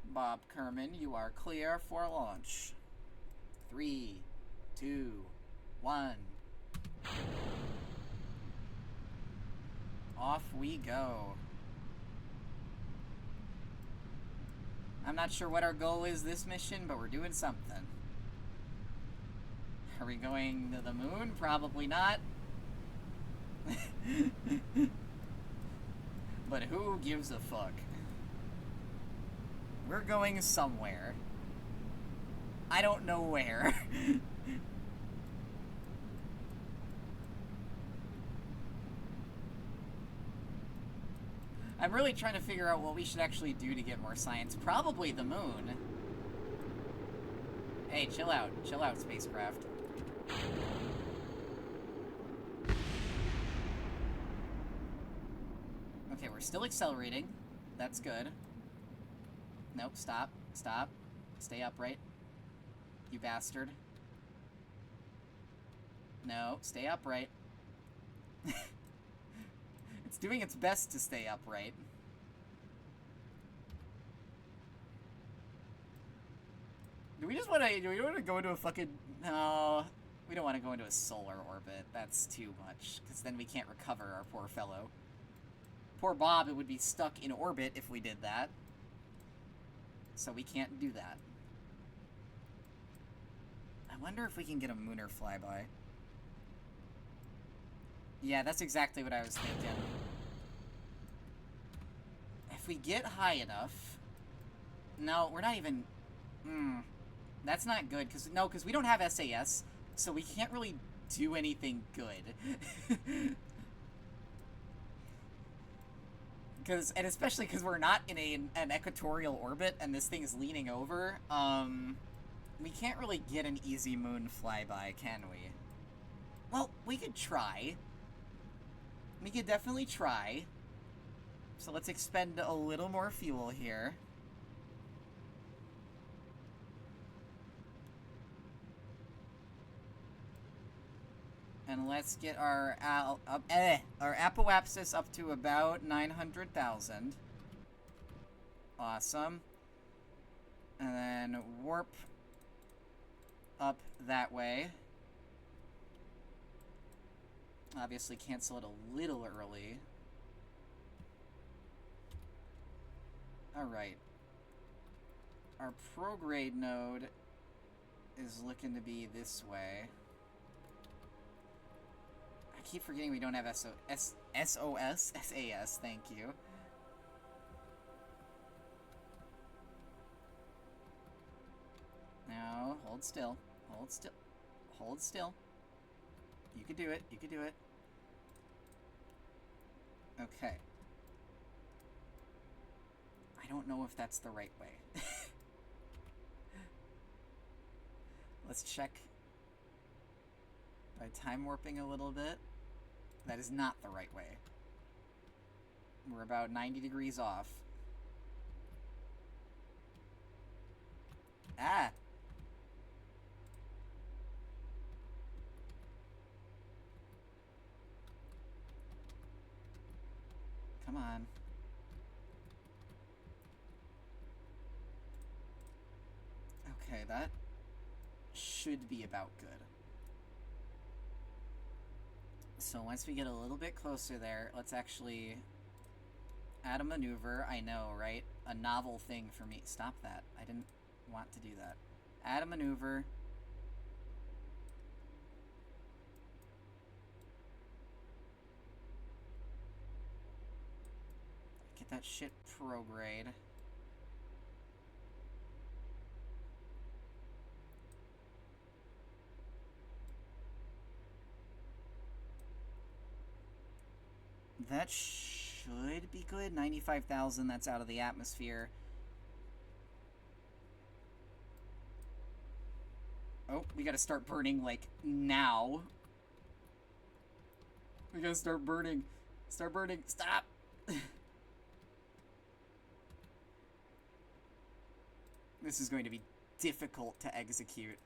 Bob Kerman, you are clear for launch. 3, 2, 1. Off we go. I'm not sure what our goal is this mission, but we're doing something. Are we going to the moon? Probably not. But who gives a fuck? We're going somewhere. I don't know where. I'm really trying to figure out what we should actually do to get more science. Probably the moon. Hey, chill out. Chill out, spacecraft. Okay, we're still accelerating. That's good. Nope, stop. Stop. Stay upright. You bastard. No, stay upright. It's doing its best to stay upright. Do we want to go into a fucking... No, we don't want to go into a solar orbit. That's too much, because then we can't recover our poor fellow. Poor Bob, it would be stuck in orbit if we did that. So we can't do that. I wonder if we can get a Mooner flyby. Yeah, that's exactly what I was thinking. If we get high enough... No, we're not even... That's not good, because we don't have SAS, so we can't really do anything good. And especially because we're not in an equatorial orbit, and this thing is leaning over, we can't really get an easy moon flyby, can we? Well, we could try. We could definitely try. So let's expend a little more fuel here. And let's get our apoapsis up to about 900,000. Awesome. And then warp up that way. Obviously cancel it a little early. Alright. Our prograde node is looking to be this way. I keep forgetting we don't have SOS? SAS, thank you. Now, hold still. Hold still. Hold still. You can do it. You can do it. Okay. I don't know if that's the right way. Let's check by time warping a little bit. That is not the right way. We're about 90 degrees off. Ah! Come on. Okay, that should be about good. So once we get a little bit closer there, let's actually add a maneuver. I know, right? A novel thing for me. Stop that. I didn't want to do that. Add a maneuver. Get that shit prograde. That should be good. 95,000, that's out of the atmosphere. Oh, we gotta start burning, like, now. We gotta start burning. Start burning. Stop! This is going to be difficult to execute.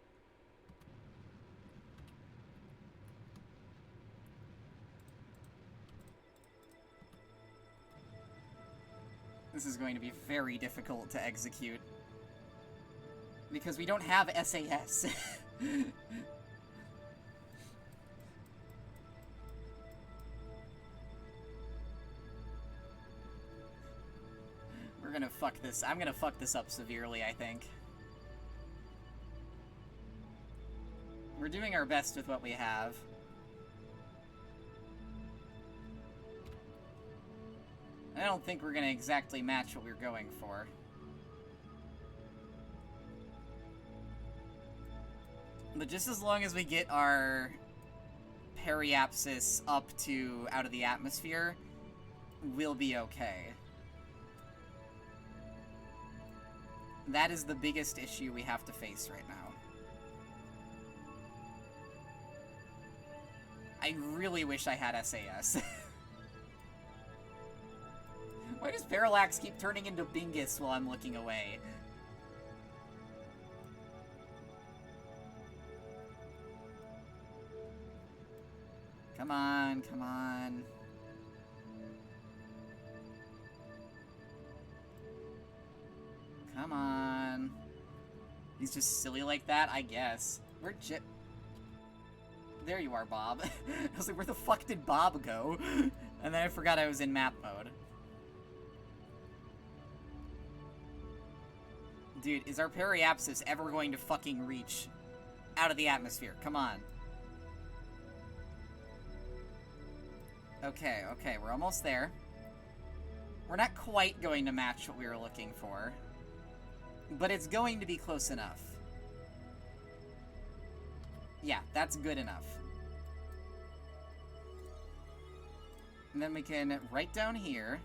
This is going to be very difficult to execute. Because we don't have SAS. We're gonna fuck this. I'm gonna fuck this up severely, I think. We're doing our best with what we have. I don't think we're gonna exactly match what we're going for. But just as long as we get our periapsis up to out of the atmosphere, we'll be okay. That is the biggest issue we have to face right now. I really wish I had SAS. Why does Parallax keep turning into Bingus while I'm looking away? Come on, come on. Come on. He's just silly like that, I guess. Where'd Jip... There you are, Bob. I was like, where the fuck did Bob go? And then I forgot I was in map mode. Dude, is our periapsis ever going to fucking reach out of the atmosphere? Come on. Okay, okay, we're almost there. We're not quite going to match what we were looking for, but it's going to be close enough. Yeah, that's good enough. And then we can, right down here,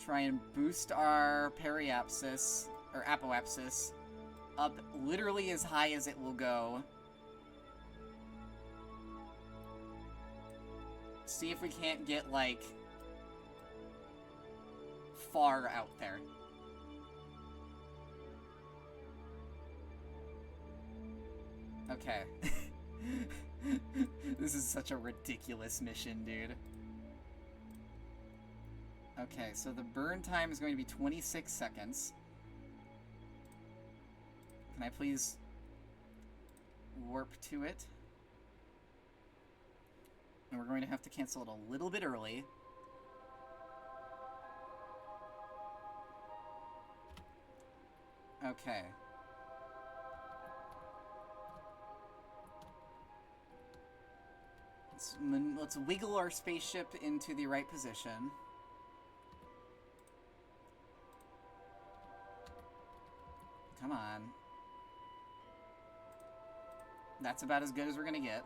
try and boost our periapsis, or apoapsis, up literally as high as it will go. See if we can't get, like, far out there. Okay. This is such a ridiculous mission, dude. Okay, so the burn time is going to be 26 seconds. Can I please warp to it? And we're going to have to cancel it a little bit early. Okay. Let's wiggle our spaceship into the right position. Come on. That's about as good as we're gonna get.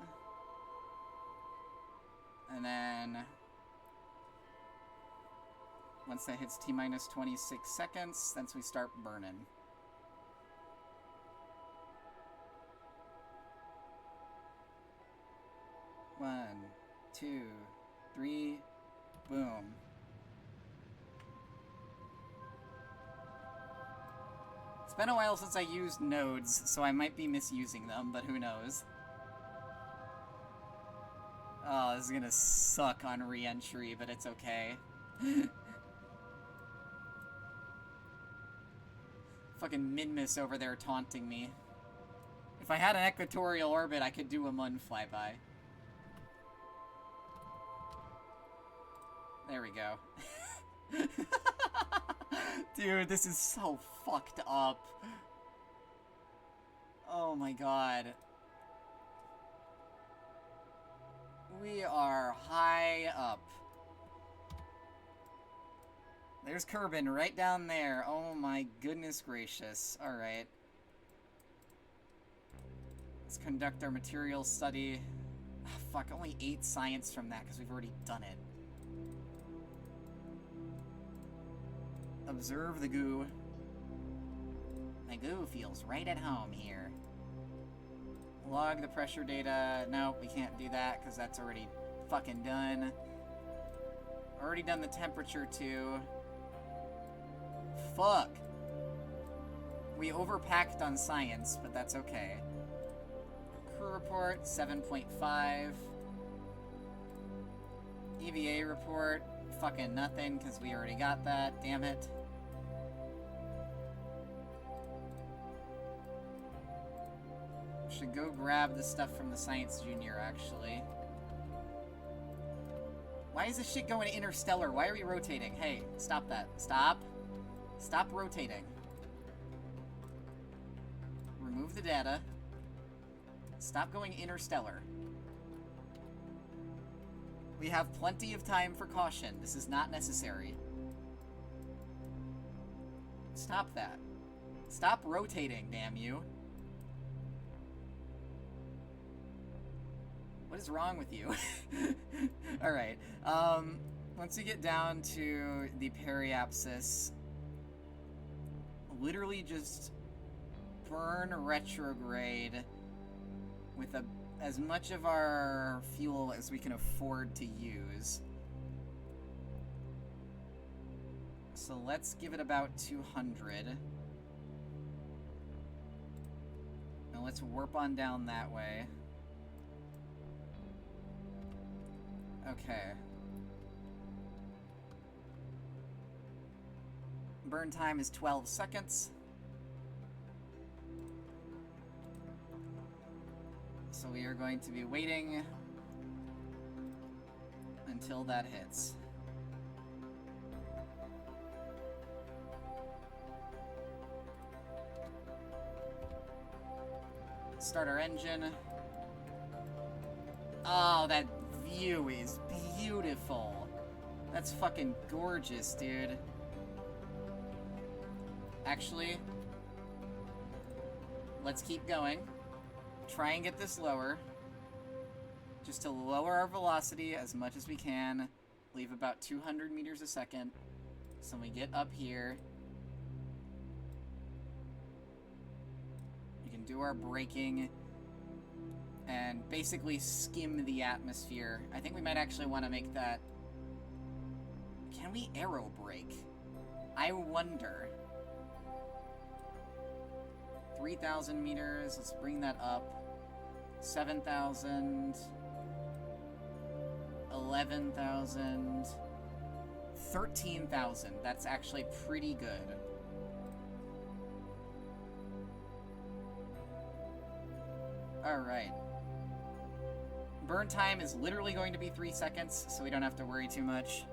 And then... once that hits T-minus 26 seconds, then we start burning. One, two, three, boom. It's been a while since I used nodes, so I might be misusing them, but who knows. Oh, this is gonna suck on re-entry, but it's okay. Fucking Minmus over there taunting me. If I had an equatorial orbit, I could do a Mun flyby. There we go. Dude, this is so fucked up. Oh my god. We are high up. There's Kerbin right down there. Oh my goodness gracious. Alright. Let's conduct our material study. Oh, fuck, only 8 science from that because we've already done it. Observe the goo. The goo feels right at home here. Log the pressure data. No, we can't do that because that's already fucking done. Already done the temperature too. Fuck. We overpacked on science, but that's okay. Crew report, 7.5. EVA report, fucking nothing because we already got that. Damn it. Should go grab the stuff from the Science Junior, actually. Why is this shit going interstellar? Why are we rotating? Hey, stop that. Stop. Stop rotating. Remove the data. Stop going interstellar. We have plenty of time for caution. This is not necessary. Stop that. Stop rotating, damn you. What is wrong with you? Alright, once we get down to the periapsis, literally just burn retrograde with as much of our fuel as we can afford to use. So let's give it about 200. Now let's warp on down that way. Okay. Burn time is 12 seconds. So we are going to be waiting until that hits. Start our engine. Oh, that view is beautiful. That's fucking gorgeous, dude. Actually, let's keep going. Try and get this lower. Just to lower our velocity as much as we can. Leave about 200 meters a second. So when we get up here, we can do our braking and basically skim the atmosphere. I think we might actually want to make that... Can we aero brake? I wonder. 3,000 meters, let's bring that up. 7,000, 11,000, 13,000. That's actually pretty good. Alright. Burn time is literally going to be 3 seconds, so we don't have to worry too much.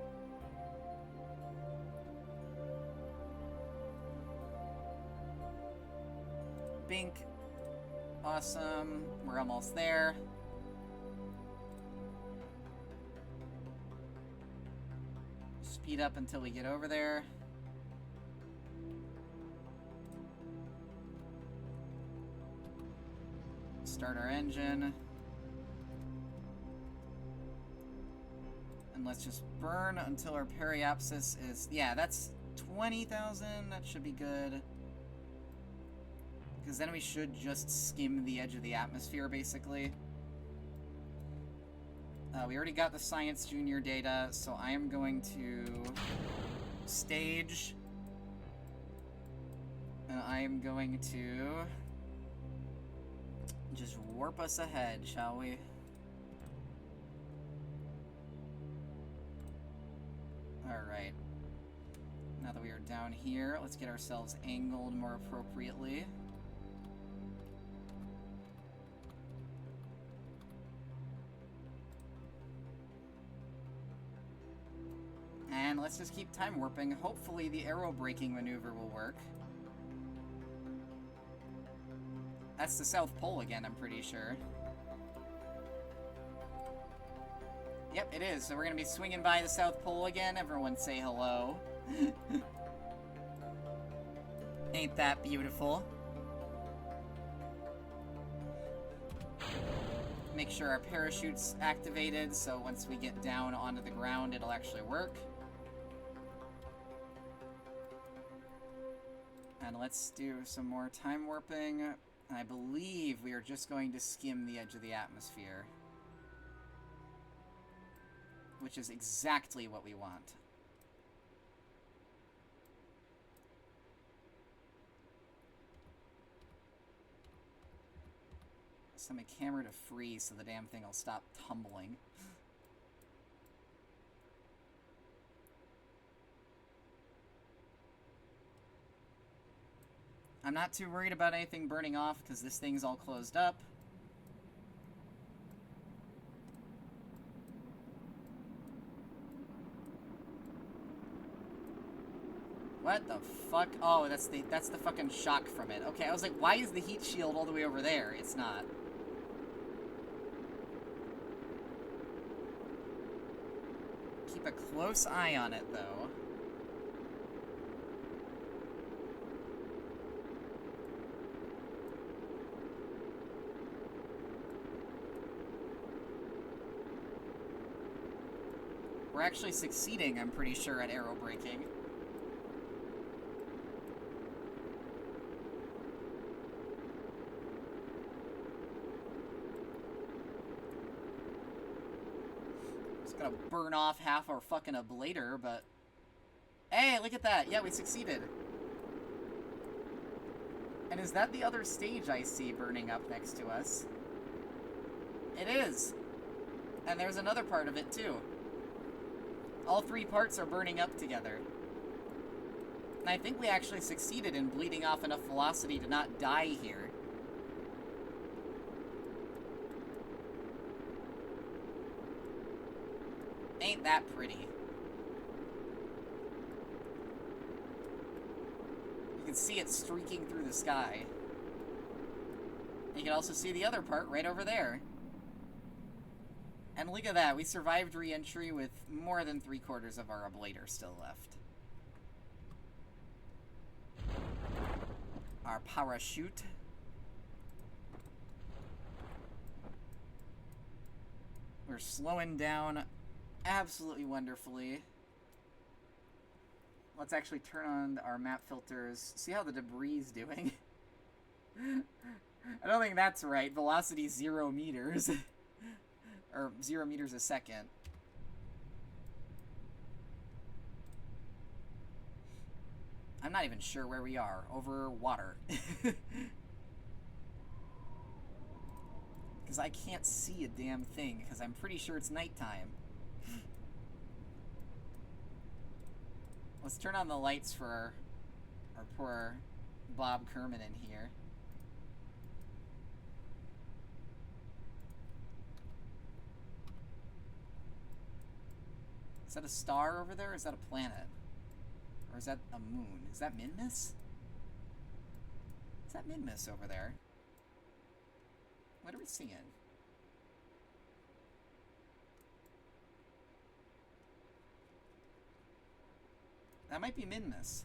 Bink. Awesome. We're almost there. Speed up until we get over there. Start our engine. And let's just burn until our periapsis is... Yeah, that's 20,000. That should be good. Because then we should just skim the edge of the atmosphere, basically. We already got the Science Junior data, so I am going to stage. And I am going to just warp us ahead, shall we? Alright. Now that we are down here, let's get ourselves angled more appropriately. And let's just keep time warping. Hopefully the aero braking maneuver will work. That's the South Pole again, I'm pretty sure. Yep, it is. So we're gonna be swinging by the South Pole again. Everyone say hello. Ain't that beautiful? Make sure our parachute's activated, so once we get down onto the ground, it'll actually work. And let's do some more time warping. I believe we are just going to skim the edge of the atmosphere. Which is exactly what we want. Set my camera to freeze so the damn thing will stop tumbling. I'm not too worried about anything burning off because this thing's all closed up. What the fuck? Oh, that's the fucking shock from it. Okay, I was like, why is the heat shield all the way over there? It's not. Keep a close eye on it, though. We're actually succeeding, I'm pretty sure, at aero braking. It's gonna burn off half our fucking ablator, but... Hey, look at that! Yeah, we succeeded. And is that the other stage I see burning up next to us? It is! And there's another part of it, too. All three parts are burning up together. And I think we actually succeeded in bleeding off enough velocity to not die here. Ain't that pretty. You can see it streaking through the sky. You can also see the other part right over there. And look at that, we survived re-entry with more than 3/4 of our ablator still left. Our parachute. We're slowing down absolutely wonderfully. Let's actually turn on our map filters, see how the debris is doing. I don't think that's right. Velocity 0 meters. Or 0 meters a second. I'm not even sure where we are. Over water. Because I can't see a damn thing, because I'm pretty sure it's nighttime. Let's turn on the lights for our poor Bob Kerman in here. Is that a star over there, or is that a planet? Or is that a moon? Is that Minmus? Is that Minmus over there? What are we seeing? That might be Minmus.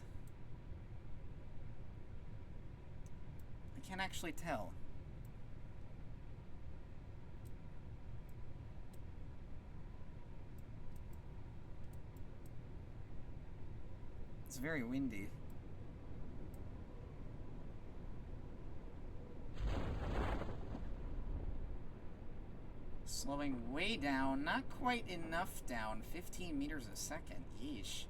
I can't actually tell. It's very windy. Slowing way down, not quite enough down, 15 meters a second, yeesh.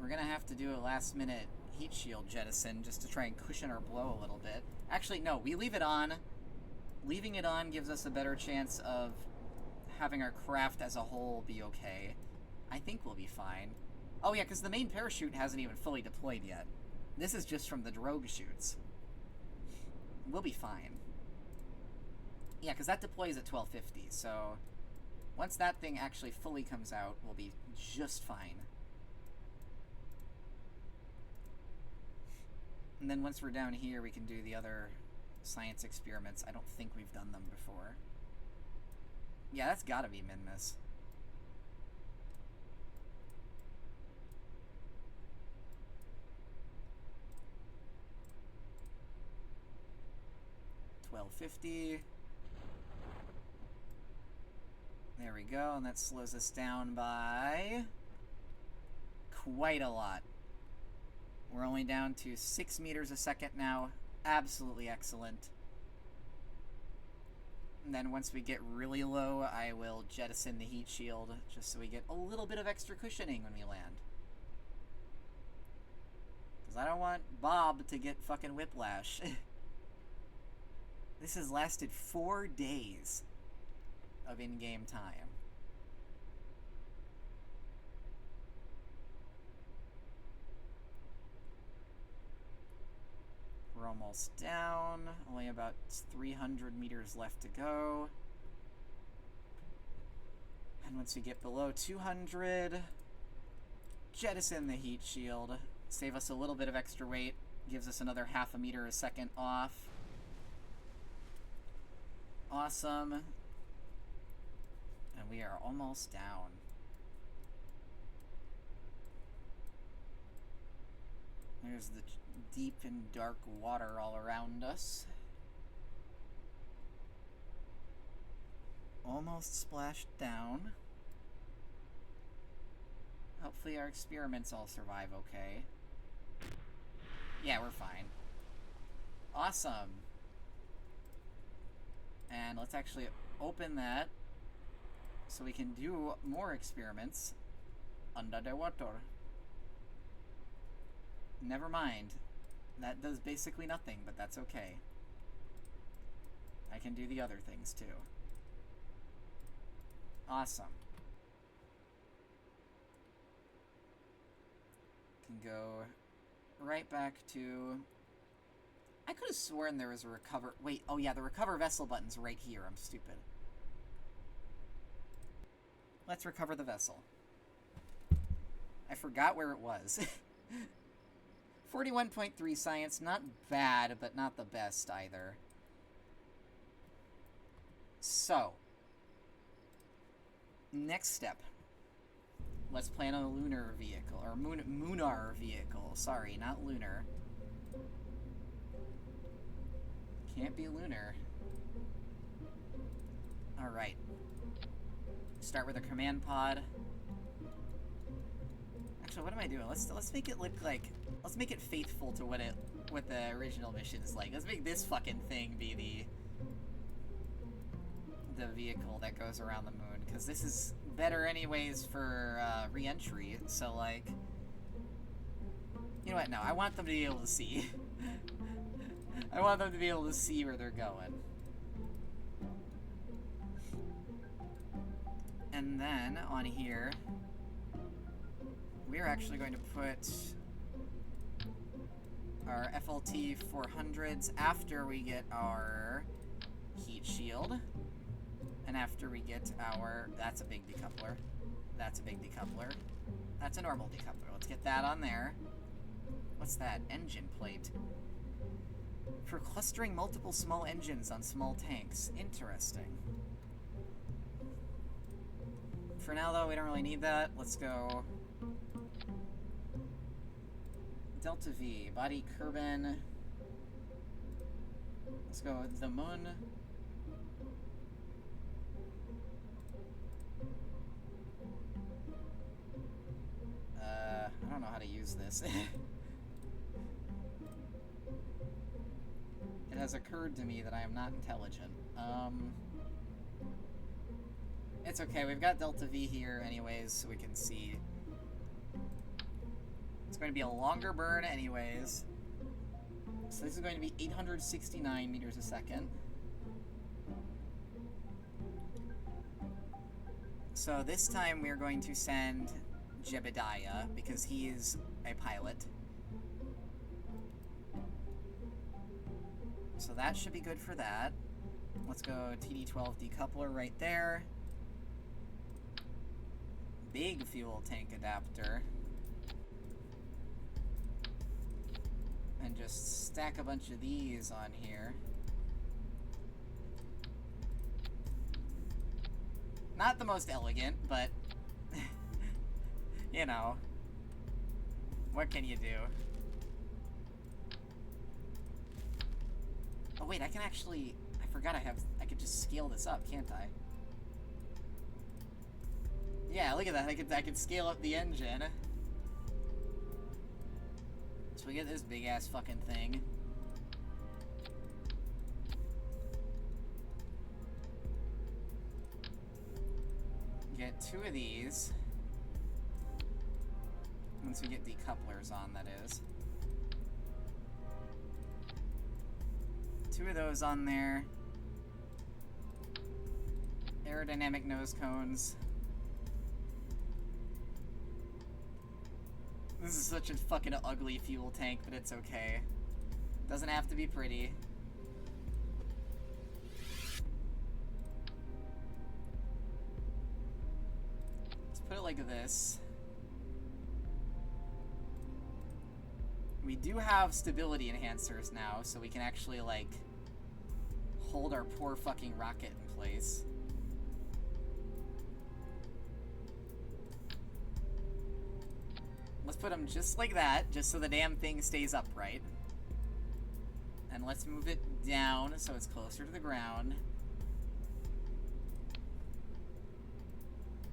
We're gonna have to do a last minute heat shield jettison just to try and cushion our blow a little bit. Actually, no, we leave it on. Leaving it on gives us a better chance of having our craft as a whole be okay. I think we'll be fine. Oh yeah, because the main parachute hasn't even fully deployed yet. This is just from the drogue chutes. We'll be fine. Yeah, because that deploys at 1250, so once that thing actually fully comes out, we'll be just fine. And then once we're down here, we can do the other science experiments. I don't think we've done them before. Yeah, that's gotta be Minmus. $12.50. There we go, and that slows us down by quite a lot. We're only down to 6 meters a second now. Absolutely excellent. And then once we get really low, I will jettison the heat shield just so we get a little bit of extra cushioning when we land. Because I don't want Bob to get fucking whiplash. This has lasted 4 days of in-game time. We're almost down. Only about 300 meters left to go. And once we get below 200, jettison the heat shield. Save us a little bit of extra weight. Gives us another half a meter a second off. Awesome. And we are almost down. There's the deep and dark water all around us. Almost splashed down. Hopefully our experiments all survive okay. Yeah, we're fine. Awesome. And let's actually open that so we can do more experiments under the water. Never mind. That does basically nothing, but that's okay. I can do the other things too. Awesome. can go right back to... I could have sworn there was a recover... Wait, oh yeah, the recover vessel button's right here. I'm stupid. Let's recover the vessel. I forgot where it was. 41.3 science, not bad, but not the best either. So, next step. Let's plan on a lunar vehicle, or moonar vehicle. Sorry, not lunar. Can't be lunar. Alright. Start with a command pod. Actually, what am I doing? Let's make it look like... Let's make it faithful to what the original mission is like. Let's make this fucking thing be the vehicle that goes around the moon, because this is better anyways for re-entry, so like... You know what? No, I want them to be able to see. I want them to be able to see where they're going. And then, on here, we're actually going to put our FLT 400s after we get our heat shield. And after we get our... That's a big decoupler. That's a big decoupler. That's a normal decoupler. Let's get that on there. What's that? Engine plate. For clustering multiple small engines on small tanks. Interesting. For now, though, we don't really need that. Let's go... Delta V. Body Kerbin. Let's go with the moon. I don't know how to use this. It has occurred to me that I am not intelligent. It's okay, we've got Delta V here anyways, so we can see. It's going to be a longer burn anyways. So this is going to be 869 meters a second. So this time we're going to send Jebediah, because he is a pilot. So that should be good for that. Let's go TD12 decoupler right there. Big fuel tank adapter. And just stack a bunch of these on here. Not the most elegant, but... you know. What can you do? Oh wait, I can actually... I forgot I could just scale this up, can't I? Yeah, look at that. I could scale up the engine. So we get this big ass fucking thing. Get 2 of these. Once we get decouplers on, that is. 2 of those on there. Aerodynamic nose cones. This is such a fucking ugly fuel tank, but it's okay. Doesn't have to be pretty. Let's put it like this. We do have stability enhancers now, so we can actually, like, hold our poor fucking rocket in place. Let's put them just like that, just so the damn thing stays upright. And let's move it down so it's closer to the ground.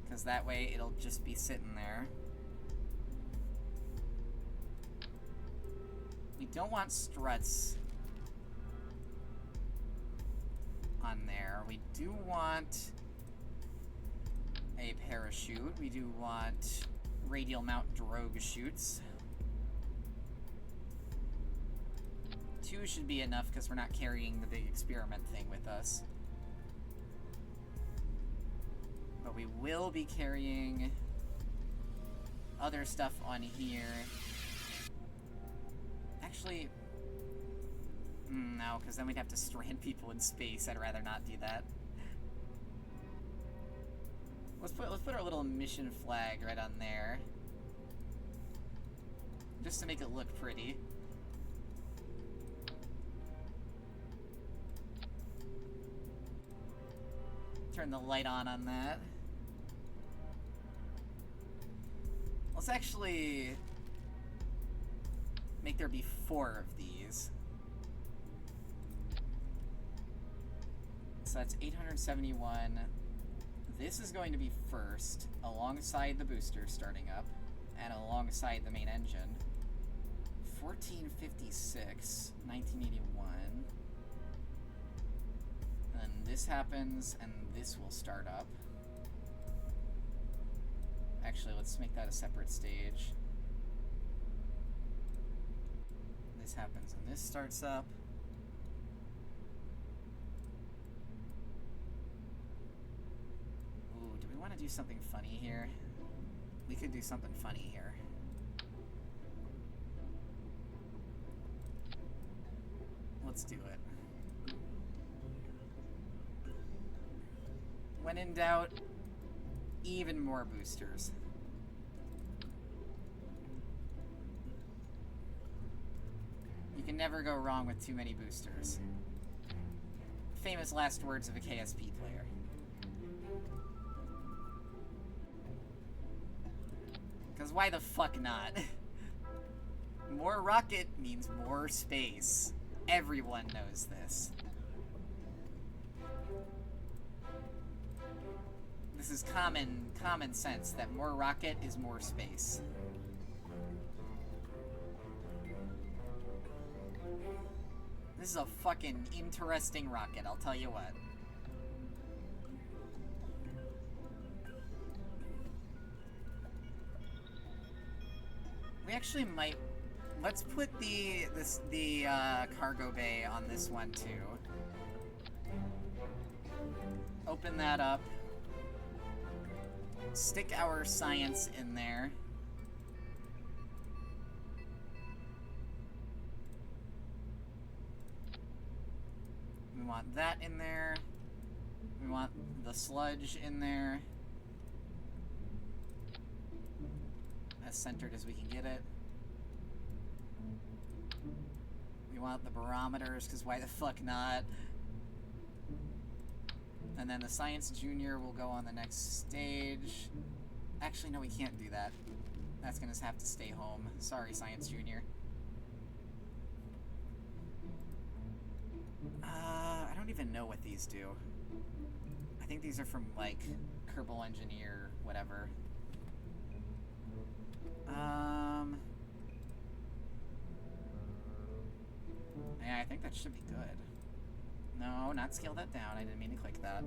Because that way it'll just be sitting there. We don't want struts on there. We do want a parachute. We do want radial mount drogue chutes. 2 should be enough because we're not carrying the big experiment thing with us. But we will be carrying other stuff on here actually... no, because then we'd have to strand people in space. I'd rather not do that. Let's put our little mission flag right on there. Just to make it look pretty. Turn the light on that. Let's actually make there be 4 of these. So that's 871. This is going to be first, alongside the booster starting up, and alongside the main engine. 1456, 1981. And then this happens, and this will start up. Actually, let's make that a separate stage. This happens, and this starts up. Ooh, do we want to do something funny here? We could do something funny here. Let's do it. When in doubt, even more boosters. You can never go wrong with too many boosters. Famous last words of a KSP player. Because why the fuck not? More rocket means more space. Everyone knows this. This is common sense that more rocket is more space. This is a fucking interesting rocket, I'll tell you what. We actually might... Let's put the cargo bay on this one, too. Open that up. Stick our science in there. We want that in there. We want the sludge in there. As centered as we can get it. We want the barometers, because why the fuck not? And then the Science Junior will go on the next stage. Actually, no, we can't do that. That's gonna have to stay home. Sorry, Science Junior. I don't even know what these do. I think these are from, like, Kerbal Engineer, whatever. Yeah, I think that should be good. No, not scale that down. I didn't mean to click that.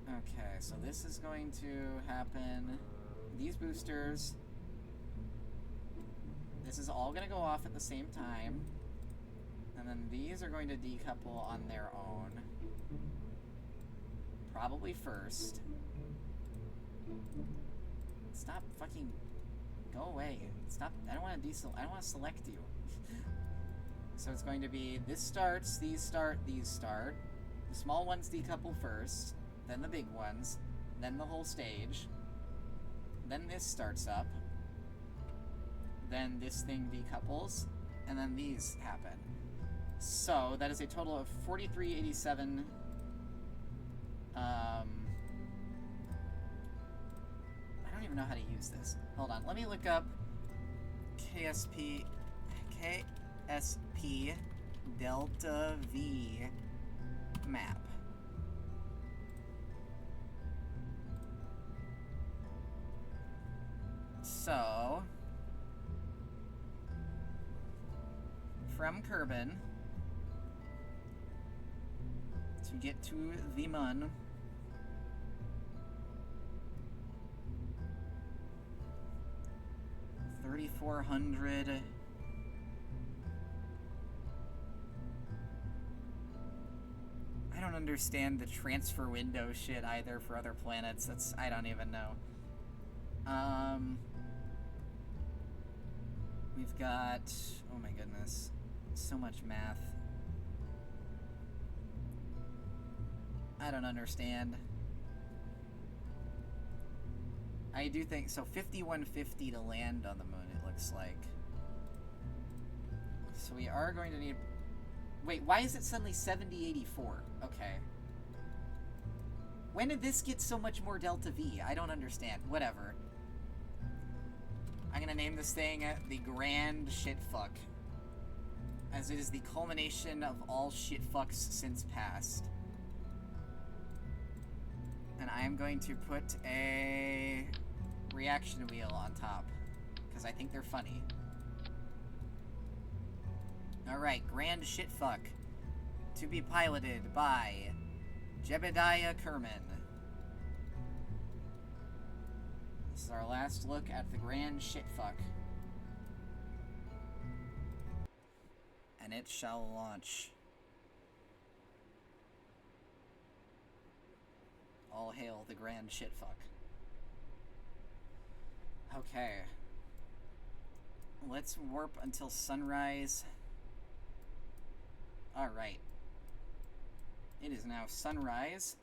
Okay, so this is going to happen. These boosters. This is all going to go off at the same time. And then these are going to decouple on their own. Probably first. Stop fucking... Go away. Stop. I don't want to select you. So it's going to be, this starts, these start, these start. The small ones decouple first, then the big ones, then the whole stage. Then this starts up. Then this thing decouples, and then these happen. So that is a total of 4387. I don't even know how to use this. Hold on, let me look up KSP Delta V map. So, from Kerbin to get to the Mun, 3,400. I don't understand the transfer window shit either for other planets. I don't even know. We've got... oh my goodness. So much math. I don't understand. I do think... so 5150 to land on the moon, it looks like. So we are going to need... wait, why is it suddenly 7084? Okay. When did this get so much more Delta V? I don't understand. Whatever. I'm gonna name this thing the Grand Shitfuck, as it is the culmination of all shitfucks since past. And I am going to put a reaction wheel on top, because I think they're funny. Alright, Grand Shitfuck, to be piloted by Jebediah Kerman. This is our last look at the Grand Shitfuck. And it shall launch. All hail the Grand Shitfuck. Okay. Let's warp until sunrise. Alright. It is now sunrise.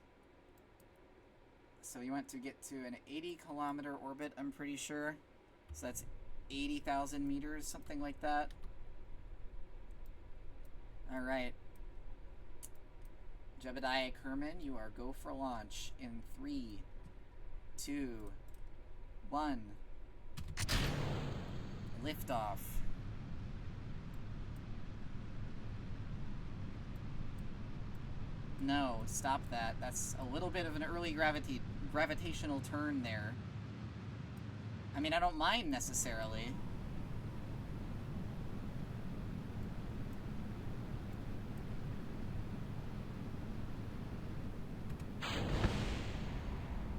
So we want to get to an 80-kilometer orbit, I'm pretty sure. So that's 80,000 meters, something like that. Alright. Jebediah Kerman, you are go for launch in 3, 2, 1. Liftoff. No, stop that. That's a little bit of an early gravitational turn there. I mean, I don't mind necessarily.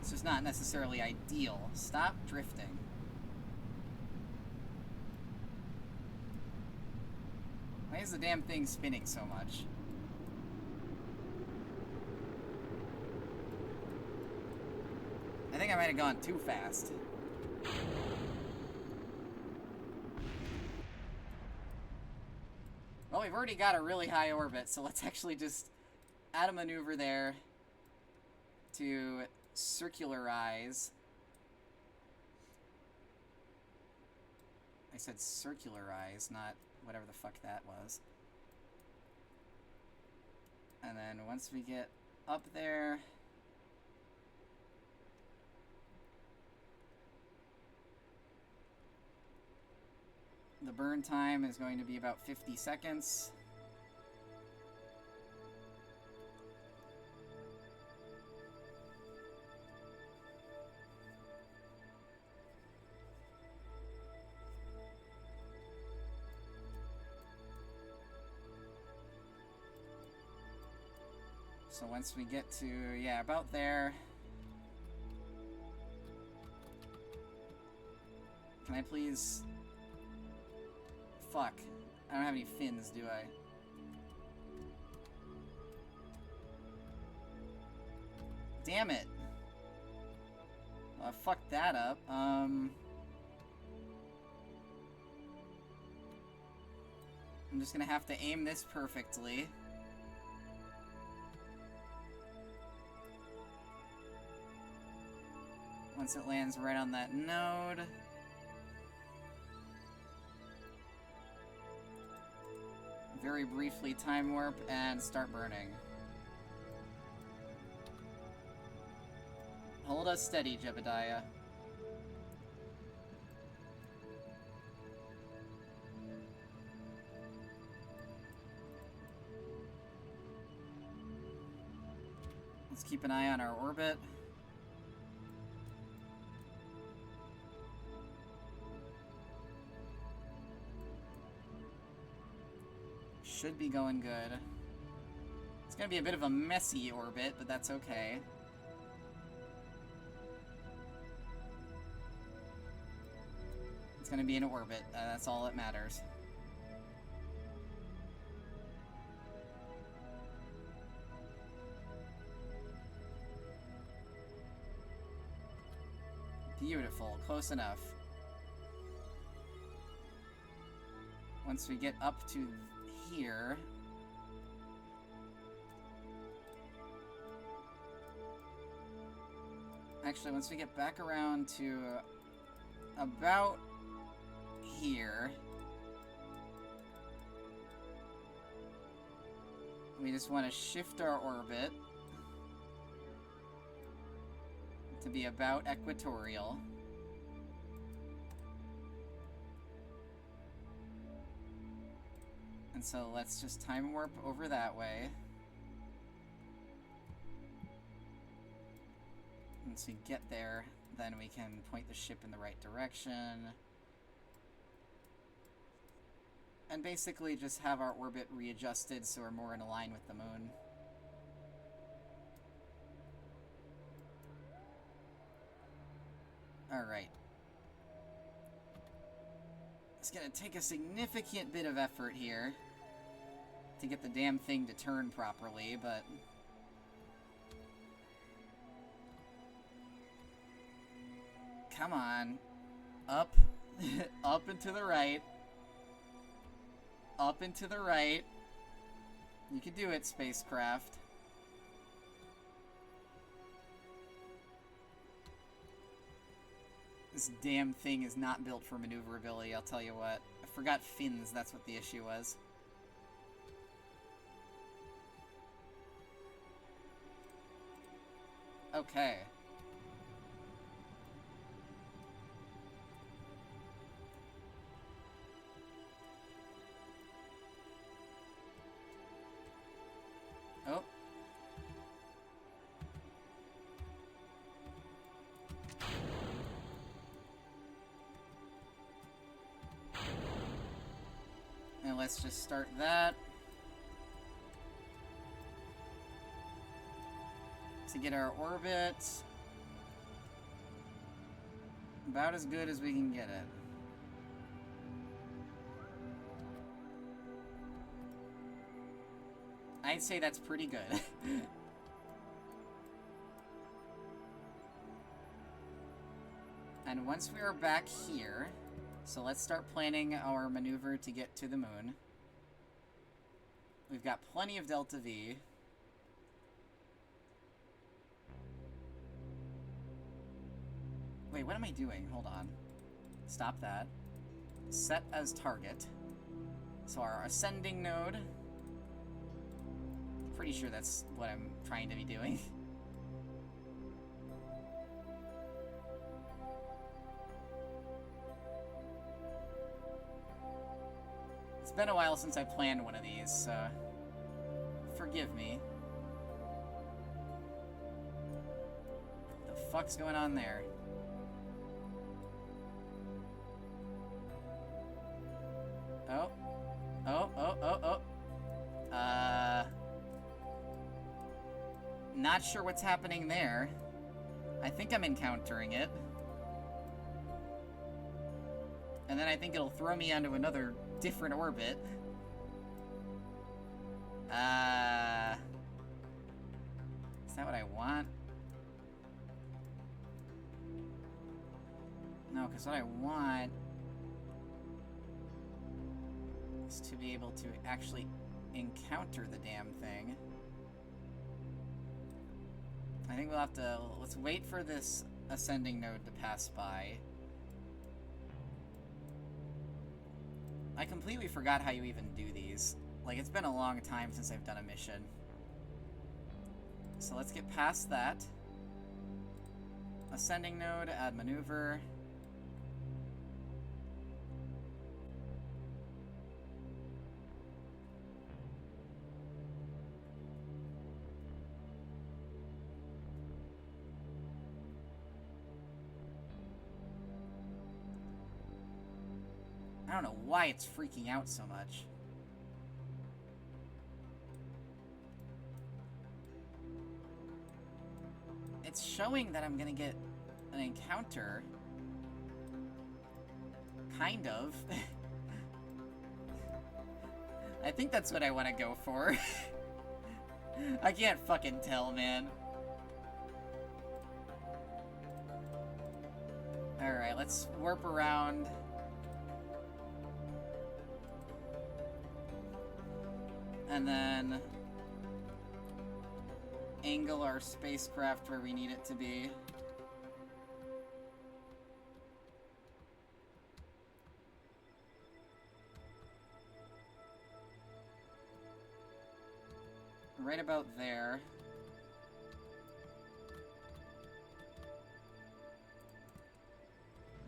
It's just not necessarily ideal. Stop drifting. Why is the damn thing spinning so much? I think I might have gone too fast. Well, we've already got a really high orbit, so let's actually just add a maneuver there to circularize. I said circularize, not whatever the fuck that was. And then once we get up there... the burn time is going to be about 50 seconds. So once we get to, yeah, about there. Can I please... fuck. I don't have any fins, do I? Damn it. Well, I fucked that up. I'm just gonna have to aim this perfectly. Once it lands right on that node. Very briefly time warp and start burning. Hold us steady, Jebediah. Let's keep an eye on our orbit. Should be going good. It's gonna be a bit of a messy orbit, but that's okay. It's gonna be an orbit. That's all that matters. Beautiful. Close enough. Once we get up to here... Actually, once we get back around to about here, we just want to shift our orbit to be about equatorial. And so let's just time warp over that way. Once we get there, then we can point the ship in the right direction. And basically just have our orbit readjusted so we're more in line with the moon. Alright. It's gonna take a significant bit of effort here to get the damn thing to turn properly, but... Come on. Up. Up and to the right. Up and to the right. You can do it, spacecraft. This damn thing is not built for maneuverability, I'll tell you what. I forgot fins, that's what the issue was. Okay. Oh. And let's just start that. To get our orbit about as good as we can get it. I'd say that's pretty good. And once we are back here, so let's start planning our maneuver to get to the moon. We've got plenty of Delta V. Wait, what am I doing? Hold on. Stop that. Set as target. So our ascending node. Pretty sure that's what I'm trying to be doing. It's been a while since I planned one of these, so forgive me. What the fuck's going on there? Oh. Oh, oh, oh, oh. Not sure what's happening there. I think I'm encountering it. And then I think it'll throw me onto another different orbit. Is that what I want? No, because what I want is to be able to actually encounter the damn thing. I think we'll have to... Let's wait for this ascending node to pass by. I completely forgot how you even do these. Like, it's been a long time since I've done a mission. So let's get past that. Ascending node, add maneuver. I don't know why it's freaking out so much. It's showing that I'm gonna get an encounter. Kind of. I think that's what I want to go for. I can't fucking tell, man. Alright, let's warp around. And then angle our spacecraft where we need it to be. Right about there.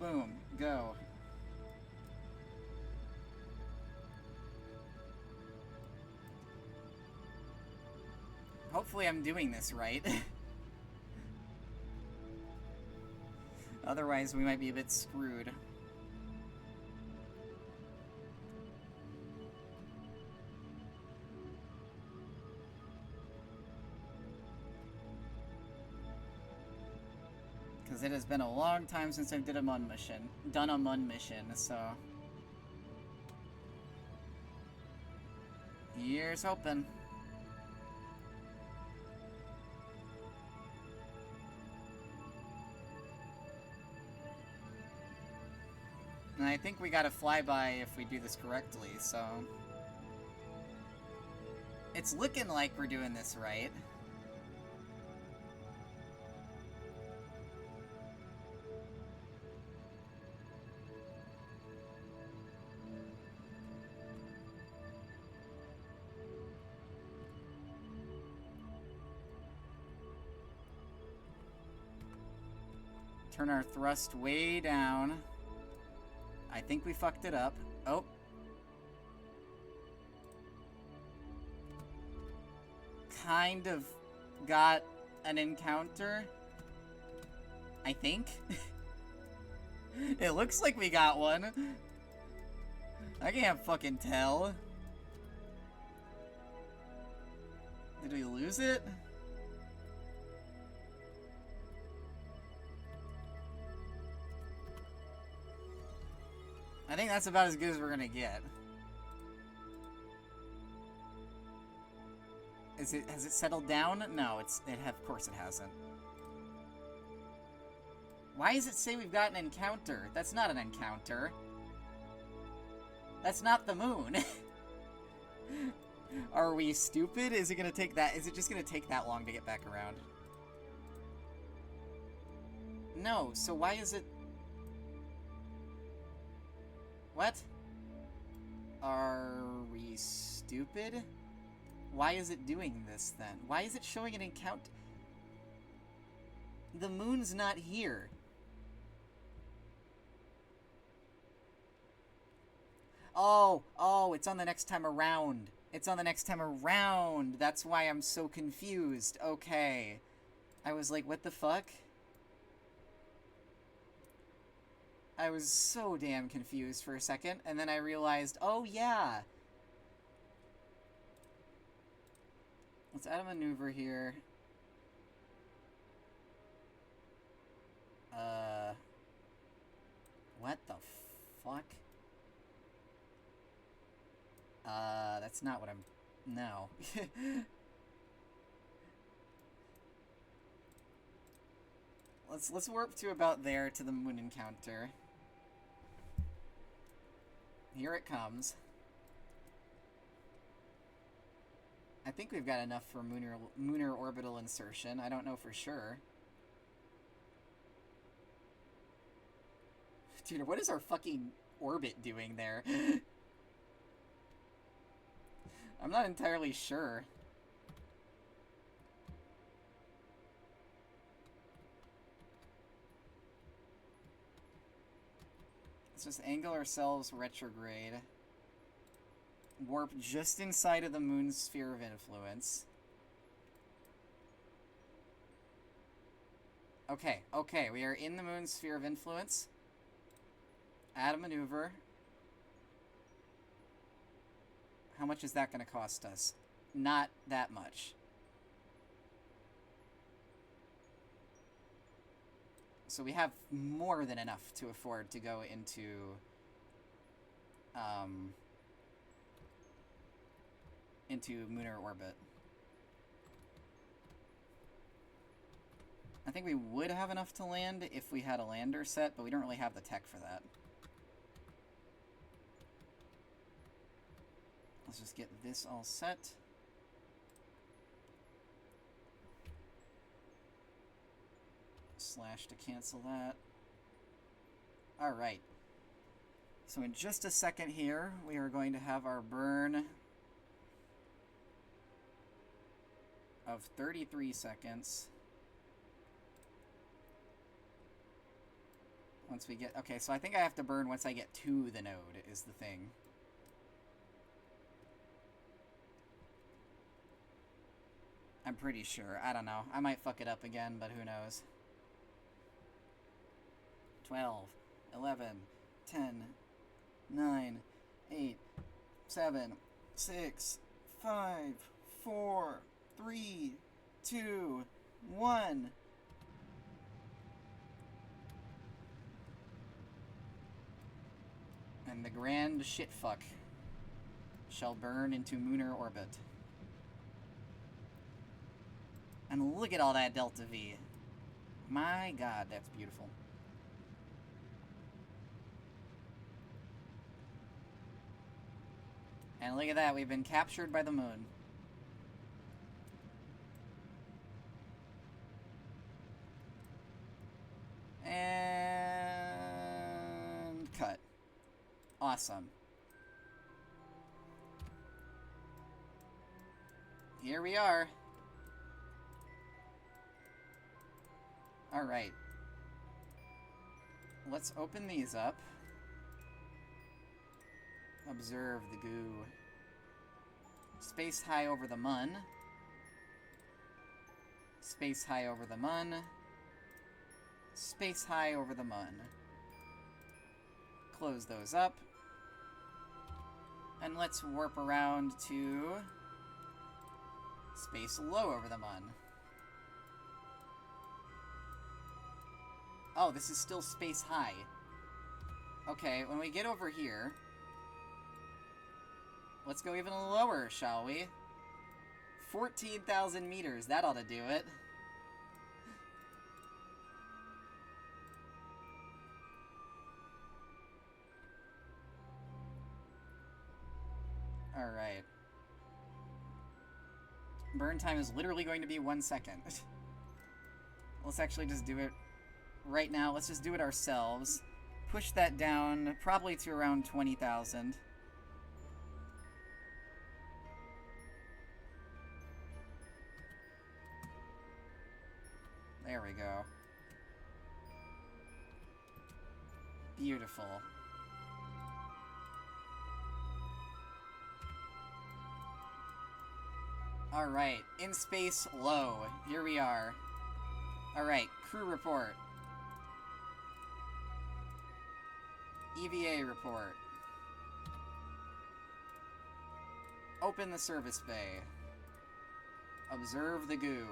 Boom, go. Hopefully I'm doing this right. Otherwise we might be a bit screwed. Because it has been a long time since I've done a Mun mission, so... Here's hoping. And I think we got a flyby if we do this correctly, so... It's looking like we're doing this right. Turn our thrust way down. I think we fucked it up. Oh. Kind of got an encounter. I think. It looks like we got one. I can't fucking tell. Did we lose it? I think that's about as good as we're gonna get. Has it settled down? No, of course it hasn't. Why does it say we've got an encounter? That's not an encounter. That's not the moon. Are we stupid? Is it gonna take that? Is it just gonna take that long to get back around? No, so why is it... What? Are we stupid? Why is it doing this then? Why is it showing an encounter? The moon's not here. Oh, it's on the next time around. It's on the next time around. That's why I'm so confused. Okay. I was like, what the fuck? I was so damn confused for a second, and then I realized, oh yeah. Let's add a maneuver here. What the fuck? That's not what I'm... No. Let's warp to about there to the moon encounter. Here it comes. I think we've got enough for lunar orbital insertion. I don't know for sure. Dude, what is our fucking orbit doing there? I'm not entirely sure. Let's just angle ourselves retrograde. Warp just inside of the moon's sphere of influence. Okay, we are in the moon's sphere of influence. Add a maneuver. How much is that going to cost us? Not that much. So we have more than enough to afford to go into lunar orbit. I think we would have enough to land if we had a lander set, but we don't really have the tech for that. Let's just get this all set. Slash to cancel that. Alright. So in just a second here, we are going to have our burn of 33 seconds. Once we get... Okay, so I think I have to burn once I get to the node, is the thing. I'm pretty sure. I don't know. I might fuck it up again, but who knows. 12, 11, 10, 9, 8, 7, 6, 5, 4, 3, 2, 1. And the grand shitfuck shall burn into Mooner orbit. And look at all that Delta V. My god, that's beautiful. And look at that, we've been captured by the moon. And cut. Awesome. Here we are. Alright. Let's open these up. Observe the goo. Space high over the mun. Space high over the mun. Space high over the mun. Close those up. And let's warp around to space low over the mun. Oh, this is still space high. Okay, when we get over here, let's go even lower, shall we? 14,000 meters, that ought to do it. Alright. Burn time is literally going to be 1 second. Let's actually just do it right now. Let's just do it ourselves. Push that down, probably to around 20,000. There we go. Beautiful. Alright, in space low. Here we are. Alright, crew report. EVA report. Open the service bay. Observe the goo.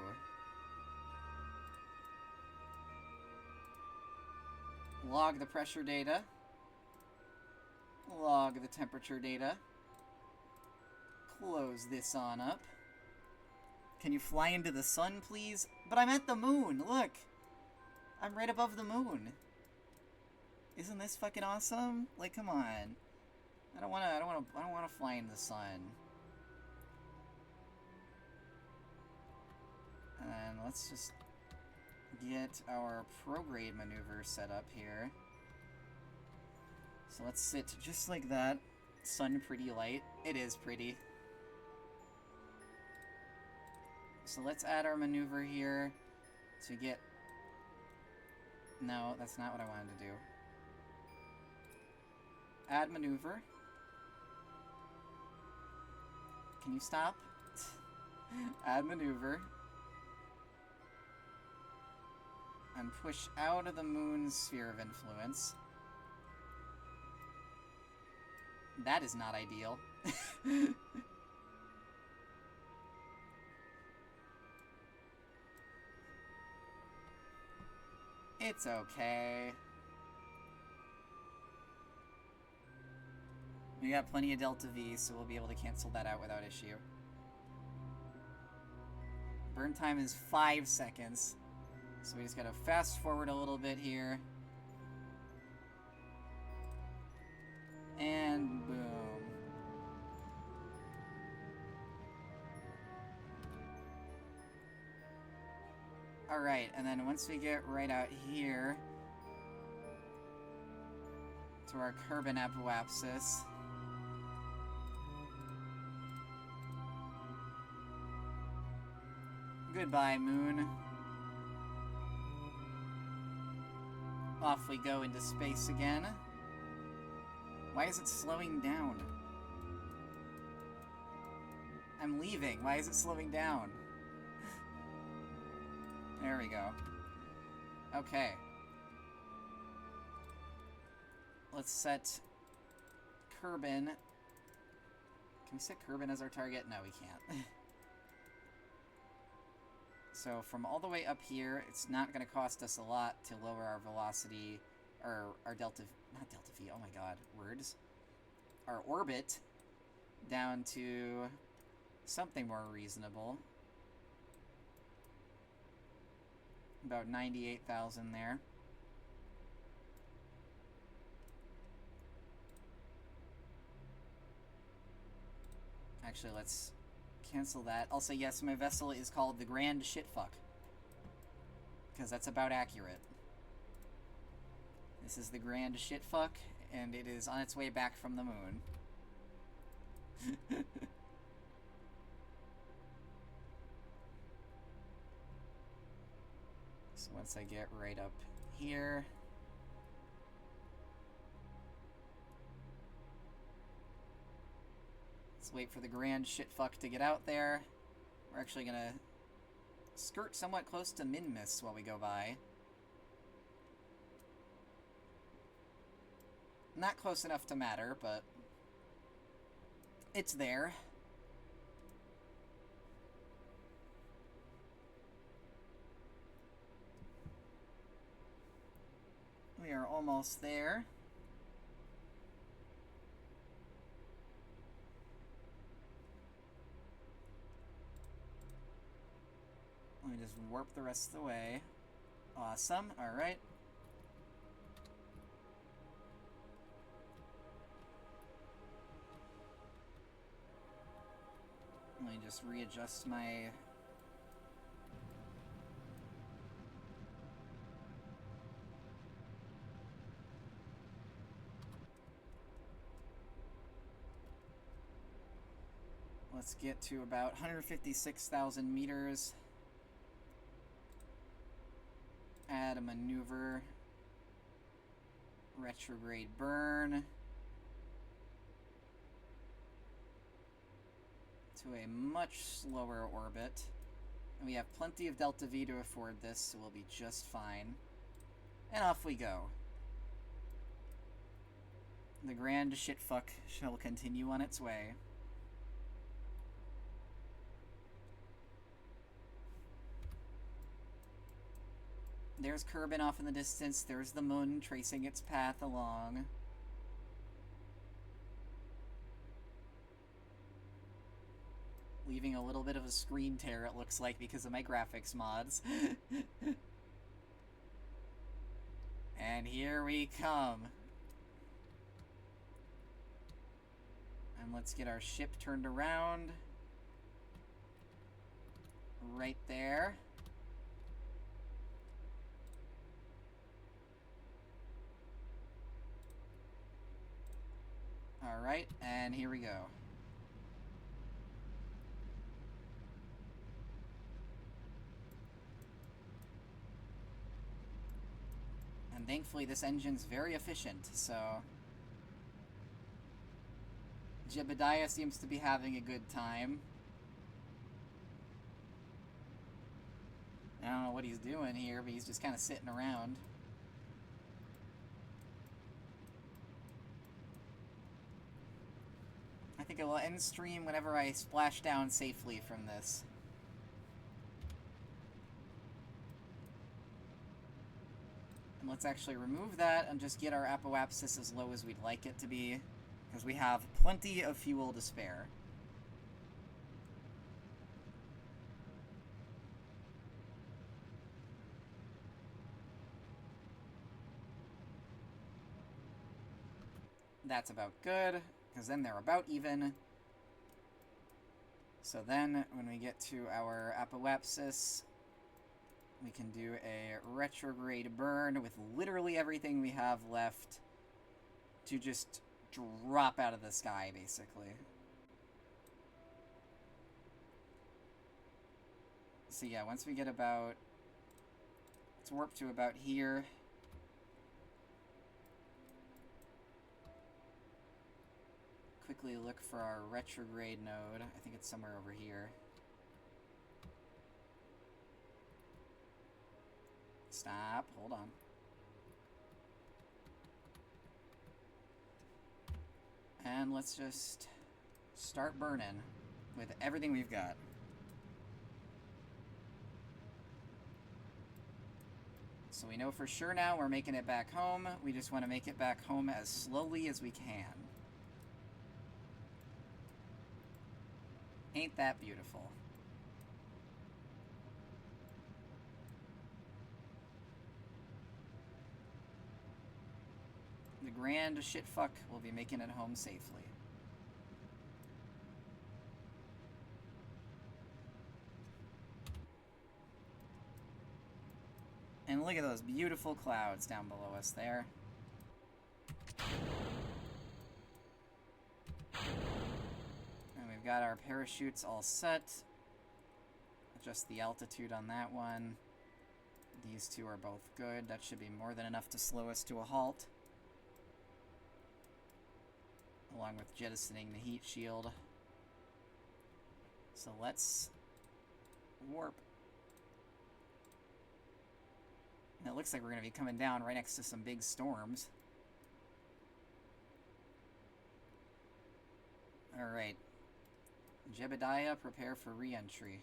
Log the pressure data. Log the temperature data. Close this on up. Can you fly into the sun, please? But I'm at the moon, look! I'm right above the moon. Isn't this fucking awesome? Like, come on. I don't wanna fly in the sun. And let's just get our prograde maneuver set up here. So let's sit just like that. Sun pretty light. It is pretty. So let's add our maneuver here to get... No, that's not what I wanted to do. Add maneuver. Can you stop? Add maneuver. And push out of the moon's sphere of influence. That is not ideal. It's okay. We got plenty of Delta V, so we'll be able to cancel that out without issue. Burn time is 5 seconds. So we just gotta fast forward a little bit here. And boom. Alright, and then once we get right out here to our Kerbal Apoapsis, goodbye, moon. Off we go into space again. Why is it slowing down? I'm leaving. Why is it slowing down? There we go. Okay. Let's set Kerbin. Can we set Kerbin as our target? No, we can't. So from all the way up here, it's not going to cost us a lot to lower our velocity, or our delta, not delta V, oh my god, words. Our orbit down to something more reasonable. About 98,000 there. Actually, let's cancel that. Also, yes, my vessel is called the Grand Shitfuck, because that's about accurate. This is the Grand Shitfuck, and it is on its way back from the moon. So once I get right up here, let's wait for the Grand Shitfuck to get out there. We're actually gonna skirt somewhat close to Minmus while we go by. Not close enough to matter, but it's there. We are almost there. Let me just warp the rest of the way. Awesome, alright. Let me just readjust my... Let's get to about 156,000 meters. Add a maneuver. Retrograde burn. To a much slower orbit. And we have plenty of delta V to afford this, so we'll be just fine. And off we go. The Grand Shitfuck shall continue on its way. There's Kerbin off in the distance. There's the moon tracing its path along. Leaving a little bit of a screen tear, it looks like, because of my graphics mods. And here we come. And let's get our ship turned around. Right there. Alright, and here we go. And thankfully this engine's very efficient, so... Jebediah seems to be having a good time. I don't know what he's doing here, but he's just kind of sitting around. I think it will end stream whenever I splash down safely from this. And let's actually remove that and just get our apoapsis as low as we'd like it to be, because we have plenty of fuel to spare. That's about good, because then they're about even. So then, when we get to our apoapsis, we can do a retrograde burn with literally everything we have left to just drop out of the sky, basically. So yeah, once we get about... let's warp to about here. Quickly look for our retrograde node. I think it's somewhere over here. Stop. Hold on. And let's just start burning with everything we've got. So we know for sure now we're making it back home. We just want to make it back home as slowly as we can. Ain't that beautiful? The grand shitfuck will be making it home safely. And look at those beautiful clouds down below us there. And we've got our parachutes all set. Adjust the altitude on that one. These two are both good. That should be more than enough to slow us to a halt. Along with jettisoning the heat shield. So let's warp. And it looks like we're going to be coming down right next to some big storms. Alright. Jebediah, prepare for re-entry.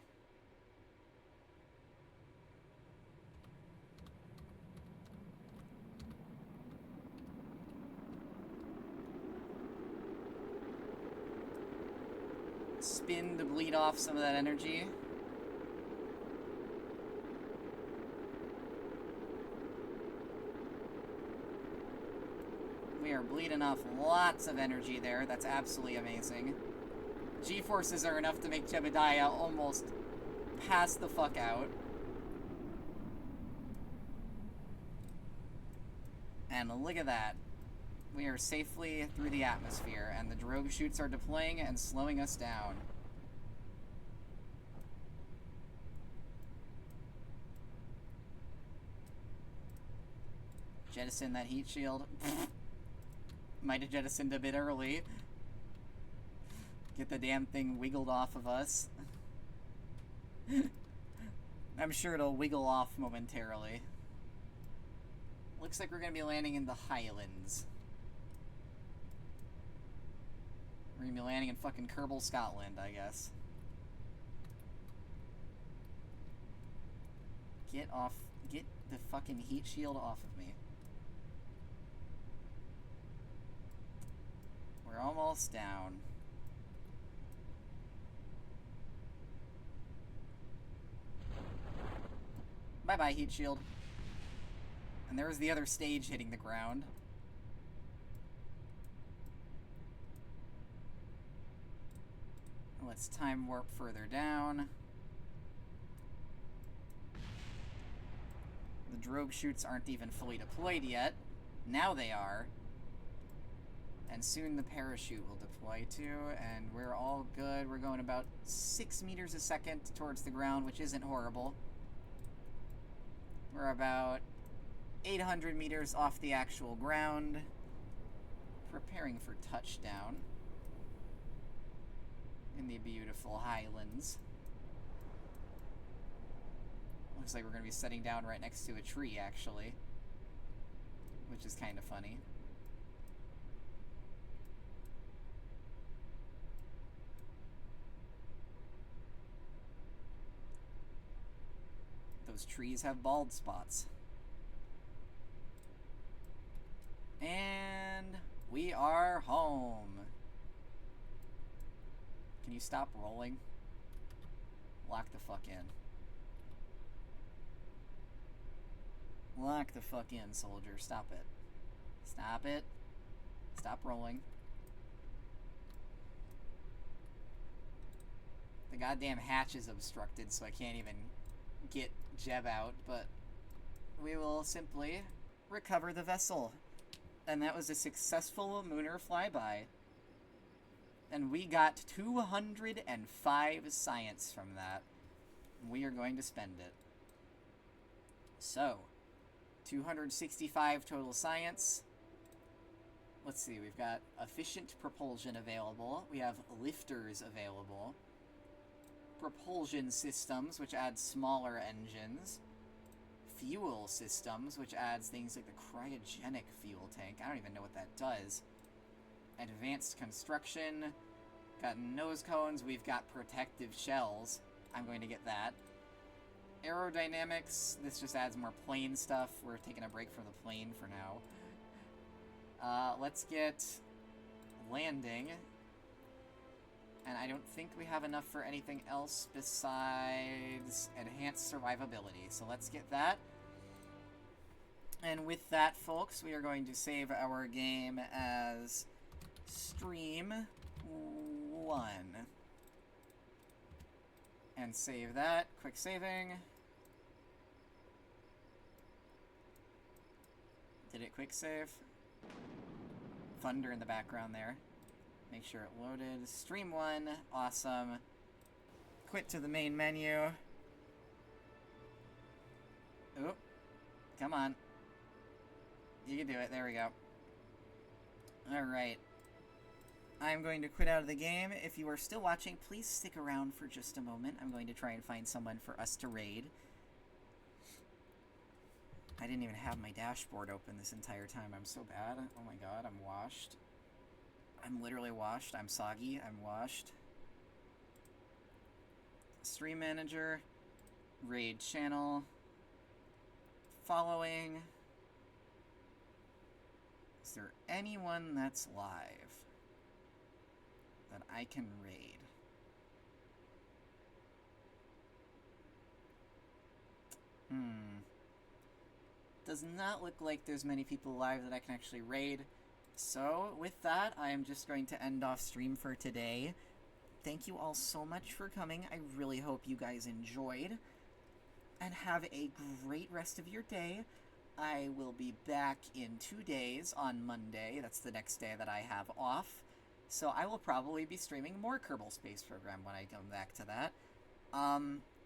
Spin to bleed off some of that energy. We are bleeding off lots of energy there. That's absolutely amazing. G-forces are enough to make Jebediah almost pass the fuck out. And look at that. We are safely through the atmosphere, and the drogue chutes are deploying and slowing us down. Jettison that heat shield. Might have jettisoned a bit early. Get the damn thing wiggled off of us. I'm sure it'll wiggle off momentarily. Looks like we're gonna be landing in the Highlands. We're gonna be landing in fucking Kerbal, Scotland, I guess. Get the fucking heat shield off of me. We're almost down. Bye-bye, heat shield. And there was the other stage hitting the ground. Let's time warp further down. The drogue chutes aren't even fully deployed yet. Now they are. And soon the parachute will deploy too, and we're all good. We're going about 6 meters a second towards the ground, which isn't horrible. We're about 800 meters off the actual ground, preparing for touchdown in the beautiful Highlands. Looks like we're going to be setting down right next to a tree, actually, which is kind of funny. Those trees have bald spots. And we are home. Can you stop rolling? Lock the fuck in. Lock the fuck in, soldier. Stop it. Stop it. Stop rolling. The goddamn hatch is obstructed, so I can't even get Jeb out, but we will simply recover the vessel. And that was a successful Mooner flyby. And we got 205 science from that. We are going to spend it. So, 265 total science. Let's see, we've got efficient propulsion available. We have lifters available. Propulsion systems, which add smaller engines. Fuel systems, which adds things like the cryogenic fuel tank. I don't even know what that does. Advanced construction. Got nose cones. We've got protective shells. I'm going to get that. Aerodynamics. This just adds more plane stuff. We're taking a break from the plane for now. Let's get landing. And I don't think we have enough for anything else besides enhanced survivability. So let's get that. And with that, folks, we are going to save our game as Stream 1. And save that. Quick saving. Did it quick save? Thunder in the background there. Make sure it loaded. Stream 1. Awesome. Quit to the main menu. Oop. Come on. You can do it. There we go. Alright. I'm going to quit out of the game. If you are still watching, please stick around for just a moment. I'm going to try and find someone for us to raid. I didn't even have my dashboard open this entire time. I'm so bad. Oh my god, I'm washed. I'm literally washed. I'm soggy. I'm washed. Stream manager. Raid channel. Following. Is there anyone that's live that I can raid? Does not look like there's many people live that I can actually raid. So, with that, I am just going to end off stream for today. Thank you all so much for coming. I really hope you guys enjoyed. And have a great rest of your day. I will be back in 2 days on Monday. That's the next day that I have off. So I will probably be streaming more Kerbal Space Program when I come back to that.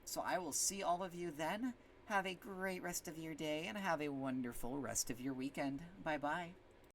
So I will see all of you then. Have a great rest of your day, and have a wonderful rest of your weekend. Bye-bye.